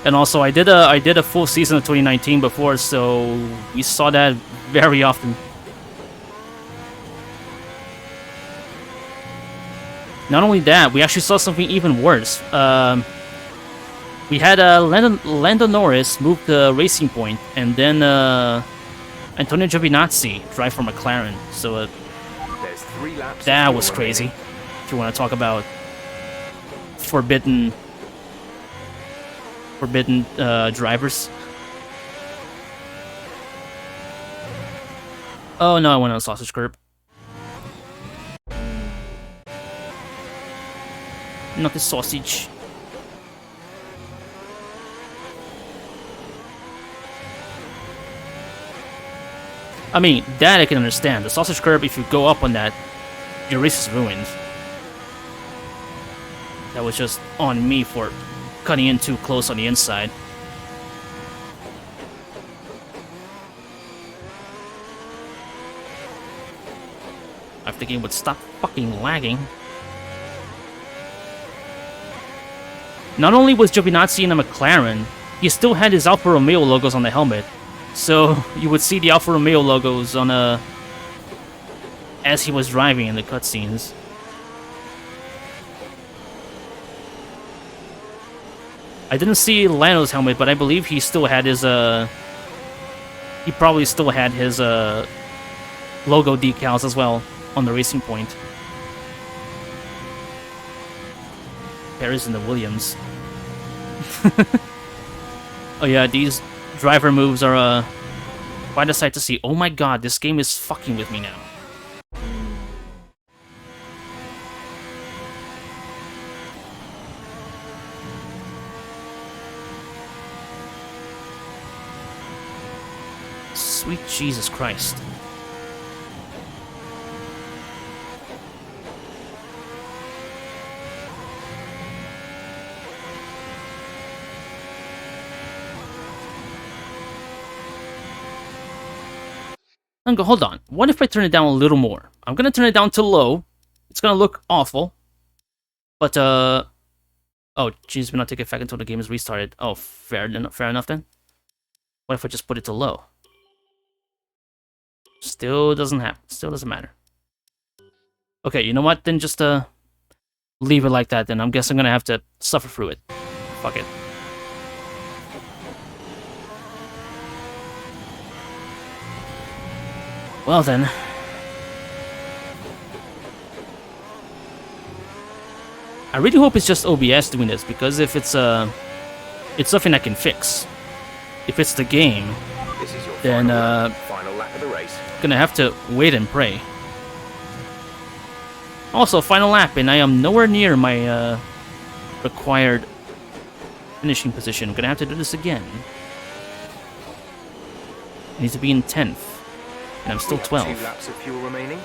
And also, I did a full season of 2019 before, so we saw that very often. Not only that, we actually saw something even worse. We had Lando Norris move the Racing Point, and then Antonio Giovinazzi drive for McLaren. So
There's 3 laps.
that was crazy. If you want to talk about forbidden drivers. Oh no, I went on a sausage curb. Not the sausage. I mean, that I can understand. The sausage curb, if you go up on that, your race is ruined. That was just on me for cutting in too close on the inside. If the game would stop fucking lagging. Not only was Giovinazzi in a McLaren, he still had his Alfa Romeo logos on the helmet. So you would see the Alfa Romeo logos on as he was driving in the cutscenes. I didn't see Lando's helmet, but I believe he still had his he probably still had his logo decals as well on the Racing Point. Perez and the Williams. Oh yeah, these driver moves are quite a sight to see. Oh my god, this game is fucking with me now. Sweet Jesus Christ. Hold on. What if I turn it down a little more? I'm gonna turn it down to low. It's gonna look awful. But, oh, jeez, we're not taking effect until the game is restarted. Oh, fair enough then. What if I just put it to low? Still doesn't happen. Still doesn't matter. Okay, you know what? Then just, leave it like that then. I guess I'm gonna have to suffer through it. Fuck it. Well then. I really hope it's just OBS doing this, because if it's something I can fix. If it's the game, then
final lap of the race.
Gonna have to wait and pray. Also, final lap, and I am nowhere near my required finishing position. I'm gonna have to do this again. I need to be in 10th. And I'm still 12.
2 laps of fuel remaining.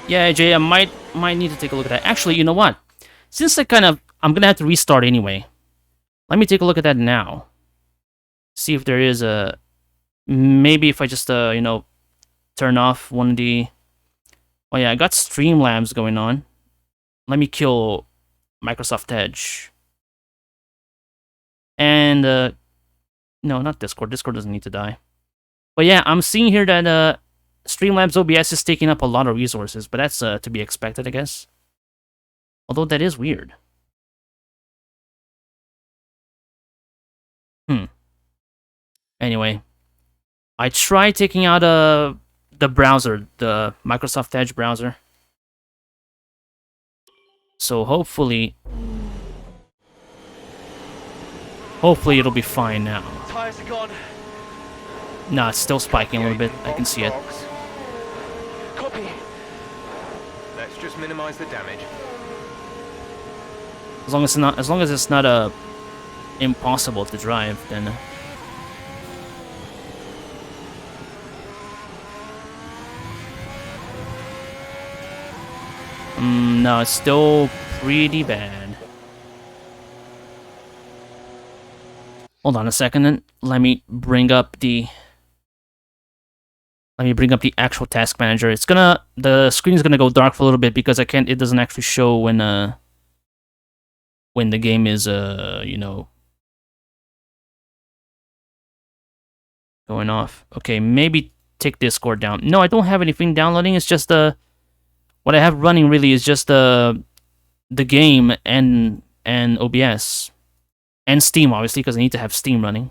Yeah, AJ, I might need to take a look at that. Actually, you know what? Since I'm gonna have to restart anyway. Let me take a look at that now. See if there is a... Maybe if I just, you know, turn off one of the... Oh yeah, I got Streamlabs going on. Let me kill Microsoft Edge. And, no, not Discord. Discord doesn't need to die. But yeah, I'm seeing here that, Streamlabs OBS is taking up a lot of resources, but that's, to be expected, I guess. Although that is weird. Anyway. I tried taking out the browser, the Microsoft Edge browser. So hopefully it'll be fine now.
Tires are gone.
Nah, it's still spiking a little bit. I can see it.
Copy.
Let's just minimize the damage.
As long as it's not impossible to drive, then. No, it's still pretty bad. Hold on a second, then. Let me bring up the Let me bring up the actual task manager. The screen is gonna go dark for a little bit because it doesn't actually show when the game is you know, going off. Okay, maybe take Discord down. No, I don't have anything downloading. It's just what I have running really is just the game and OBS and Steam, obviously, because I need to have Steam running.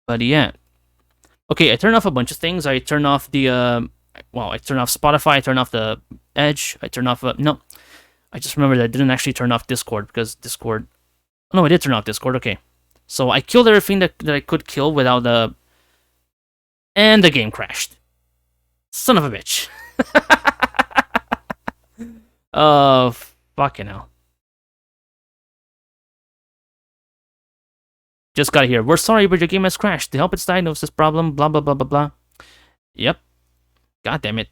But yeah. Okay, I turned off a bunch of things. I turned off the I turned off Spotify, I turned off the Edge, I turned off no. I just remembered that I didn't actually turn off Discord because Discord. No, I did turn off Discord. Okay. So I killed everything that I could kill without and the game crashed. Son of a bitch. Oh, fucking hell. Just got here. We're sorry, but your game has crashed. To help its diagnose this problem, blah, blah, blah, blah, blah. Yep. God damn it.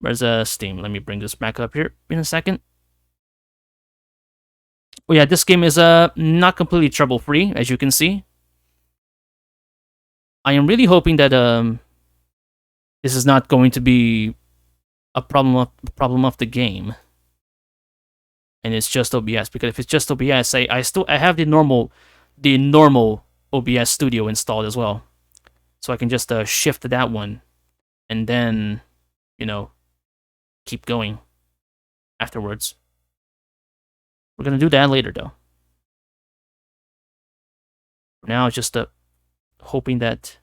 Where's Steam? Let me bring this back up here in a second. Oh yeah, this game is not completely trouble-free, as you can see. I am really hoping that this is not going to be a problem of the game, and it's just OBS. Because if it's just OBS, I have the normal OBS Studio installed as well, so I can just shift to that one, and then, you know, keep going afterwards. We're gonna do that later, though. For now, it's just hoping that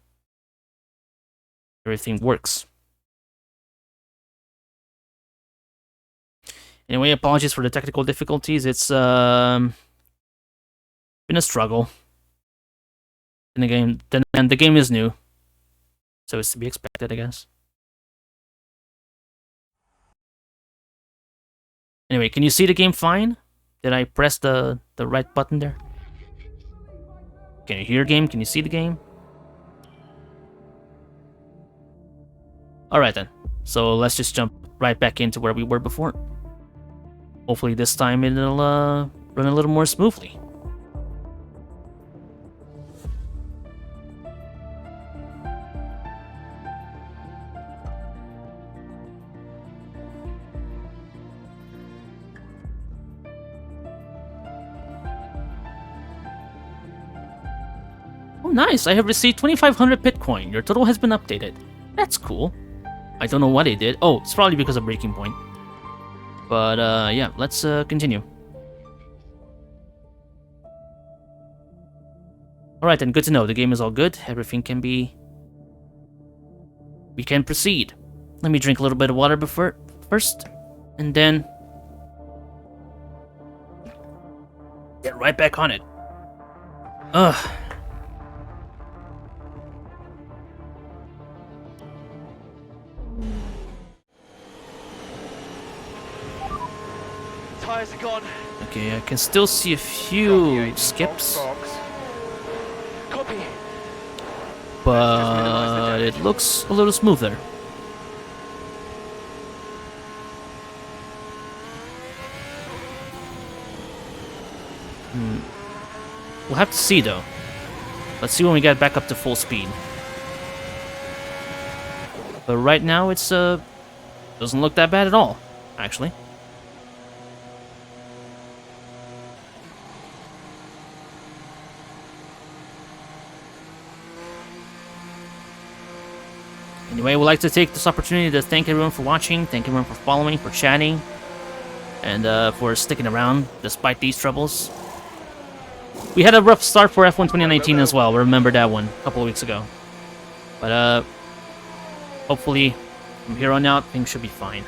everything works. Anyway, apologies for the technical difficulties. It's been a struggle. And the game is new, so it's to be expected, I guess. Anyway, can you see the game fine? Did I press the right button there? Can you hear game? Can you see the game? Alright then. So let's just jump right back into where we were before. Hopefully this time it'll run a little more smoothly. Oh, nice! I have received 2,500 Bitcoin. Your total has been updated. That's cool. I don't know what it did. Oh, it's probably because of Breaking Point. But, yeah, let's continue. Alright then, good to know. The game is all good. Everything can be... We can proceed. Let me drink a little bit of water first. And then... get right back on it. Ugh.
Tires are gone.
Okay, I can still see a few skips.
Copy.
But it looks a little smoother. We'll have to see though. Let's see when we get back up to full speed. But right now it's doesn't look that bad at all, actually. Anyway, we'd like to take this opportunity to thank everyone for watching, thank everyone for following, for chatting, and for sticking around despite these troubles. We had a rough start for F1 2019 as well. We remember that one a couple of weeks ago. But hopefully from here on out things should be fine.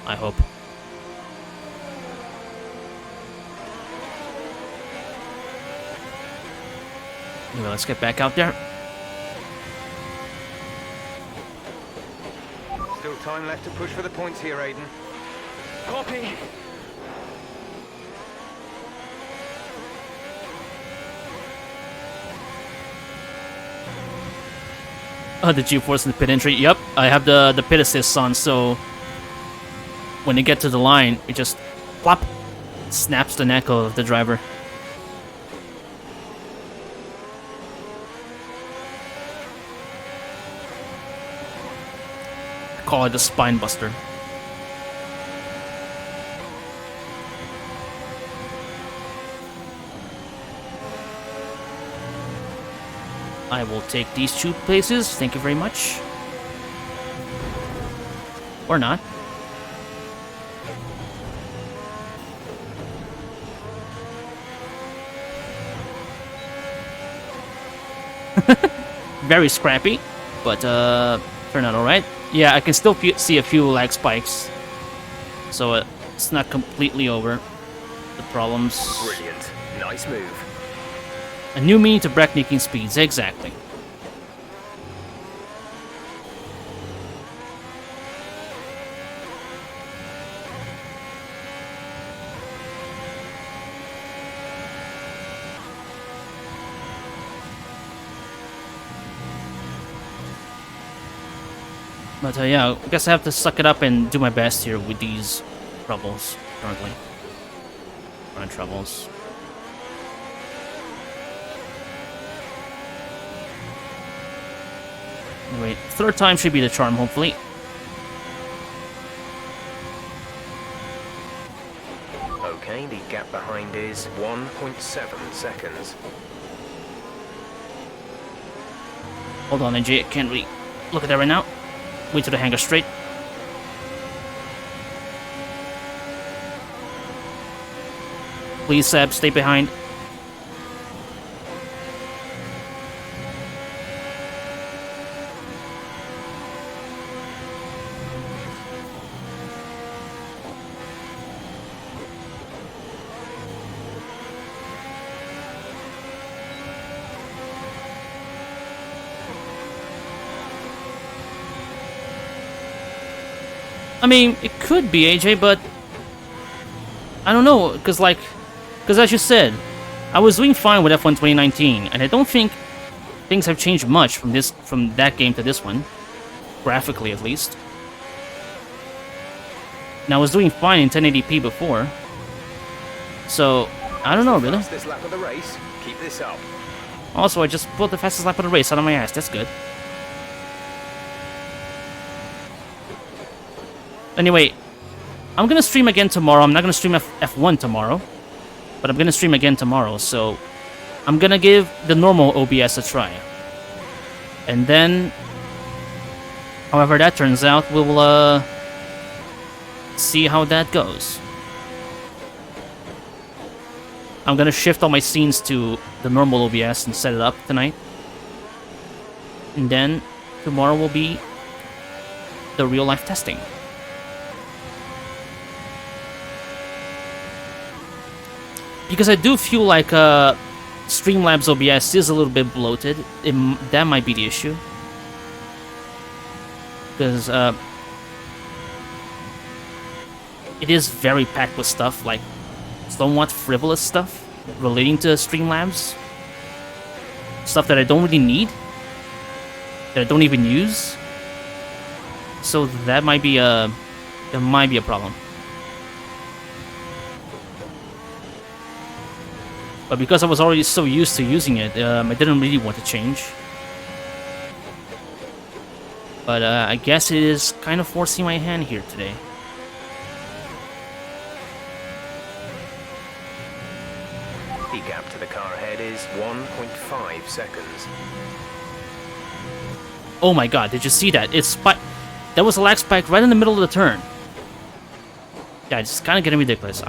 I hope. Anyway, let's get back out there.
Still time left to push for the points here, Aiden.
Copy.
The G-force in the pit entry. Yep, I have the pit assists on, so when they get to the line, it just plop, snaps the neck of the driver. call it a spine buster. I will take these 2 places. Thank you very much. Or not. Very scrappy, but turned out alright. Yeah, I can still see a few lag spikes, so it's not completely over. The problems.
Brilliant. Nice move.
A new meaning to breaknecking speeds, exactly. But yeah, I guess I have to suck it up and do my best here with these troubles currently. Current troubles. Wait, 3rd time should be the charm, hopefully.
Okay, the gap behind is 1.7 seconds.
Hold on, AJ, I can't really look at that right now. Wait till the hangar straight. Please, Seb, stay behind. I mean, it could be AJ, but I don't know, because as you said, I was doing fine with F1 2019, and I don't think things have changed much from that game to this one, graphically at least. And I was doing fine in 1080p before, so I don't know really.
Fastest lap of the race. Keep this up.
Also, I just pulled the fastest lap of the race out of my ass. That's good. Anyway, I'm gonna stream again tomorrow. I'm not gonna stream F1 tomorrow, but I'm gonna stream again tomorrow. So I'm gonna give the normal OBS a try, and then, however that turns out, we'll see how that goes. I'm gonna shift all my scenes to the normal OBS and set it up tonight, and then tomorrow will be the real life testing. Because I do feel like Streamlabs OBS is a little bit bloated. That might be the issue. Because it is very packed with stuff, like somewhat frivolous stuff relating to Streamlabs. Stuff that I don't really need, that I don't even use. So that might be a problem. But because I was already so used to using it, I didn't really want to change. But I guess it is kind of forcing my hand here today.
The gap to the car ahead is 1.5 seconds.
Oh my god, did you see that? That was a lag spike right in the middle of the turn. Yeah, it's kind of getting ridiculous.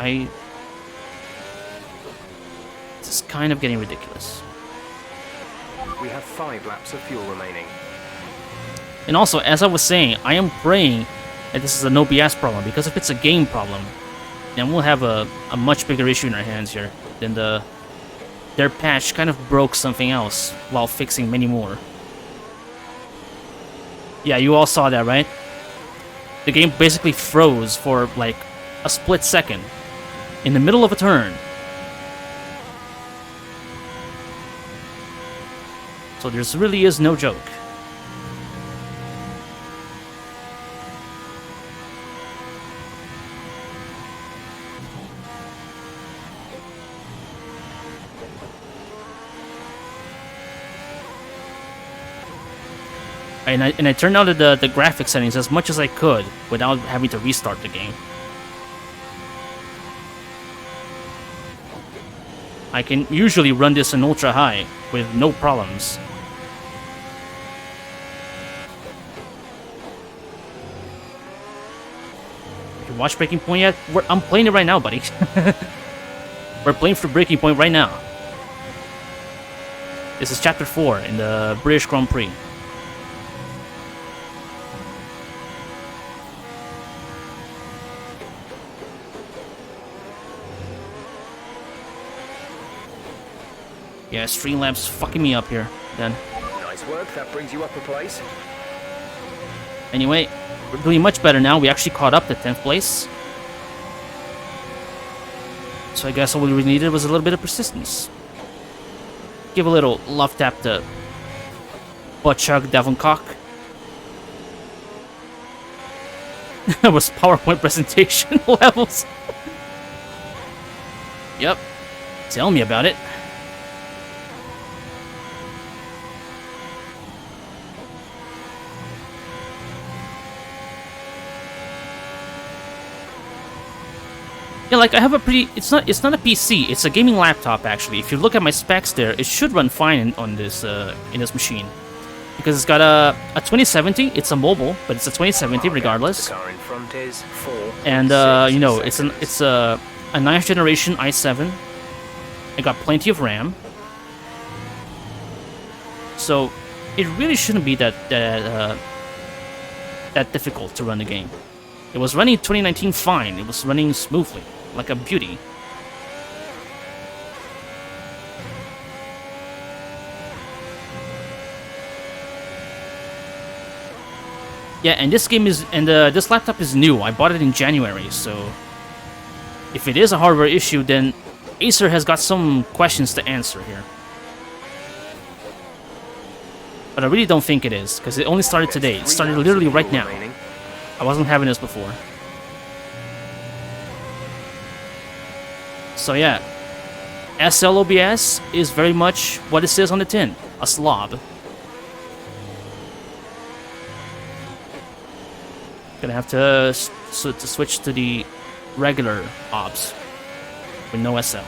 It's kind of getting ridiculous.
We have 5 laps of fuel remaining.
And also, as I was saying, I am praying that this is an OBS problem, because if it's a game problem, then we'll have a much bigger issue in our hands here than their patch kind of broke something else while fixing many more. Yeah, you all saw that, right? The game basically froze for like a split second in the middle of a turn. So there really is no joke. And I turned on the graphics settings as much as I could without having to restart the game. I can usually run this in ultra high with no problems. You watch Breaking Point yet? I'm playing it right now, buddy. We're playing for Breaking Point right now. This is Chapter 4 in the British Grand Prix. Yeah, Streamlabs fucking me up here, then.
Nice work, that brings you up a place.
Anyway, we're doing much better now. We actually caught up to 10th place. So I guess all we really needed was a little bit of persistence. Give a little love tap to Butchug Devon Cock. That was PowerPoint presentation levels. Yep. Tell me about it. Yeah, like I have a pretty. It's not a PC. It's a gaming laptop actually. If you look at my specs there, it should run fine on this in this machine, because it's got a 2070. It's a mobile, but it's a 2070 regardless.
The car in front is 4.
And you know, it's a 9th generation i7. I got plenty of RAM, so it really shouldn't be that difficult to run the game. It was running 2019 fine. It was running smoothly, like a beauty. Yeah, and this game is, this laptop is new. I bought it in January, so if it is a hardware issue, then Acer has got some questions to answer here. But I really don't think it is, because it only started today. It started literally right now. I wasn't having this before. So yeah, SL OBS is very much what it says on the tin, a slob. Gonna have to switch to the regular OBS with no SL.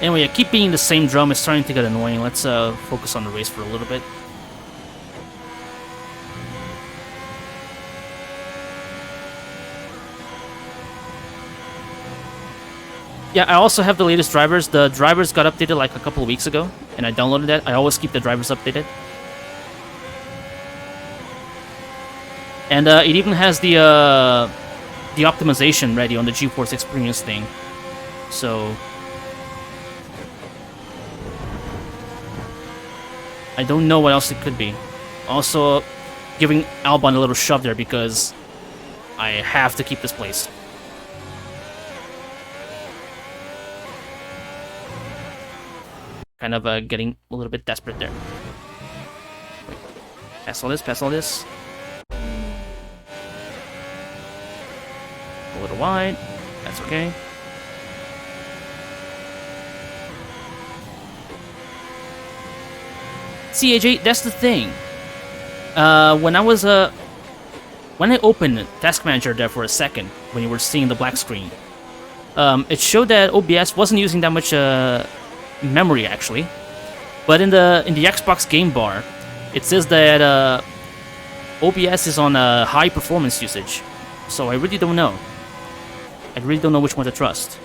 Anyway, I keep beating the same drum. It's starting to get annoying. Let's focus on the race for a little bit. Yeah, I also have the latest drivers. The drivers got updated like a couple of weeks ago, and I downloaded that. I always keep the drivers updated. And it even has the optimization ready on the GeForce Experience thing. So I don't know what else it could be. Also, giving Albon a little shove there because I have to keep this place. Kind of getting a little bit desperate there. Wait. Pass all this, pass all this. A little wide. That's okay. See, AJ, that's the thing. When I opened Task Manager there for a second, when you were seeing the black screen, it showed that OBS wasn't using that much memory actually, but in the Xbox game bar, it says that OBS is on a high performance usage. So I really don't know. I really don't know which one to trust.